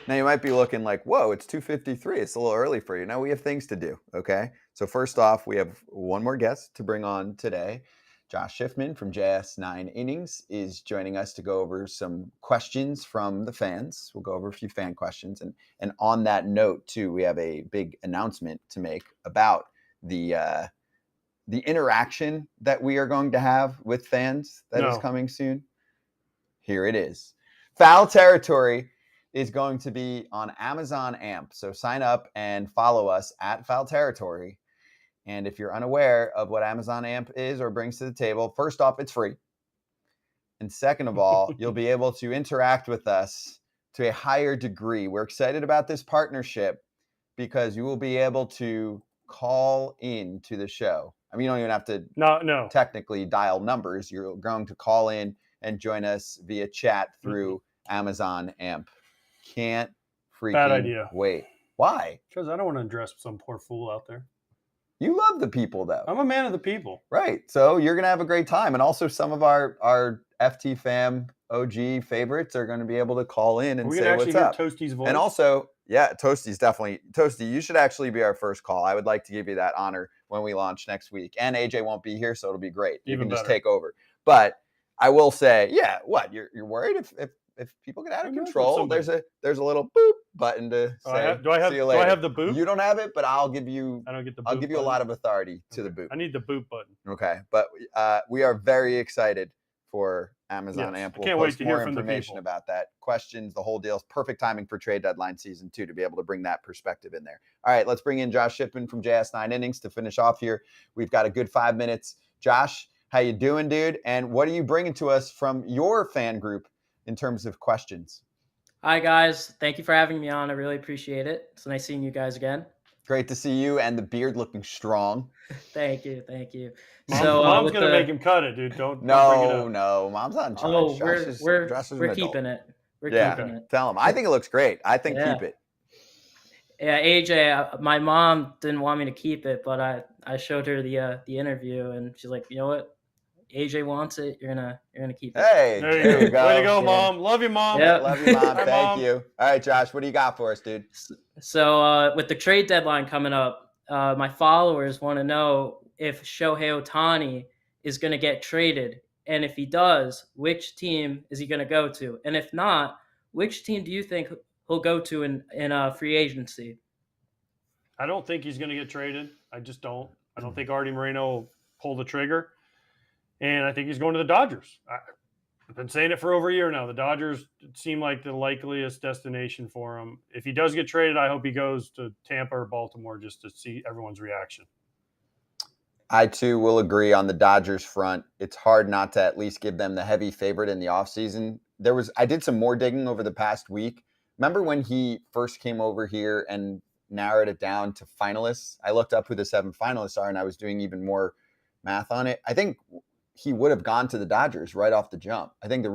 Now you might be looking like, whoa, it's 2:53. It's a little early for you. No, we have things to do, okay? So first off, we have one more guest to bring on today. Josh Shiffman from JS 9 Innings is joining us to go over some questions from the fans. We'll go over a few fan questions. And on that note, too, we have a big announcement to make about the interaction that we are going to have with fans that is coming soon. Here it is. Foul Territory is going to be on Amazon AMP. So sign up and follow us at Foul Territory. And if you're unaware of what Amazon AMP is or brings to the table, first off, it's free. And second of all, you'll be able to interact with us to a higher degree. We're excited about this partnership because you will be able to call in to the show. I mean, you don't even have to no technically dial numbers. You're going to call in and join us via chat through Amazon AMP. Can't freaking wait. Why? Because I don't want to address some poor fool out there. You love the people, though. I'm a man of the people. Right. So you're going to have a great time. And also some of our FT fam OG favorites are going to be able to call in and say what's up. Toasty's voice. And also, yeah, Toasty's definitely. Toasty, you should actually be our first call. I would like to give you that honor when we launch next week. And AJ won't be here, so it'll be great. You can just take over. But I will say, yeah, what? You're worried if people get out of control, there's a little boop button to say, see you later. Do I have the boop? You don't have it, but I'll give you. I don't get the boop I'll give you button. a lot of authority to the boop. I need the boop button. Okay, but we are very excited for Amazon AMP. I can't wait to hear more from the information people about that. Questions, the whole deal. Perfect timing for trade deadline season 2 to be able to bring that perspective in there. All right, let's bring in Josh Shiffman from JS9 Innings to finish off here. We've got a good 5 minutes. Josh, how you doing, dude? And what are you bringing to us from your fan group in terms of questions? Hi, guys. Thank you for having me on. I really appreciate it. It's nice seeing you guys again. Great to see you and the beard looking strong. Thank you. Thank you. Mom's going to make him cut it, dude. Don't bring it up. No. Mom's on charge. Oh, we're keeping it. We're keeping it. Tell him. I think it looks great. I think keep it. Yeah, AJ, my mom didn't want me to keep it, but I showed her the interview, and she's like, you know what? AJ wants it. You're gonna keep it. Hey, there you go. Way to go, Mom. Love you, Mom. Yep. Love you, Mom. Hi, Thank Mom. you. All right, Josh, what do you got for us, dude? So with the trade deadline coming up, my followers want to know if Shohei Ohtani is going to get traded, and if he does, which team is he going to go to? And if not, which team do you think he'll go to in free agency? I don't think he's going to get traded. I just don't. I don't think Artie Moreno will pull the trigger. And I think he's going to the Dodgers. I've been saying it for over a year now. The Dodgers seem like the likeliest destination for him. If he does get traded, I hope he goes to Tampa or Baltimore just to see everyone's reaction. I, too, will agree on the Dodgers front. It's hard not to at least give them the heavy favorite in the offseason. I did some more digging over the past week. Remember when he first came over here and narrowed it down to finalists? I looked up who the 7 finalists are, and I was doing even more math on it. I think he would have gone to the Dodgers right off the jump. I think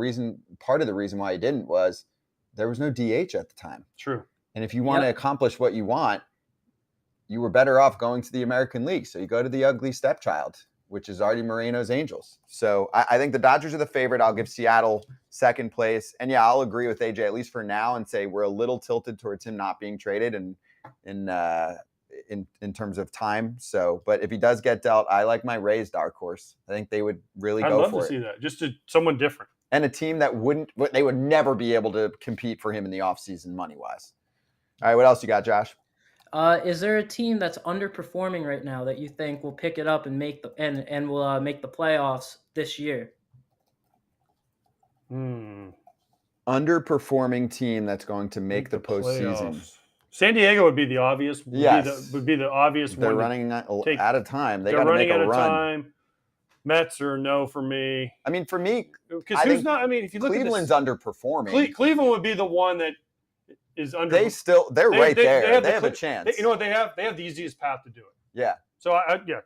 part of the reason why he didn't was there was no DH at the time. True. And if you want to accomplish what you want, you were better off going to the American League. So you go to the ugly stepchild, which is Artie Moreno's Angels. So I think the Dodgers are the favorite. I'll give Seattle second place. And yeah, I'll agree with AJ, at least for now, and say we're a little tilted towards him not being traded and in terms of time. So, but if he does get dealt, I like my Rays dark horse. I think they would really go for it. I'd love to see that. Just someone different. And a team that they would never be able to compete for him in the offseason money-wise. All right, what else you got, Josh? Is there a team that's underperforming right now that you think will pick it up and make the playoffs this year? Underperforming team that's going to make the postseason. San Diego would be the obvious. Yes. Would be the obvious They're one. running out of time. They're running out of time. Mets are no for me. I mean, for me, because who's not? I mean, if you look Cleveland's at underperforming. Cleveland would be the one that is under. They're right there. They have a chance. You know what? They have the easiest path to do it. Yeah. So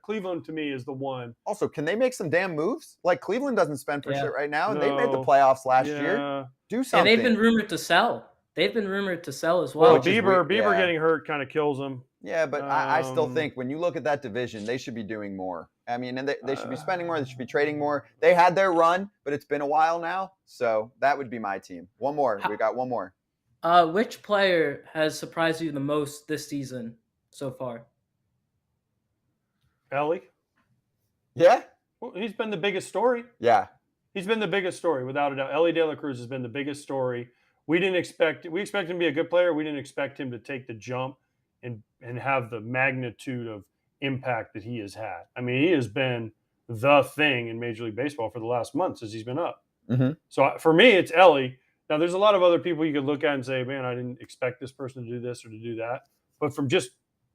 Cleveland to me is the one. Also, can they make some damn moves? Like Cleveland doesn't spend for shit right now, and they made the playoffs last year. Do something. And they've been rumored to sell. They've been rumored to sell as well. Well, Bieber getting hurt kind of kills them. Yeah, but I still think when you look at that division, they should be doing more. I mean, and they should be spending more. They should be trading more. They had their run, but it's been a while now. So that would be my team. One more. We got one more. Which player has surprised you the most this season so far? Ellie. Yeah. Well, he's been the biggest story. Yeah. He's been the biggest story, without a doubt. Ellie De La Cruz has been the biggest story. We expect him to be a good player. We didn't expect him to take the jump and have the magnitude of impact that he has had. I mean, he has been the thing in Major League Baseball for the last month since he's been up. Mm-hmm. So for me, it's Ellie. Now, there's a lot of other people you could look at and say, man, I didn't expect this person to do this or to do that. But from just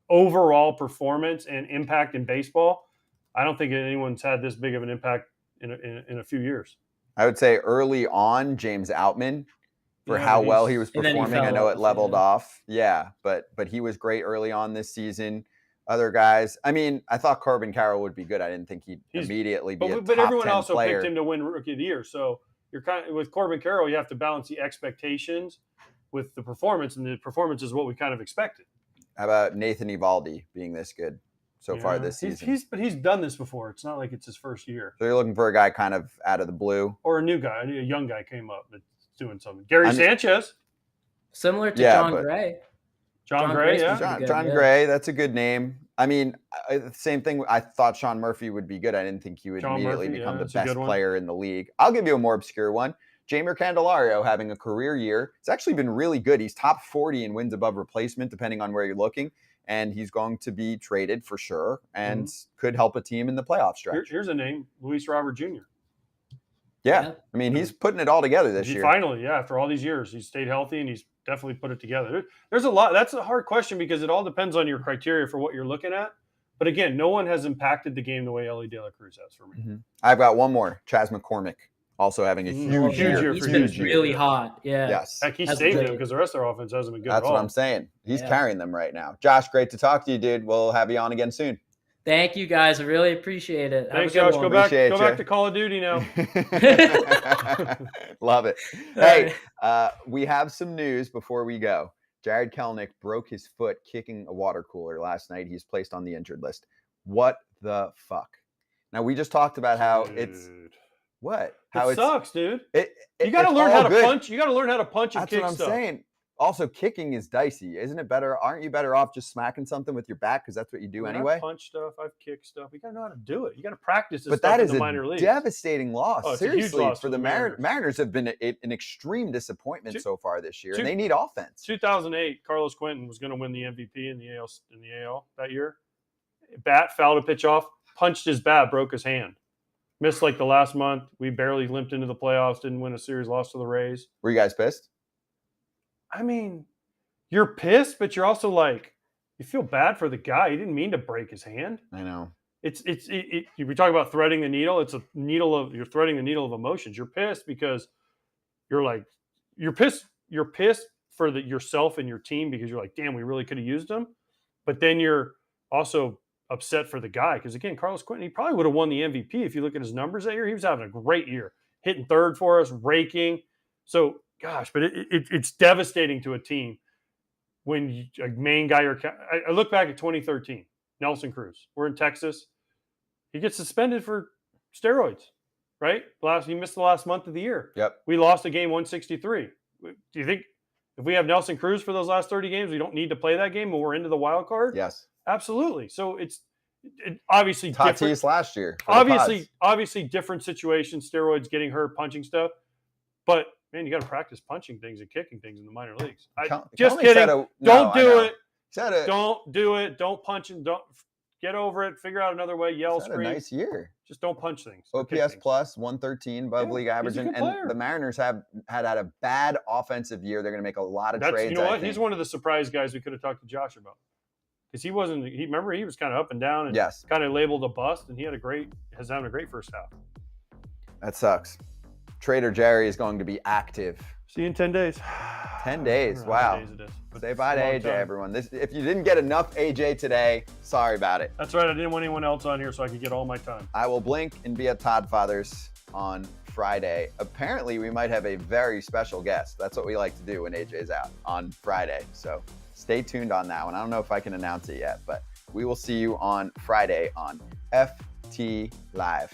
overall performance and impact in baseball, I don't think anyone's had this big of an impact in a few years. I would say early on, James Outman, for how well he was performing. I know it leveled off. Yeah, but he was great early on this season. Other guys, I mean, I thought Corbin Carroll would be good. I didn't think he'd immediately be a top 10 player. But everyone also picked him to win Rookie of the Year. So you're with Corbin Carroll, you have to balance the expectations with the performance, and the performance is what we kind of expected. How about Nathan Eovaldi being this good so far this season? But he's done this before. It's not like it's his first year. So you're looking for a guy kind of out of the blue, or a new guy, a young guy came up that's doing something. Gary Sanchez, similar to John Gray. John Gray, John Gray, that's a good name. I mean, same thing. I thought Sean Murphy would be good. I didn't think he would immediately become the best player in the league. I'll give you a more obscure one. Jeimer Candelario having a career year. It's actually been really good. He's top 40 in wins above replacement, depending on where you're looking. And he's going to be traded for sure and could help a team in the playoff stretch. Here's a name, Luis Robert Jr. Yeah. I mean, he's putting it all together this year. Finally, after all these years, he's stayed healthy and he's definitely put it together. There's a lot. That's a hard question because it all depends on your criteria for what you're looking at. But again, no one has impacted the game the way Ellie De La Cruz has for me. I've got one more. Chas McCormick also having a huge year. He's been really hot. Yeah. Yes. Heck, he saved them because the rest of their offense hasn't been good at all. That's what I'm saying. He's carrying them right now. Josh, great to talk to you, dude. We'll have you on again soon. Thank you, guys. I really appreciate it. Thanks, Josh. Go back to Call of Duty now. Love it. Hey, we have some news before we go. Jared Kelenic broke his foot kicking a water cooler last night. He's placed on the injured list. What the fuck? Now, we just talked about how it's what? How it sucks, dude. You got to learn how to punch. You got to learn how to punch and That's kick what I'm stuff. saying. Also, kicking is dicey. Isn't it better? Aren't you better off just smacking something with your back because that's what you do anyway? I've punched stuff. I've kicked stuff. You got to know how to do it. You got to practice this but stuff that in is the minor leagues. Devastating loss. It's Seriously, a huge loss for the Mariners have been an extreme disappointment so far this year, and they need offense. 2008, Carlos Quentin was going to win the MVP in the AL that year. Bat fouled a pitch off, punched his bat, broke his hand. Missed like the last month. We barely limped into the playoffs, didn't win a series, lost to the Rays. Were you guys pissed? I mean, you're pissed, but you're also like, you feel bad for the guy. He didn't mean to break his we talk about threading the needle. It's you're threading the needle of emotions. You're pissed because you're pissed for yourself and your team because you're like, damn, we really could have used him. But then you're also upset for the guy because, again, Carlos Quentin, he probably would have won the MVP if you look at his numbers that year. He was having a great year, hitting third for us, raking. So, gosh, but it's devastating to a team when a main guy I look back at 2013, Nelson Cruz. We're in Texas. He gets suspended for steroids, right? He missed the last month of the year. Yep. We lost a game 163. Do you think if we have Nelson Cruz for those last 30 games, we don't need to play that game when we're into the wild card? Yes. Absolutely. So it's obviously Tatis last year. Obviously different situations, steroids, getting hurt, punching stuff. But man, you got to practice punching things and kicking things in the minor leagues. Just kidding. Don't do it. Don't do it. Don't punch and don't get over it. Figure out another way. Yell, scream. A nice year. Just don't punch things. OPS plus 113 above league average, and the Mariners had a bad offensive year. They're going to make a lot of trades. You know what? He's one of the surprise guys we could have talked to Josh about. Because he wasn't. Remember, he was kind of up and down and kind of labeled a bust, and has having a great first half. That sucks. Trader Jerry is going to be active. See you in 10 days. 10 days. Wow. Days it is, say bye to AJ, everyone. If you didn't get enough AJ today, sorry about it. That's right. I didn't want anyone else on here so I could get all my time. I will blink and be at Todd Father's on Friday. Apparently, we might have a very special guest. That's what we like to do when AJ's out on Friday. So stay tuned on that one. I don't know if I can announce it yet, but we will see you on Friday on FT Live.